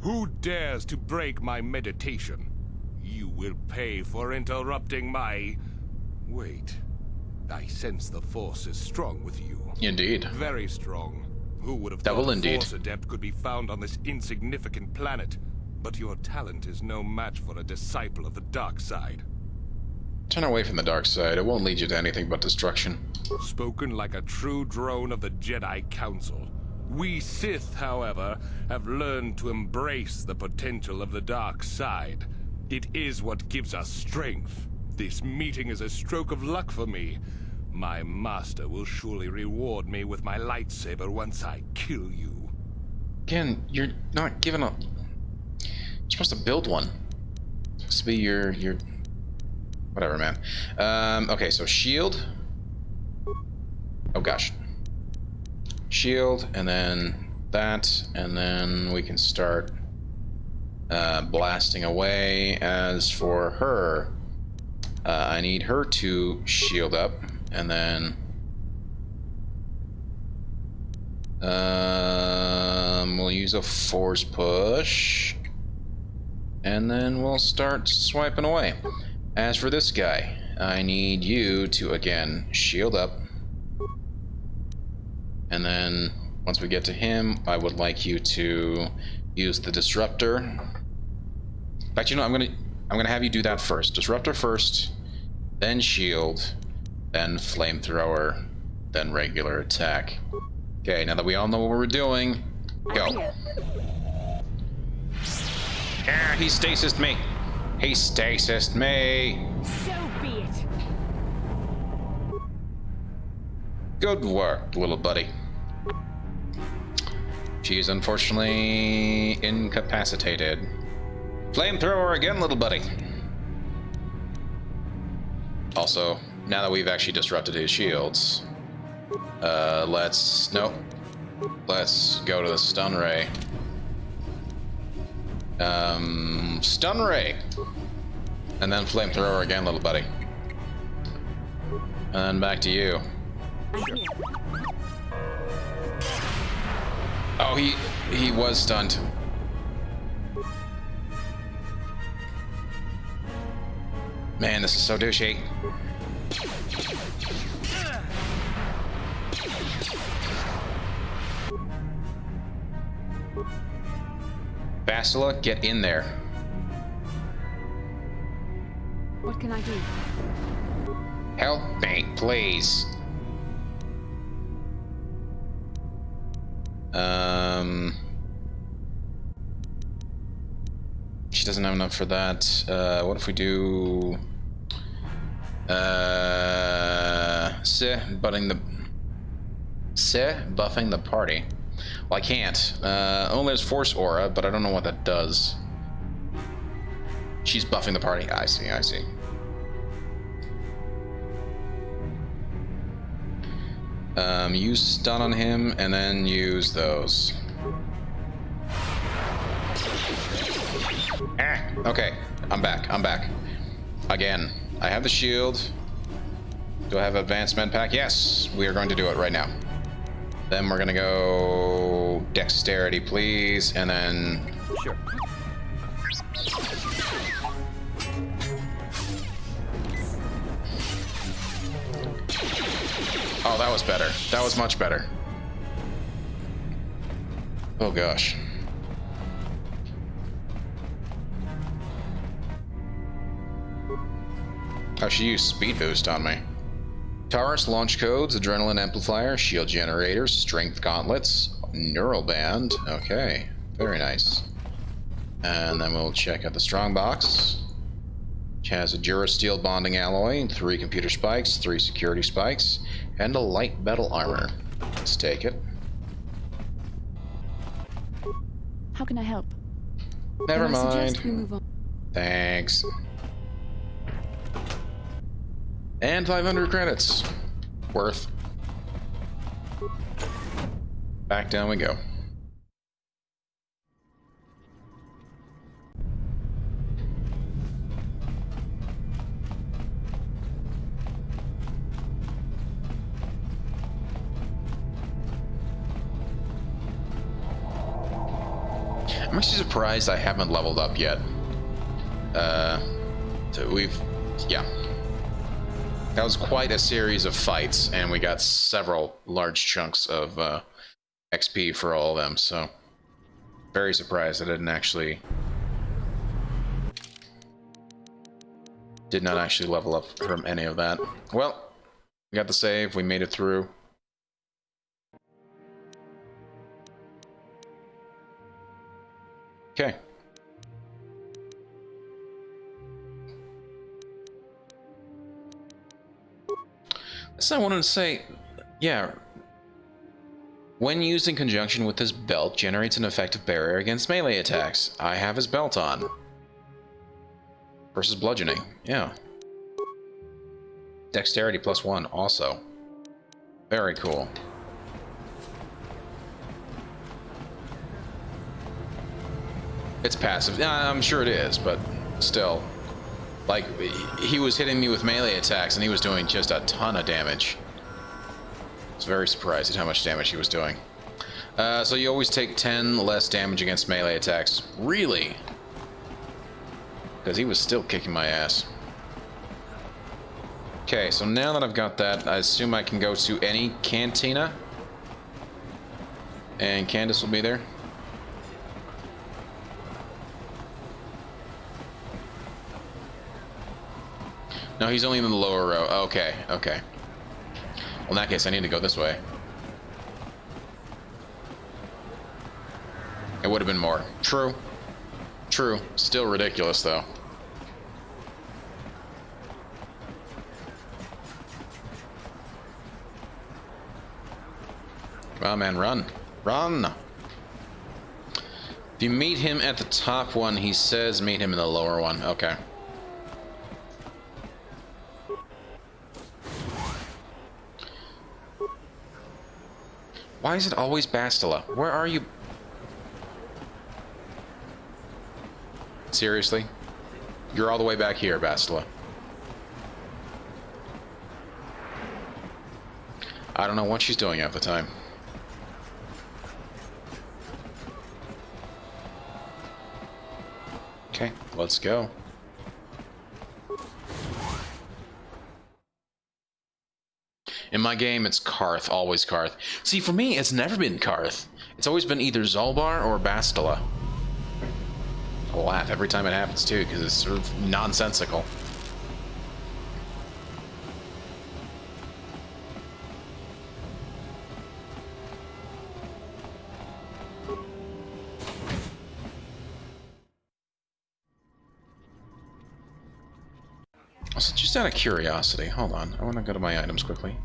Who dares to break my meditation? You will pay for interrupting my... Wait. I sense the Force is strong with you. Indeed. Very strong. Who would have Double thought a indeed. Force adept could be found on this insignificant planet? But your talent is no match for a disciple of the dark side. Turn away from the dark side. It won't lead you to anything but destruction. Spoken like a true drone of the Jedi Council. We Sith, however, have learned to embrace the potential of the dark side. It is what gives us strength. This meeting is a stroke of luck for me. My master will surely reward me with my lightsaber once I kill you. Again, you're not giving up. You're supposed to build one. It's supposed to be your... Whatever, man. Okay, so shield. Oh, gosh. Shield, and then that, and then we can start blasting away. As for her, I need her to shield up, and then we'll use a force push, and then we'll start swiping away. As for this guy, I need you to again shield up, and then once we get to him, I would like you to use the disruptor. In fact, you know, I'm gonna have you do that first. Disruptor first, then shield, then flamethrower, then regular attack. Okay, now that we all know what we're doing, go. Ah, he stasised me. He stasised me. So be it. Good work, little buddy. She's unfortunately incapacitated. Flamethrower again, little buddy. Also, now that we've actually disrupted his shields, let's go to the stun ray. Stun ray, and then flamethrower again, little buddy. And back to you. Oh, he was stunned. Man, this is so douchey. Bastila, get in there. What can I do? Help me, please. She doesn't have enough for that. What if we do... buffing the party. Well, I can't. Only there's Force Aura, but I don't know what that does. She's buffing the party. I see, I see. Use stun on him, and then use those. Ah, okay, I'm back, I'm back. Again, I have the shield. Do I have advanced med pack? Yes, we are going to do it right now. Then we're gonna go dexterity, please, and then... Sure. Oh, that was better. That was much better. Oh gosh. Oh, she used speed boost on me. Taris launch codes, adrenaline amplifier, shield generators, strength gauntlets, neural band. Okay, very nice. And then we'll check out the strong box, which has a durasteel bonding alloy, 3 computer spikes, 3 security spikes, and a light metal armor. Let's take it. How can I help? Never Then I mind. suggest we move on. Thanks. And 500 credits. Worth. Back down we go. I'm actually surprised I haven't leveled up yet. Yeah. That was quite a series of fights, and we got several large chunks of XP for all of them, so very surprised I did not actually level up from any of that. Well, we got the save, we made it through. Okay. So I wanted to say, yeah, when used in conjunction with this belt, generates an effective barrier against melee attacks. I have his belt on. Versus bludgeoning, yeah. Dexterity +1 also. Very cool. It's passive. Yeah, I'm sure it is, but still. Like, he was hitting me with melee attacks, and he was doing just a ton of damage. I was very surprised at how much damage he was doing. So you always take 10 less damage against melee attacks. Really? Because he was still kicking my ass. Okay, so now that I've got that, I assume I can go to any cantina. And Candace will be there. No, he's only in the lower row. Okay, okay. Well, in that case, I need to go this way. It would have been more. True. True. Still ridiculous, though. Come on, man, run. Run! If you meet him at the top one, he says meet him in the lower one. Okay. Why is it always Bastila? Where are you? Seriously? You're all the way back here, Bastila. I don't know what she's doing at the time. Okay, let's go. In my game, it's Karth, always Karth. See, for me, it's never been Karth. It's always been either Zolbar or Bastila. laugh every time it happens too, because it's sort of nonsensical. So just out of curiosity, hold on, I want to go to my items quickly.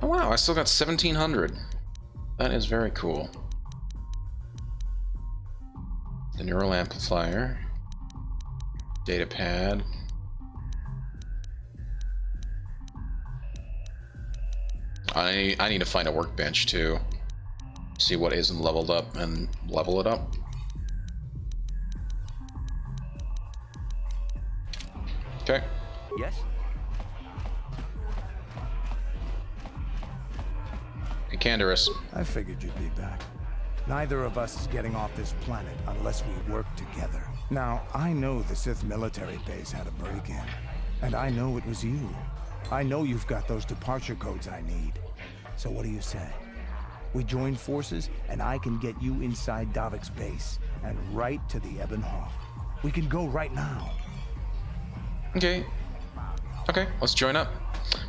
Oh wow, I still got 1700. That is very cool. The neural amplifier, data pad. I need to find a workbench too. See what isn't leveled up and level it up. Okay. Yes? Hey, Canderous. I figured you'd be back. Neither of us is getting off this planet unless we work together. Now, I know the Sith military base had a break-in, and I know it was you. I know you've got those departure codes I need. So what do you say? We join forces, and I can get you inside Davik's base, and right to the Ebon Hawk. We can go right now. Okay. Okay, let's join up.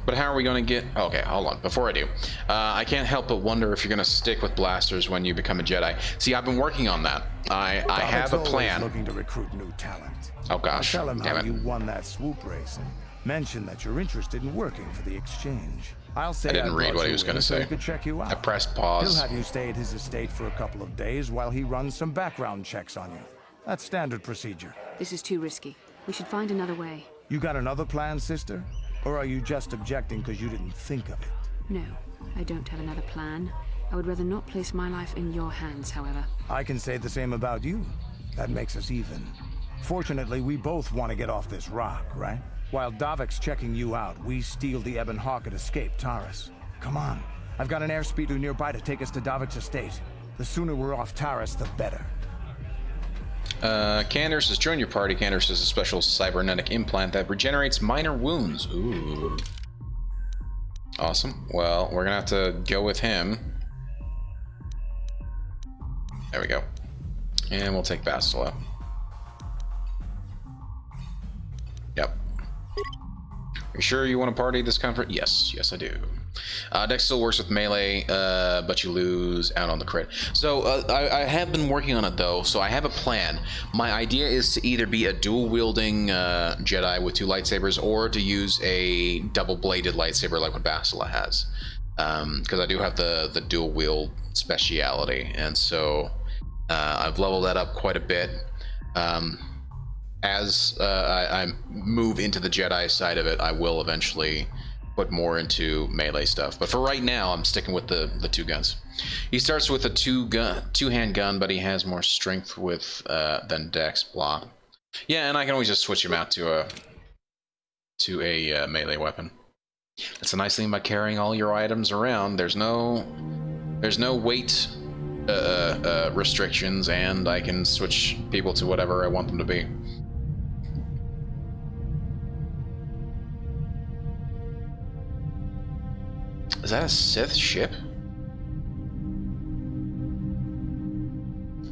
But how are we going to get... Okay, hold on. Before I do, I can't help but wonder if you're going to stick with blasters when you become a Jedi. See, I've been working on that. I have a plan. Looking to recruit new talent. Oh gosh, Tell him damn how it. you won that swoop race and mention that you're interested in working for the exchange. I'll say I didn't read what he was going to say. He could check you out. I pressed pause. He'll have you stay at his estate for a couple of days while he runs some background checks on you. That's standard procedure. This is too risky. We should find another way. You got another plan, sister? Or are you just objecting because you didn't think of it? No, I don't have another plan. I would rather not place my life in your hands, however. I can say the same about you. That makes us even. Fortunately, we both want to get off this rock, right? While Davik's checking you out, we steal the Ebon Hawk and escape Taris. Come on. I've got an airspeeder nearby to take us to Davik's estate. The sooner we're off Taris, the better. Canderous has joined your party. Canderous is a special cybernetic implant that regenerates minor wounds. Ooh. Awesome. Well, we're gonna have to go with him. There we go. And we'll take Bastila. Yep. Are you sure you want to party this comfort? Yes, yes I do. Dex still works with melee, but you lose out on the crit. So I have been working on it though, so I have a plan. My idea is to either be a dual-wielding Jedi with two lightsabers, or to use a double-bladed lightsaber like what Bastila has. Because I do have the dual-wield speciality, and so I've leveled that up quite a bit. As I move into the Jedi side of it, I will eventually put more into melee stuff, but for right now I'm sticking with the two guns. He starts with a two-hand gun, but he has more strength with than Dex. Blah. Yeah, and I can always just switch him out to a melee weapon. That's a nice thing about carrying all your items around. There's no weight restrictions, and I can switch people to whatever I want them to be. Is that a Sith ship?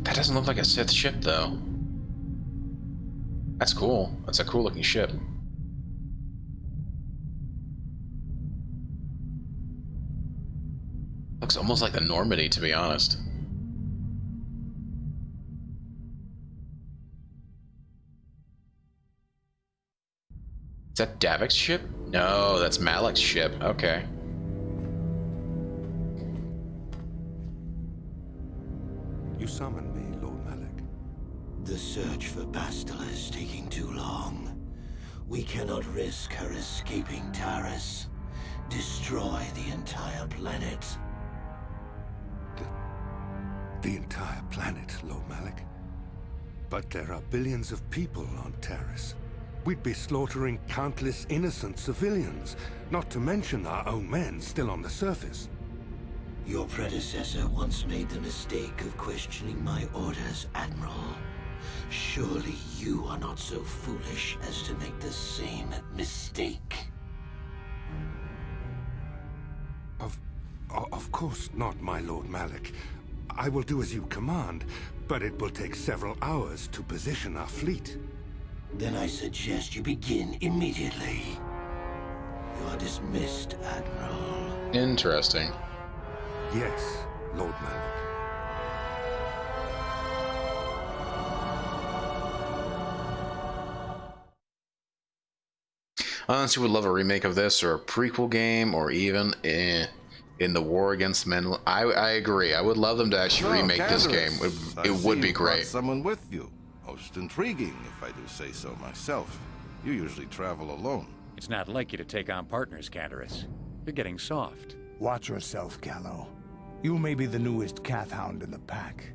That doesn't look like a Sith ship, though. That's cool. That's a cool looking ship. Looks almost like the Normandy, to be honest. Is that Davik's ship? No, that's Malek's ship. Okay. You summoned me, Lord Malek. The search for Bastila is taking too long. We cannot risk her escaping Taris. Destroy the entire planet. The entire planet, Lord Malek. But there are billions of people on Taris. We'd be slaughtering countless innocent civilians, not to mention our own men still on the surface. Your predecessor once made the mistake of questioning my orders, Admiral. Surely you are not so foolish as to make the same mistake. Of course not, my Lord Malek. I will do as you command, But it will take several hours to position our fleet. Then I suggest you begin immediately. You are dismissed, Admiral. Interesting. Yes, Lord Malik. I honestly would love a remake of this, or a prequel game, or even in the War Against Men. I agree. I would love them to actually remake this game. It would be great. Someone with you. Most intriguing, if I do say so myself. You usually travel alone. It's not like you to take on partners, Canderous. You're getting soft. Watch yourself, Callow. You may be the newest Cath Hound in the pack,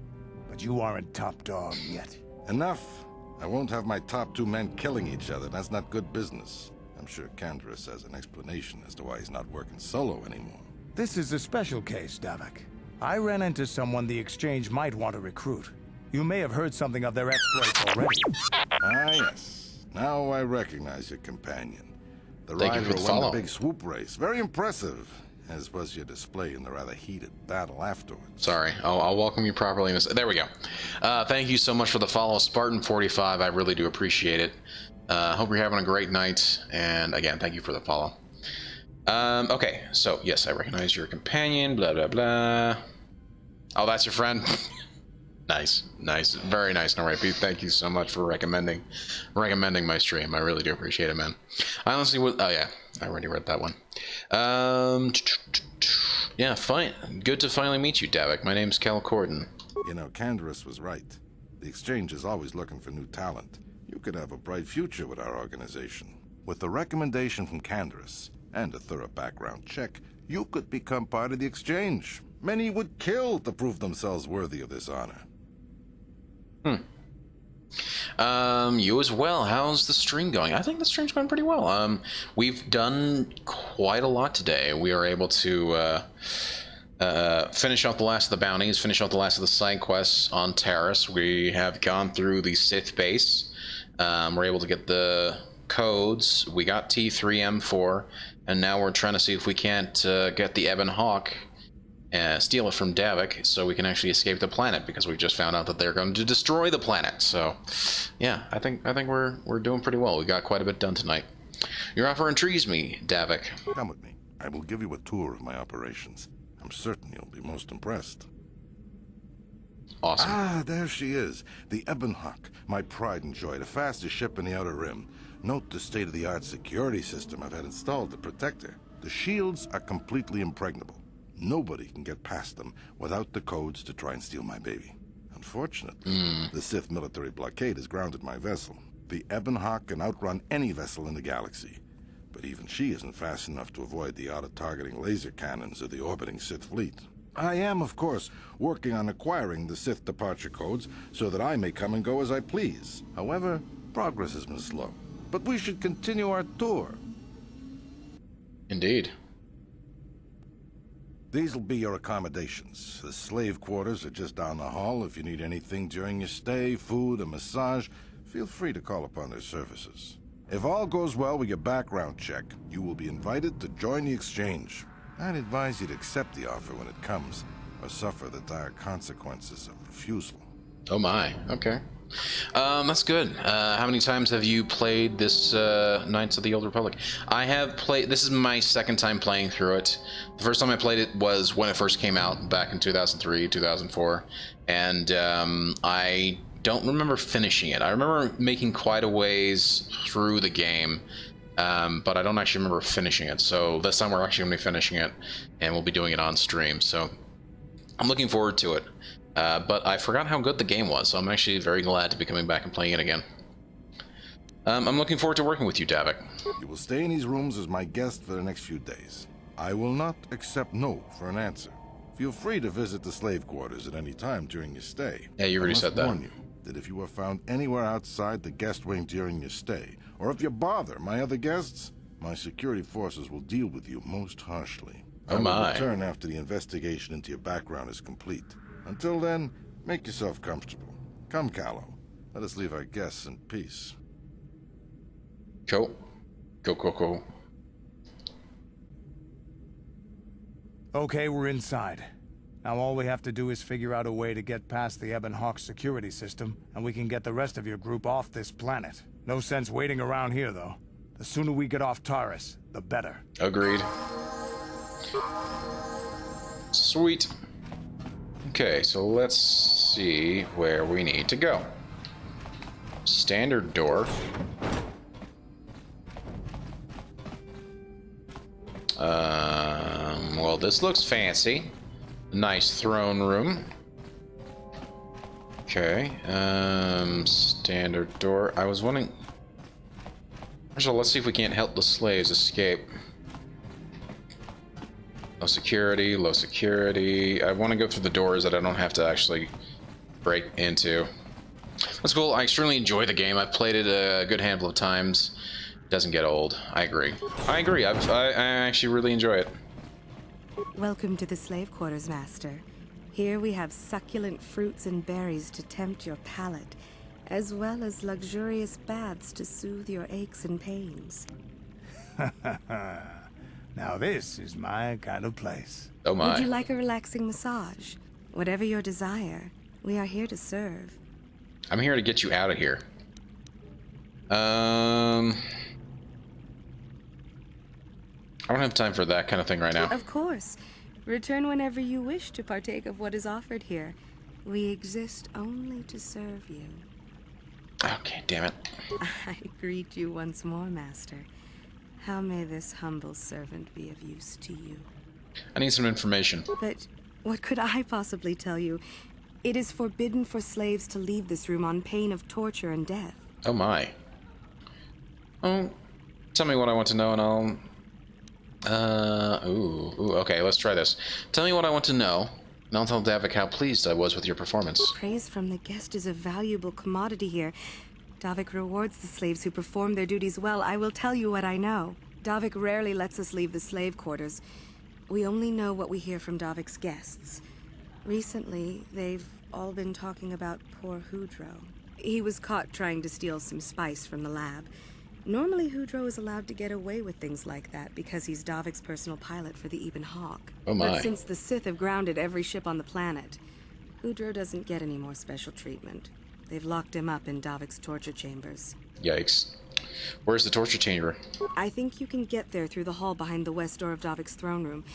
but you aren't top dog yet. Enough. I won't have my top 2 men killing each other. That's not good business. I'm sure Canderous has an explanation as to why he's not working solo anymore. This is a special case, Davik. I ran into someone the Exchange might want to recruit. You may have heard something of their exploits already. Ah, yes. Now I recognize your companion. The Thank you rider for the who won follow. the big swoop race. Very impressive, as was your display in the rather heated battle afterwards. Sorry, I'll welcome you properly in this. There we go. Thank you so much for the follow, Spartan45. I really do appreciate it. Hope you're having a great night. And again, thank you for the follow. Okay, so yes, I recognize your companion. Blah blah blah. Oh, that's your friend. Nice, very nice, Norapy. Thank you so much for recommending my stream. I really do appreciate it, man. I honestly would. Oh yeah, I already read that one. Yeah, fine. Good to finally meet you, Davik. My name's Cal Corden. You know, Canderous was right. The Exchange is always looking for new talent. You could have a bright future with our organization. With the recommendation from Canderous and a thorough background check, you could become part of the Exchange. Many would kill to prove themselves worthy of this honor. You as well. How's the stream going? I think the stream's going pretty well. We've done quite a lot today. We are able to finish off the last of the bounties, finish off the last of the side quests on Taris. We have gone through the Sith Base. We're able to get the codes. We got T3M4, and now we're trying to see if we can't get the Ebon Hawk, steal it from Davik, so we can actually escape the planet, because we just found out that they're going to destroy the planet. So, yeah, I think we're doing pretty well. We got quite a bit done tonight. Your offer intrigues me, Davik. Come with me. I will give you a tour of my operations. I'm certain you'll be most impressed. Awesome. Ah, there she is. The Ebon Hawk, my pride and joy, the fastest ship in the Outer Rim. Note the state-of-the-art security system I've had installed to protect her. The shields are completely impregnable. Nobody can get past them without the codes to try and steal my baby. Unfortunately, the Sith military blockade has grounded my vessel. The Ebon Hawk can outrun any vessel in the galaxy, but even she isn't fast enough to avoid the auto-targeting laser cannons of the orbiting Sith fleet. I am, of course, working on acquiring the Sith departure codes so that I may come and go as I please. However, progress has been slow. But we should continue our tour. Indeed. These will be your accommodations. The slave quarters are just down the hall. If you need anything during your stay, food, a massage, feel free to call upon their services. If all goes well with your background check, you will be invited to join the Exchange. I'd advise you to accept the offer when it comes, or suffer the dire consequences of refusal. Oh my, okay. That's good. How many times have you played this Knights of the Old Republic? I have played. This is my second time playing through it. The first time I played it was when it first came out back in 2003, 2004, and I don't remember finishing it. I remember making quite a ways through the game, but I don't actually remember finishing it. So this time we're actually going to be finishing it, and we'll be doing it on stream. So I'm looking forward to it. But I forgot how good the game was, so I'm actually very glad to be coming back and playing it again. I'm looking forward to working with you, Davik. You will stay in these rooms as my guest for the next few days. I will not accept no for an answer. Feel free to visit the slave quarters at any time during your stay. Yeah, you already said that. I must warn you that if you are found anywhere outside the guest wing during your stay, or if you bother my other guests, my security forces will deal with you most harshly. Oh I my. will return after the investigation into your background is complete. Until then, make yourself comfortable. Come, Callow. Let us leave our guests in peace. Cool. Cool. Okay, we're inside. Now all we have to do is figure out a way to get past the Ebon Hawk security system, and we can get the rest of your group off this planet. No sense waiting around here, though. The sooner we get off Taris, the better. Agreed. Sweet. Okay, so let's see where we need to go. Standard door. Well, this looks fancy. Nice throne room. Okay, standard door. I was wondering... First of all, let's see if we can't help the slaves escape. Low security, low security. I want to go through the doors that I don't have to actually break into. That's cool. I extremely enjoy the game. I've played it a good handful of times. It doesn't get old. I agree. I agree. I actually really enjoy it. Welcome to the slave quarters, Master. Here we have succulent fruits and berries to tempt your palate, as well as luxurious baths to soothe your aches and pains. Now this is my kind of place. Oh my. Would you like a relaxing massage? Whatever your desire, we are here to serve. I'm here to get you out of here. I don't have time for that kind of thing right now. Of course. Return whenever you wish to partake of what is offered here. We exist only to serve you. Okay, damn it. I greet you once more, Master. How may this humble servant be of use to you? I need some information. But what could I possibly tell you? It is forbidden for slaves to leave this room on pain of torture and death. Oh my. Oh, tell me what I want to know and I'll... okay, let's try this. Tell me what I want to know, and I'll tell Davik how pleased I was with your performance. Praise from the guest is a valuable commodity here. Davik rewards the slaves who perform their duties well. I will tell you what I know. Davik rarely lets us leave the slave quarters. We only know what we hear from Davik's guests. Recently, they've all been talking about poor Hudro. He was caught trying to steal some spice from the lab. Normally, Hudro is allowed to get away with things like that because he's Davik's personal pilot for the Ebon Hawk. Oh my. But since the Sith have grounded every ship on the planet, Hudro doesn't get any more special treatment. They've locked him up in Davik's torture chambers. Yikes. Where's the torture chamber? I think you can get there through the hall behind the west door of Davik's throne room.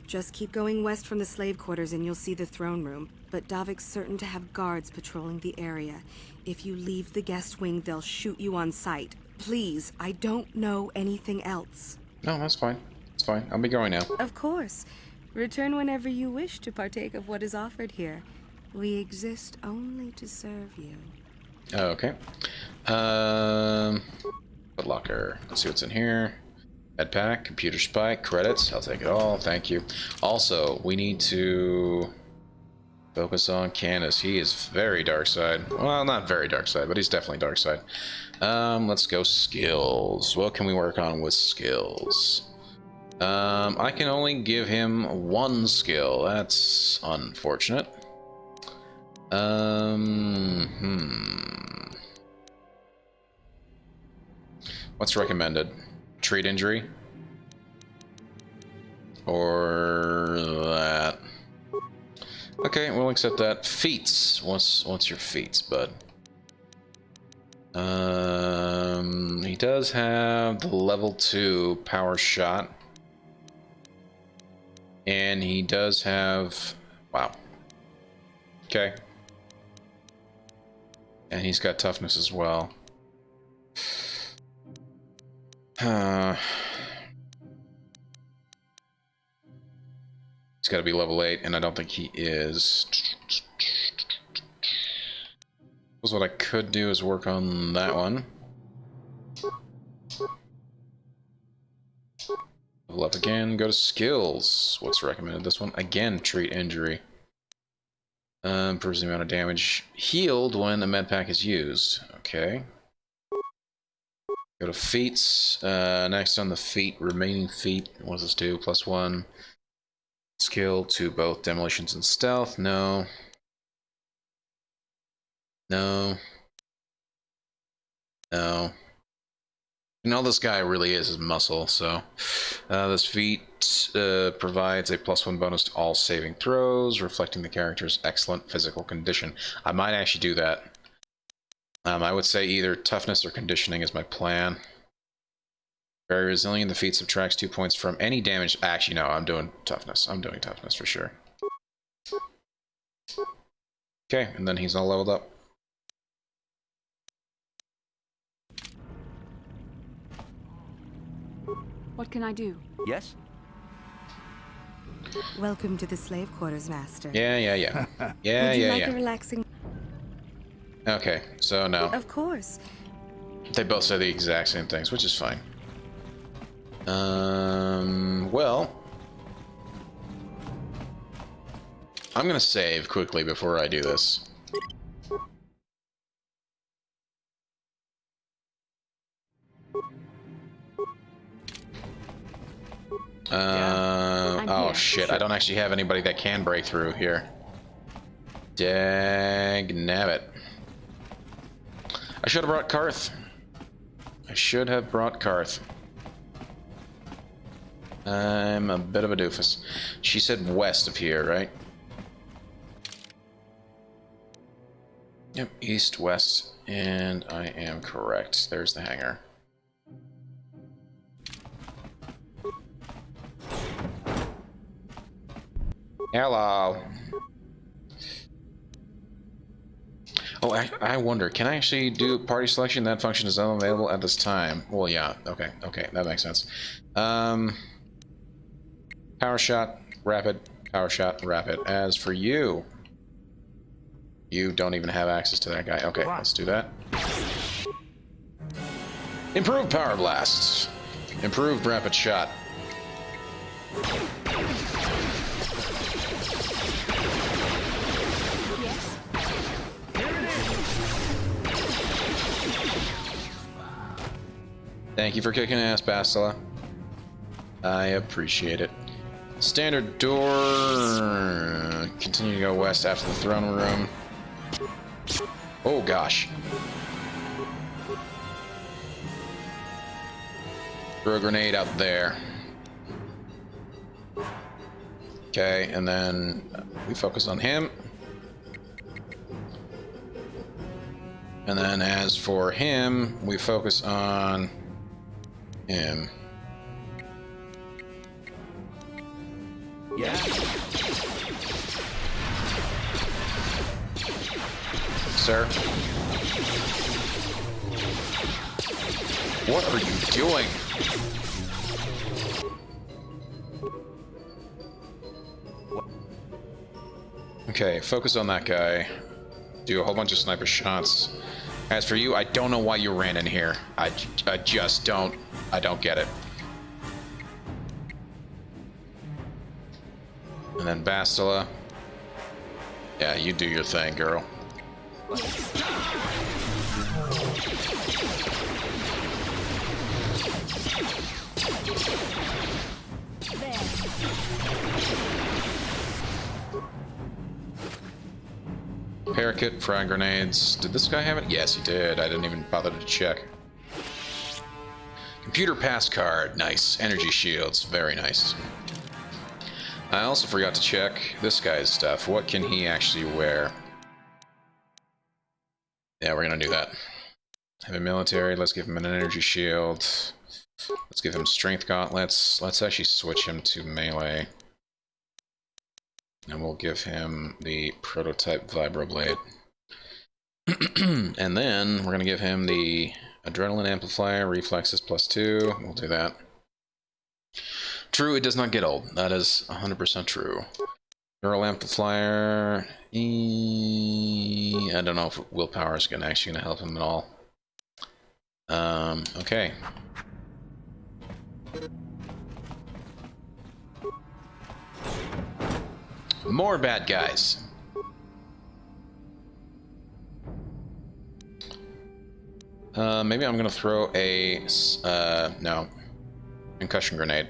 Just keep going west from the slave quarters and you'll see the throne room. But Davik's certain to have guards patrolling the area. If you leave the guest wing, they'll shoot you on sight. Please, I don't know anything else. No, that's fine. It's fine. I'll be going now. Of course. Return whenever you wish to partake of what is offered here. We exist only to serve you. Okay. Foot locker. Let's see what's in here. Med pack, computer spike, credits. I'll take it all. Thank you. Also, we need to focus on Candace. He is very dark side. Well, not very dark side, but he's definitely dark side. Let's go skills. What can we work on with skills? I can only give him one skill. That's unfortunate. What's recommended? Treat injury? Or that? Okay, we'll accept that. Feats. What's your feats, bud? He does have the level 2 power shot. And he does have... Wow. Okay. And he's got toughness as well. He's got to be level 8, and I don't think he is. What I could do is work on that one. Level up again, go to skills. What's recommended? This one. Again, treat injury. Improves the amount of damage healed when a med pack is used. Okay. Go to feats. Next on the feat, remaining feat. What does this do? +1. Skill to both demolitions and stealth. No. No. No. And all this guy really is muscle, so... this feat provides a +1 bonus to all saving throws, reflecting the character's excellent physical condition. I might actually do that. I would say either toughness or conditioning is my plan. Very resilient, the feat subtracts 2 points from any damage. Actually, no, I'm doing toughness. I'm doing toughness for sure. Okay, and then he's all leveled up. What can I do? Yes? Welcome to the slave quarters, Master. Yeah. Would you like a relaxing... Okay, so no. Of course. They both say the exact same things, which is fine. Well... I'm gonna save quickly before I do this. Oh shit, I don't actually have anybody that can break through here. Dagnabbit. I should have brought Karth. I'm a bit of a doofus. She said west of here, right? Yep, east, west, and I am correct. There's the hangar. Hello. Oh, I wonder, can I actually do party selection? That function is unavailable at this time. Well, yeah, okay, that makes sense. Power shot, rapid, power shot, rapid. As for you, you don't even have access to that guy. Okay, let's do that. Improved power blasts. Improved rapid shot. Thank you for kicking ass, Bastila. I appreciate it. Standard door. Continue to go west after the throne room. Oh gosh. Throw a grenade out there. Okay, and then we focus on him. And then as for him, we focus on him. Yeah. Sir. What are you doing? Okay, focus on that guy. Do a whole bunch of sniper shots. As for you, I don't know why you ran in here. I just don't. I don't get it. And then Bastila. Yeah, you do your thing, girl. Parakeet, frag grenades. Did this guy have it? Yes, he did. I didn't even bother to check. Computer pass card. Nice. Energy shields. Very nice. I also forgot to check this guy's stuff. What can he actually wear? Yeah, we're gonna do that. Heavy military. Let's give him an energy shield. Let's give him strength gauntlets. Let's actually switch him to melee. And we'll give him the prototype vibroblade. And then we're going to give him the adrenaline amplifier, reflexes +2. We'll do that. True, it does not get old. That is 100% true. Neural amplifier. I don't know if willpower is actually going to help him at all. Okay. More bad guys. Maybe I'm gonna throw a no, concussion grenade.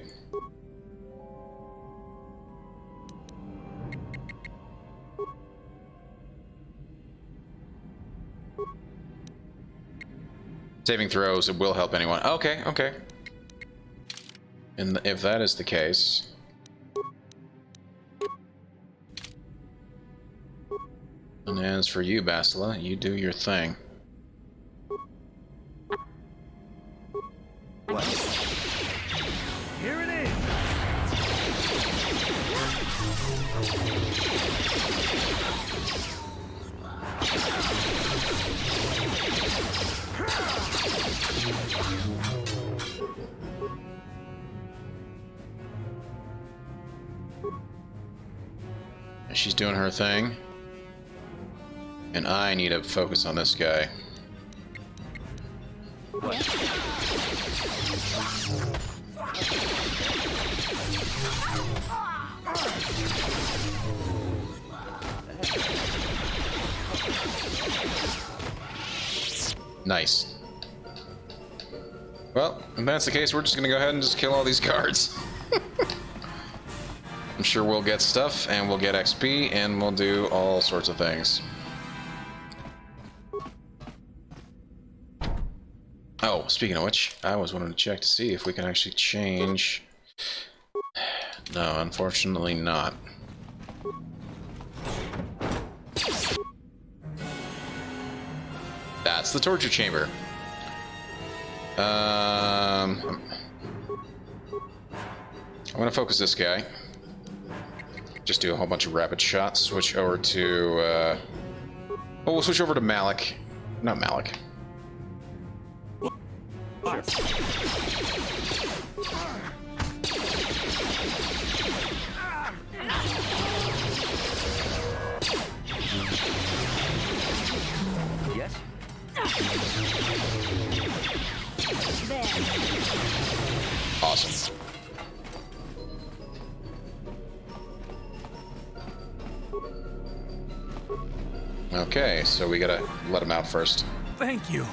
Saving throws, it will help anyone. Okay, okay. And if that is the case... And as for you, Bastila, you do your thing. What? Here it is! She's doing her thing. And I need to focus on this guy. Nice. Well, if that's the case, we're just gonna go ahead and just kill all these guards. I'm sure we'll get stuff, and we'll get XP, and we'll do all sorts of things. Oh, speaking of which, I was wanting to check to see if we can actually change... No, unfortunately not. That's the torture chamber. I'm gonna focus this guy. Just do a whole bunch of rapid shots. Switch over to... Oh, we'll switch over to Malik. Not Malik. Sure. Yes? Awesome. Okay, so we gotta let him out first. Thank you.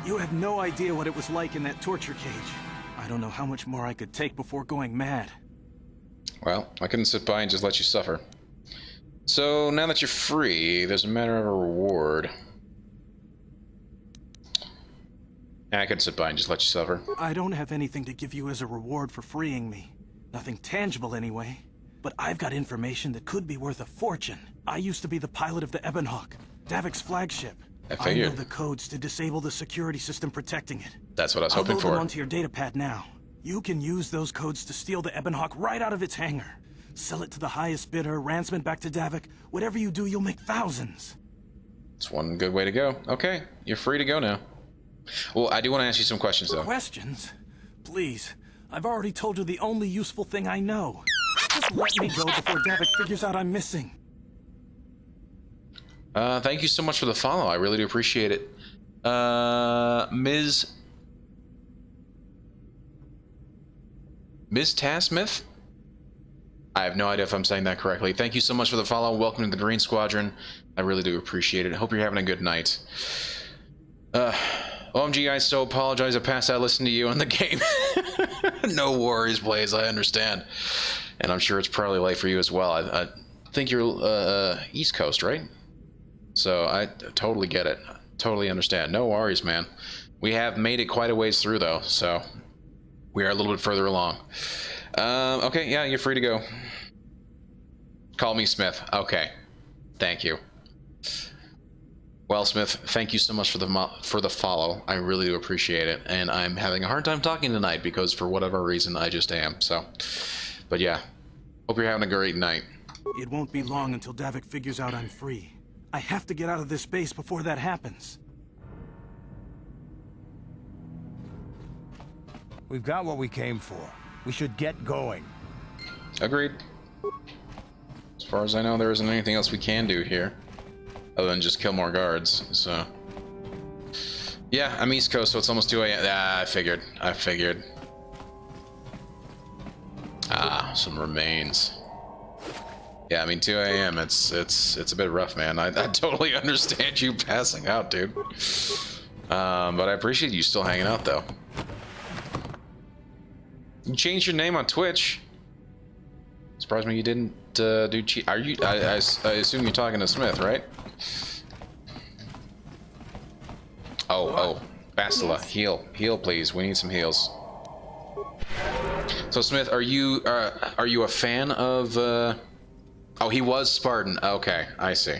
You have no idea what it was like in that torture cage. I don't know how much more I could take before going mad. Well, I couldn't sit by and just let you suffer. So, now that you're free, there's a matter of a reward. I couldn't sit by and just let you suffer. I don't have anything to give you as a reward for freeing me. Nothing tangible anyway. But I've got information that could be worth a fortune. I used to be the pilot of the Ebon Hawk, Davik's flagship. I know the codes to disable the security system protecting it. That's what I was hoping for. I'll load them onto your datapad now. You can use those codes to steal the Ebon Hawk right out of its hangar. Sell it to the highest bidder, ransom it back to Davik. Whatever you do, you'll make thousands. It's one good way to go. Okay, you're free to go now. Well, I do want to ask you some questions, though. Questions? Please. I've already told you the only useful thing I know. Just let me go before Davik figures out I'm missing. Thank you so much for the follow. I really do appreciate it. Ms. Tasmith? I have no idea if I'm saying that correctly. Thank you so much for the follow. Welcome to the Green Squadron. I really do appreciate it. Hope you're having a good night. OMG, I so apologize. I passed out listening to you on the game. No worries, Blaze. I understand. And I'm sure it's probably late for you as well. I think you're East Coast, right? So I totally get it. Totally understand. No worries, man. We have made it quite a ways through, though, so we are a little bit further along. Okay, yeah, you're free to go. Call me Smith. Okay. Thank you. Well, Smith, thank you so much for the follow. I really do appreciate it. And I'm having a hard time talking tonight because for whatever reason, I just am. So, but yeah. Hope you're having a great night. It won't be long until Davik figures out I'm free. I have to get out of this base before that happens. We've got what we came for. We should get going. Agreed. As far as I know, there isn't anything else we can do here. Other than just kill more guards, so... Yeah, I'm East Coast, so it's almost 2 a.m. Ah, I figured. Ah, some remains. Yeah, I mean 2 a.m. It's a bit rough, man. I totally understand you passing out, dude. But I appreciate you still hanging out, though. You changed your name on Twitch. Surprised me you didn't do cheat. Are you? I assume you're talking to Smith, right? Oh. Bastila, heal. Heal, please. We need some heals. So, Smith, are you a fan of, Oh, he was Spartan. Okay, I see.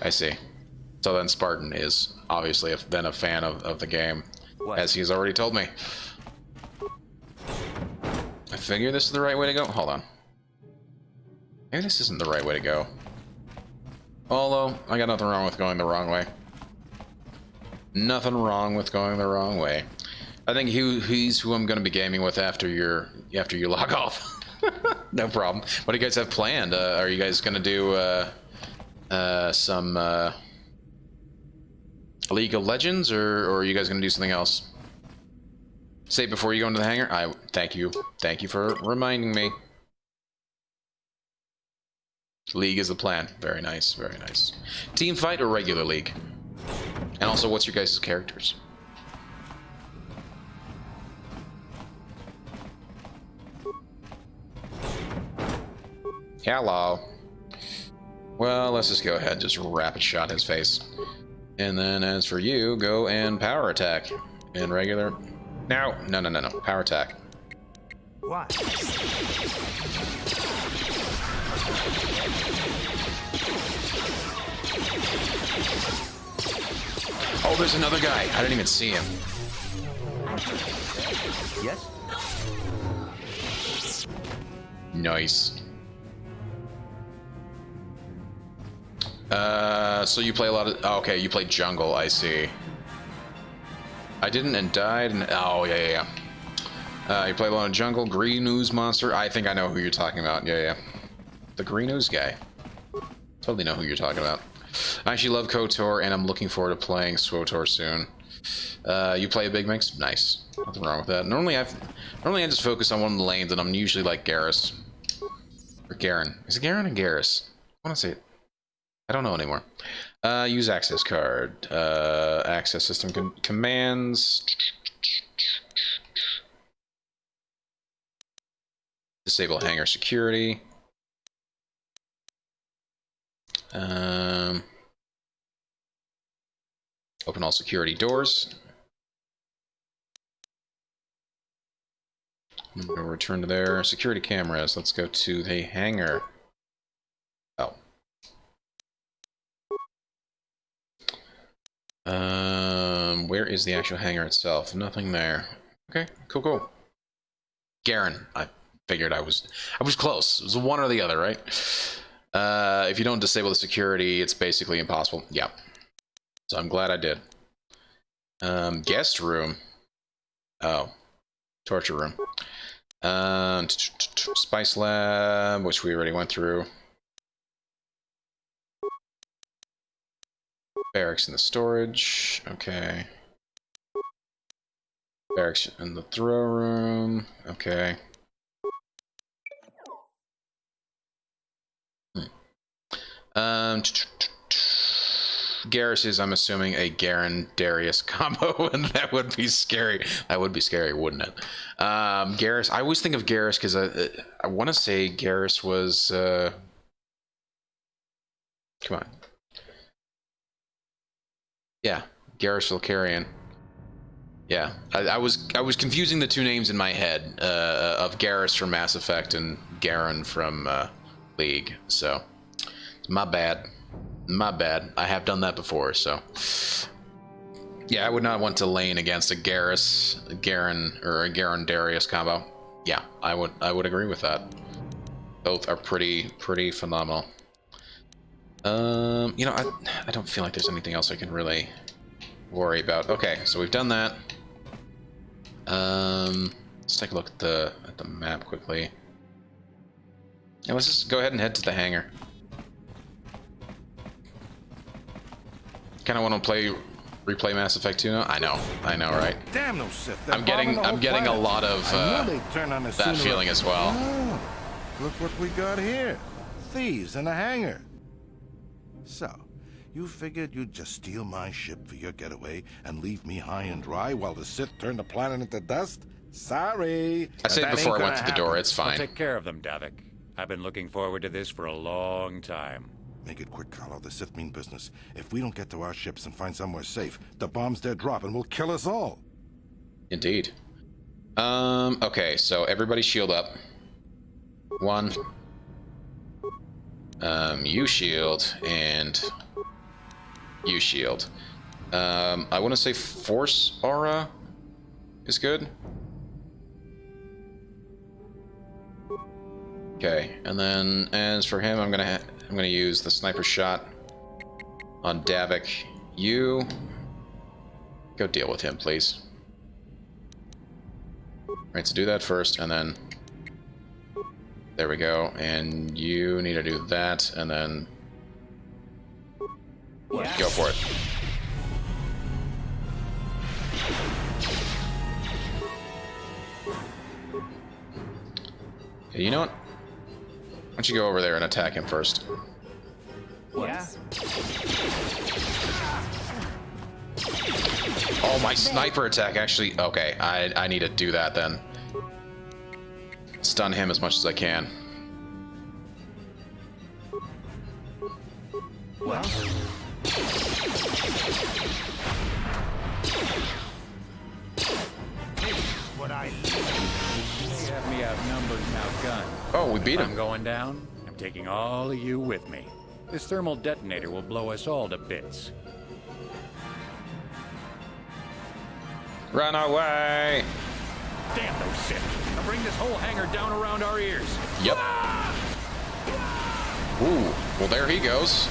I see. So then Spartan is obviously then a fan of the game, as he's already told me. I figure this is the right way to go. Hold on. Maybe this isn't the right way to go. Although, I got nothing wrong with going the wrong way. Nothing wrong with going the wrong way. I think he's who I'm going to be gaming with after you log off. No problem. What do you guys have planned? Are you guys going to do some League of Legends, or are you guys going to do something else? Say before you go into the hangar. Thank you for reminding me. League is the plan. Very nice, very nice. Team fight or regular league? And also, what's your guys' characters? Hello. Well, let's just go ahead and just rapid shot his face. And then as for you, go and power attack. And regular... No. Power attack. What? Oh, there's another guy. I didn't even see him. Yes? Nice. So you play a lot of... Oh, okay, you play jungle, I see. I didn't and died and... Oh, yeah. You play a lot of jungle, green ooze monster. I think I know who you're talking about. Yeah. The green ooze guy. Totally know who you're talking about. I actually love KOTOR, and I'm looking forward to playing SWTOR soon. You play a big mix? Nice. Nothing wrong with that. Normally I just focus on one of the lanes, and I'm usually like Garrus. Or Garen. Is it Garen or Garrus? I want to say it. I don't know anymore. Use access card. Access system commands. Disable hangar security. Open all security doors. I'm going to return to there. Security cameras. Let's go to the hangar. Oh. Where is the actual hangar itself? Nothing there. Okay, cool. Garen. I figured I was close. It was one or the other, right? If you don't disable the security, it's basically impossible. Yeah. So I'm glad I did. Guest room. Oh. Torture room. Spice lab, which we already went through. Barracks in the storage. Okay. Barracks in the throw room. Okay. Garrus is, I'm assuming, a Garen Darius combo, and that would be scary. That would be scary, wouldn't it? Garrus, I always think of Garrus because I want to say Garrus was. Come on. Yeah, Garrus Valkyrian. Yeah, I was confusing the two names in my head of Garrus from Mass Effect and Garen from League. So, my bad. My bad. I have done that before, so. Yeah, I would not want to lane against a Garen, or a Garen Darius combo. Yeah, I would agree with that. Both are pretty phenomenal. You know, I don't feel like there's anything else I can really worry about. Okay, so we've done that. Let's take a look at the map quickly. And let's just go ahead and head to the hangar. Kind of want to replay Mass Effect 2 now. I know, right? Damn those Sith! I'm getting a lot of that feeling as well. Oh, look what we got here! Thieves in a hangar. So, you figured you'd just steal my ship for your getaway and leave me high and dry while the Sith turn the planet into dust? Sorry. I said before I went to the door. It's fine. I'll take care of them, Davik. I've been looking forward to this for a long time. Make it quick, Carlo. The Sith mean business. If we don't get to our ships and find somewhere safe, the bombs they're dropping will kill us all. Indeed. Okay, so everybody shield up. 1. You shield, and you shield. I want to say Force Aura is good. Okay, and then as for him, I'm gonna use the sniper shot on Davik. You go deal with him, please. Right, so do that first, and then there we go. And you need to do that, and then go for it. Okay, you know what? Why don't you go over there and attack him first? Yeah. Oh, my sniper attack actually... Okay, I need to do that then. Stun him as much as I can. Well. What I You have me outnumbered and outgunned. Oh, we beat him. I'm going down. I'm taking all of you with me. This thermal detonator will blow us all to bits. Run away! Damn those Sith! Now bring this whole hangar down around our ears. Yep. Ooh, well there he goes.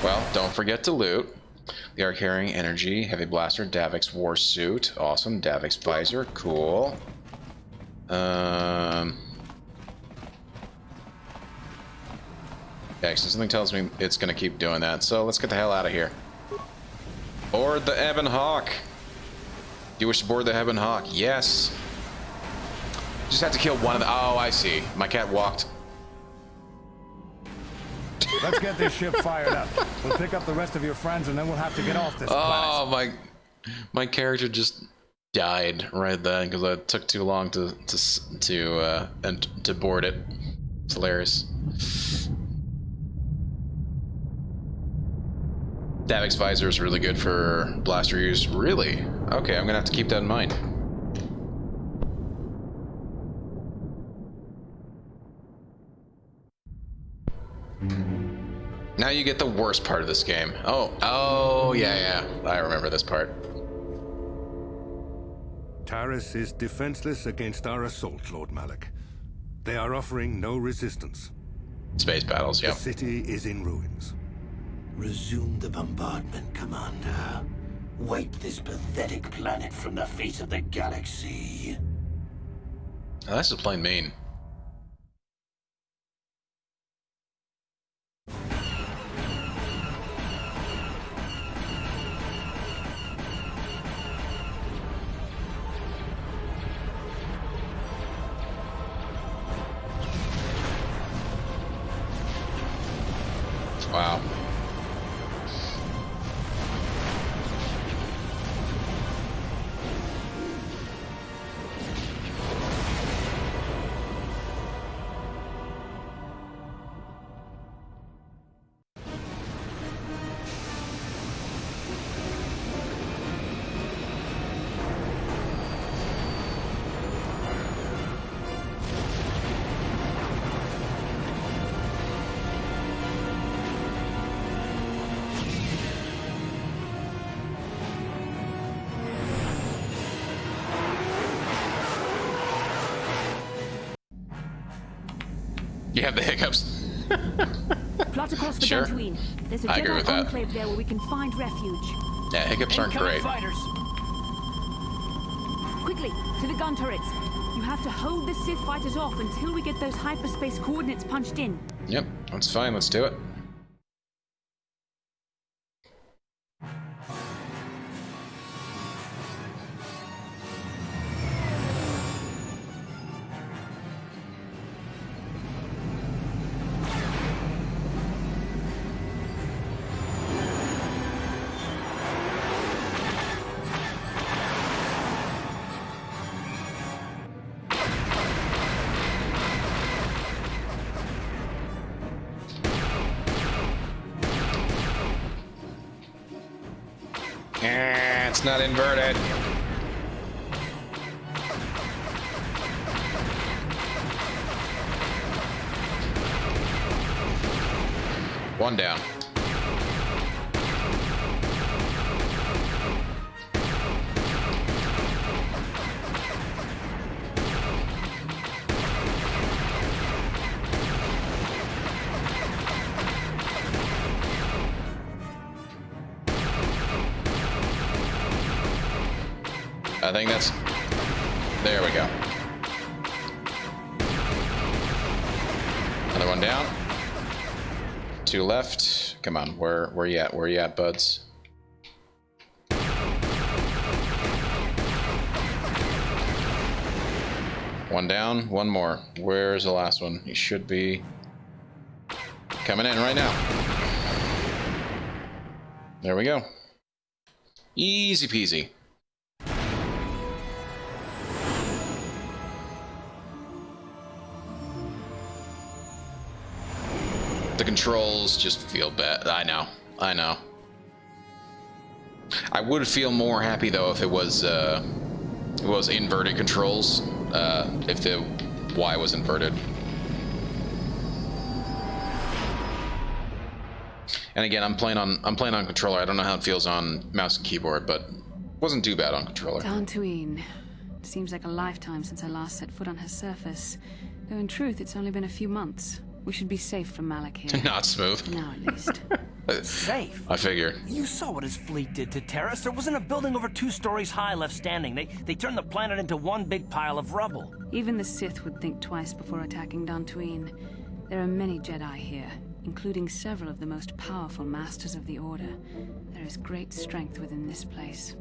Well, don't forget to loot. They are carrying energy, heavy blaster, Davik's war suit, awesome. Davik's visor, cool. Okay, so something tells me it's gonna keep doing that. So let's get the hell out of here. Board the Ebon Hawk. Do you wish to board the Ebon Hawk? Yes. Just have to kill one of the. Oh, I see. My cat walked. Let's get this ship fired up. We'll pick up the rest of your friends, and then we'll have to get off this planet. Oh, my character just died right then because it took too long to board it. It's hilarious. Davik's visor is really good for blaster use. Really? Okay, I'm gonna have to keep that in mind. Now you get the worst part of this game. Oh, yeah. I remember this part. Taris is defenseless against our assault, Lord Malak. They are offering no resistance. Space battles, yeah. The city is in ruins. Resume the bombardment, Commander. Wipe this pathetic planet from the face of the galaxy. Oh, that's just plain mean. Wow. You have the hiccups. Plot across the Sure. Dantooine. There's a I agree Jedi with that. enclave there where we can find refuge. Yeah, hiccups aren't great. Fighters. Quickly, to the gun turrets. You have to hold the Sith fighters off until we get those hyperspace coordinates punched in. Yep, that's fine. Let's do it. It's not inverted. One down. I think that's... There we go. Another one down. 2 left. Come on, where you at? Where you at, buds? One down, one more. Where's the last one? He should be coming in right now. There we go. Easy peasy. The controls just feel bad. I know. I would feel more happy though if it was inverted controls. If the Y was inverted. And again, I'm playing on controller. I don't know how it feels on mouse and keyboard, but it wasn't too bad on controller. Dantooine. It seems like a lifetime since I last set foot on her surface. Though in truth, it's only been a few months. We should be safe from Malak here. Not smooth. Now at least. Safe? I figured. You saw what his fleet did to Taris. There wasn't a building over 2 stories high left standing. They turned the planet into one big pile of rubble. Even the Sith would think twice before attacking Dantooine. There are many Jedi here, including several of the most powerful masters of the Order. There is great strength within this place.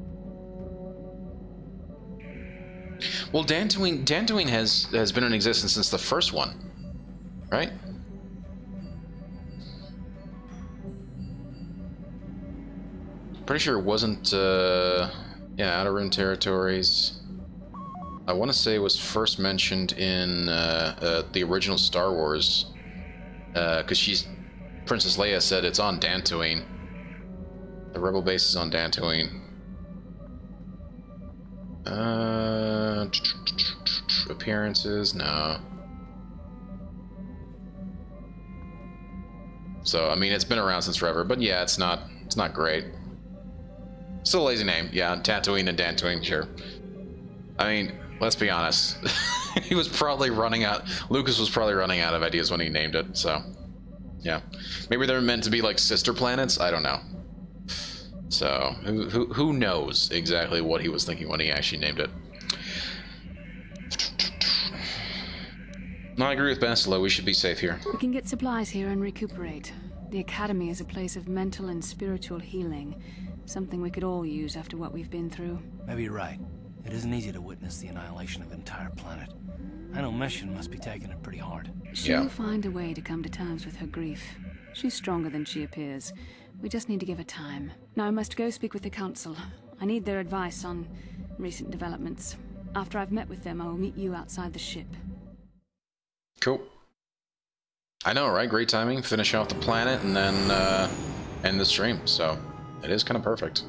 Well, Dantooine has been in existence since the first one, right? Pretty sure it wasn't, Outer Rim territories. I want to say it was first mentioned in the original Star Wars, because Princess Leia said it's on Dantooine. The Rebel base is on Dantooine. Appearances, no. So I mean, it's been around since forever, but yeah, it's not great. Still a lazy name, yeah. Tatooine and Dantooine, sure. I mean, let's be honest. He was probably running out. Lucas was probably running out of ideas when he named it. So, yeah, maybe they're meant to be like sister planets. I don't know. So who knows exactly what he was thinking when he actually named it. No, I agree with Bastila. We should be safe here. We can get supplies here and recuperate. The Academy is a place of mental and spiritual healing. Something we could all use after what we've been through. Maybe you're right. It isn't easy to witness the annihilation of an entire planet. I know Mission must be taking it pretty hard. She'll find a way to come to terms with her grief. She's stronger than she appears. We just need to give her time. Now I must go speak with the Council. I need their advice on recent developments. After I've met with them, I will meet you outside the ship. Cool. I know, right? Great timing. Finish off the planet and then end the stream. So it is kind of perfect.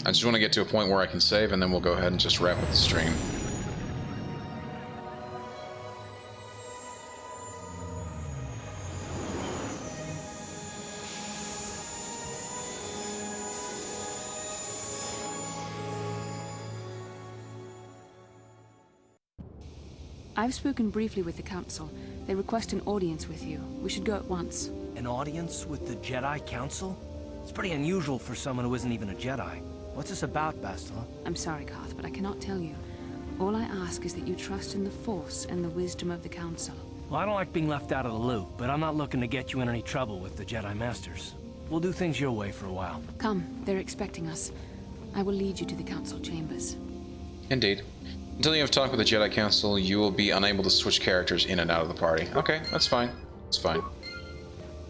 I just want to get to a point where I can save, and then we'll go ahead and just wrap up the stream. I've spoken briefly with the Council. They request an audience with you. We should go at once. An audience with the Jedi Council? It's pretty unusual for someone who isn't even a Jedi. What's this about, Bastila? I'm sorry, Carth, but I cannot tell you. All I ask is that you trust in the Force and the wisdom of the Council. Well, I don't like being left out of the loop, but I'm not looking to get you in any trouble with the Jedi Masters. We'll do things your way for a while. Come, they're expecting us. I will lead you to the Council chambers. Indeed. Until you have talked with the Jedi Council, you will be unable to switch characters in and out of the party. Okay, that's fine. That's fine.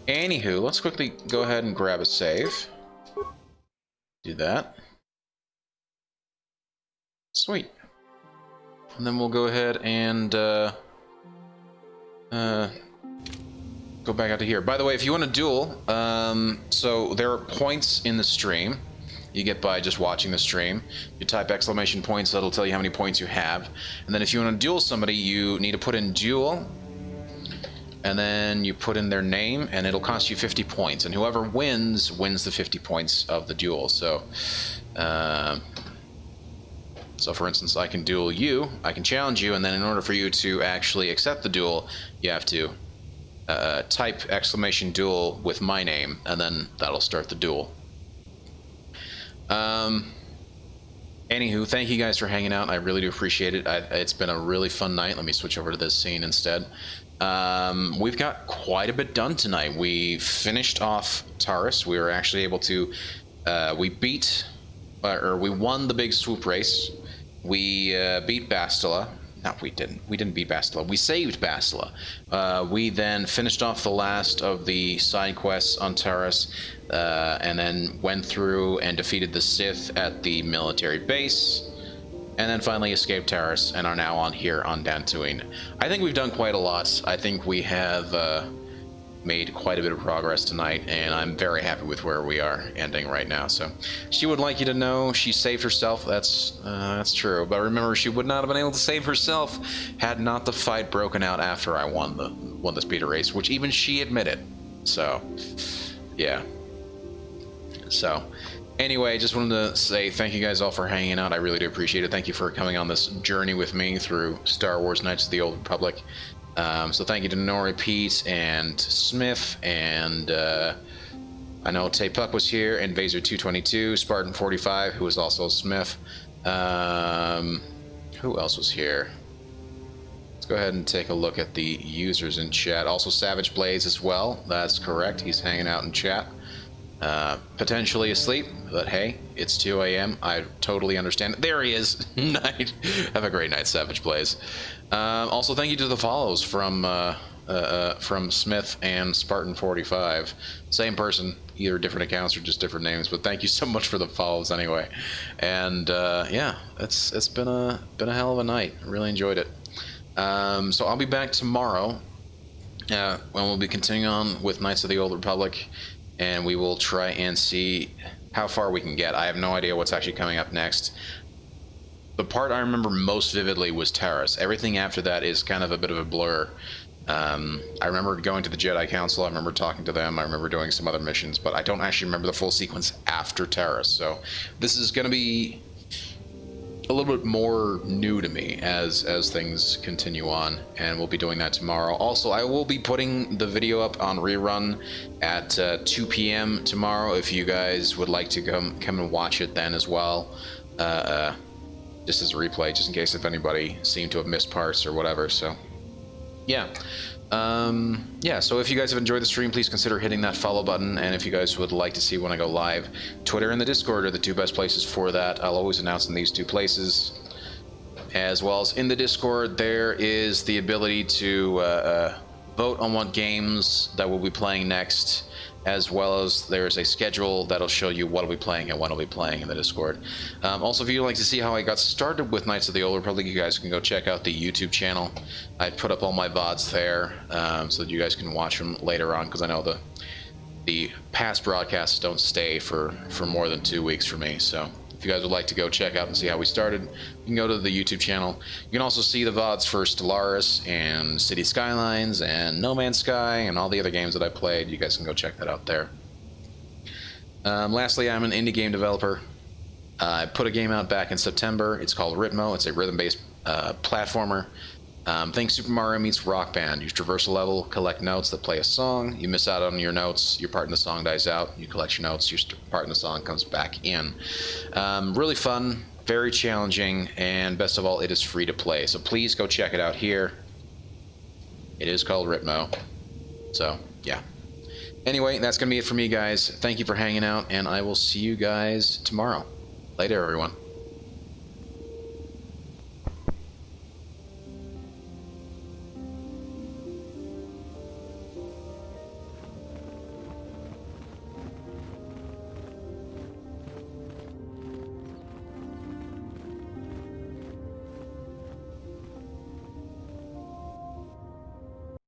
Anywho, let's quickly go ahead and grab a save. Do that. Sweet. And then we'll go ahead and go go back out to here. By the way, if you want to duel, so there are points in the stream you get by just watching the stream. You type exclamation points, that'll tell you how many points you have. And then if you want to duel somebody, you need to put in duel, and then you put in their name, and it'll cost you 50 points. And whoever wins the 50 points of the duel. So, for instance, I can duel you, I can challenge you, and then in order for you to actually accept the duel, you have to type exclamation duel with my name, and then that'll start the duel. Anywho, thank you guys for hanging out. I really do appreciate it. It's been a really fun night. Let me switch over to this scene instead. We've got quite a bit done tonight. We finished off Taris. We were actually able to, we won the big swoop race. We beat Bastila. No, we didn't. We didn't beat Bastila. We saved Bastila. We then finished off the last of the side quests on Taris, and then went through and defeated the Sith at the military base, and then finally escaped Taris and are now on here on Dantooine. I think we've done quite a lot. I think we have made quite a bit of progress tonight, and I'm very happy with where we are ending right now. So she would like you to know she saved herself. That's true, but remember, she would not have been able to save herself had not the fight broken out after I won the speeder race, which even she admitted. So yeah. So anyway, just wanted to say thank you guys all for hanging out. I really do appreciate it. Thank you for coming on this journey with me through Star Wars Knights of the Old Republic. So thank you to Nori, Pete, and Smith, and I know Tay-Puck was here, and Vaser222, Spartan45, who was also Smith. Who else was here? Let's go ahead and take a look at the users in chat. Also Savage Blaze as well, that's correct, he's hanging out in chat. Potentially asleep, but hey, it's 2 a.m. I totally understand. There he is. Night. Have a great night, Savage Blaze. Also, thank you to the follows from Smith and Spartan45. Same person, either different accounts or just different names. But thank you so much for the follows anyway. And yeah, it's been a hell of a night. I really enjoyed it. So I'll be back tomorrow when we'll be continuing on with Knights of the Old Republic. And we will try and see how far we can get. I have no idea what's actually coming up next. The part I remember most vividly was Taris. Everything after that is kind of a bit of a blur. I remember going to the Jedi Council, I remember talking to them, I remember doing some other missions, but I don't actually remember the full sequence after Taris. So this is going to be a little bit more new to me as things continue on, and we'll be doing that tomorrow. Also, I will be putting the video up on rerun at 2 p.m. tomorrow if you guys would like to come and watch it then as well, just as a replay, just in case if anybody seemed to have missed parts or whatever. So yeah. Yeah, so if you guys have enjoyed the stream, please consider hitting that follow button, and if you guys would like to see when I go live, Twitter and the Discord are the two best places for that. I'll always announce in these two places, as well as in the Discord there is the ability to vote on what games that we'll be playing next, as well as there's a schedule that'll show you what I'll be playing and when I'll be playing in the Discord. Also, if you'd like to see how I got started with Knights of the Old Republic, you guys can go check out the YouTube channel. I put up all my VODs there, so that you guys can watch them later on, because I know the past broadcasts don't stay for more than 2 weeks for me. So if you guys would like to go check out and see how we started, you can go to the YouTube channel. You can also see the VODs for Stellaris and City Skylines and No Man's Sky and all the other games that I played. You guys can go check that out there. Lastly, I'm an indie game developer. I put a game out back in September. It's called Ritmo. It's a rhythm-based platformer. Think Super Mario meets Rock Band. You traverse a level, collect notes that play a song. You miss out on your notes, your part in the song dies out. You collect your notes, your part in the song comes back in. Really fun, very challenging, and best of all, it is free to play. So please go check it out here. It is called Ritmo. So, yeah. Anyway, that's going to be it for me, guys. Thank you for hanging out, and I will see you guys tomorrow. Later, everyone.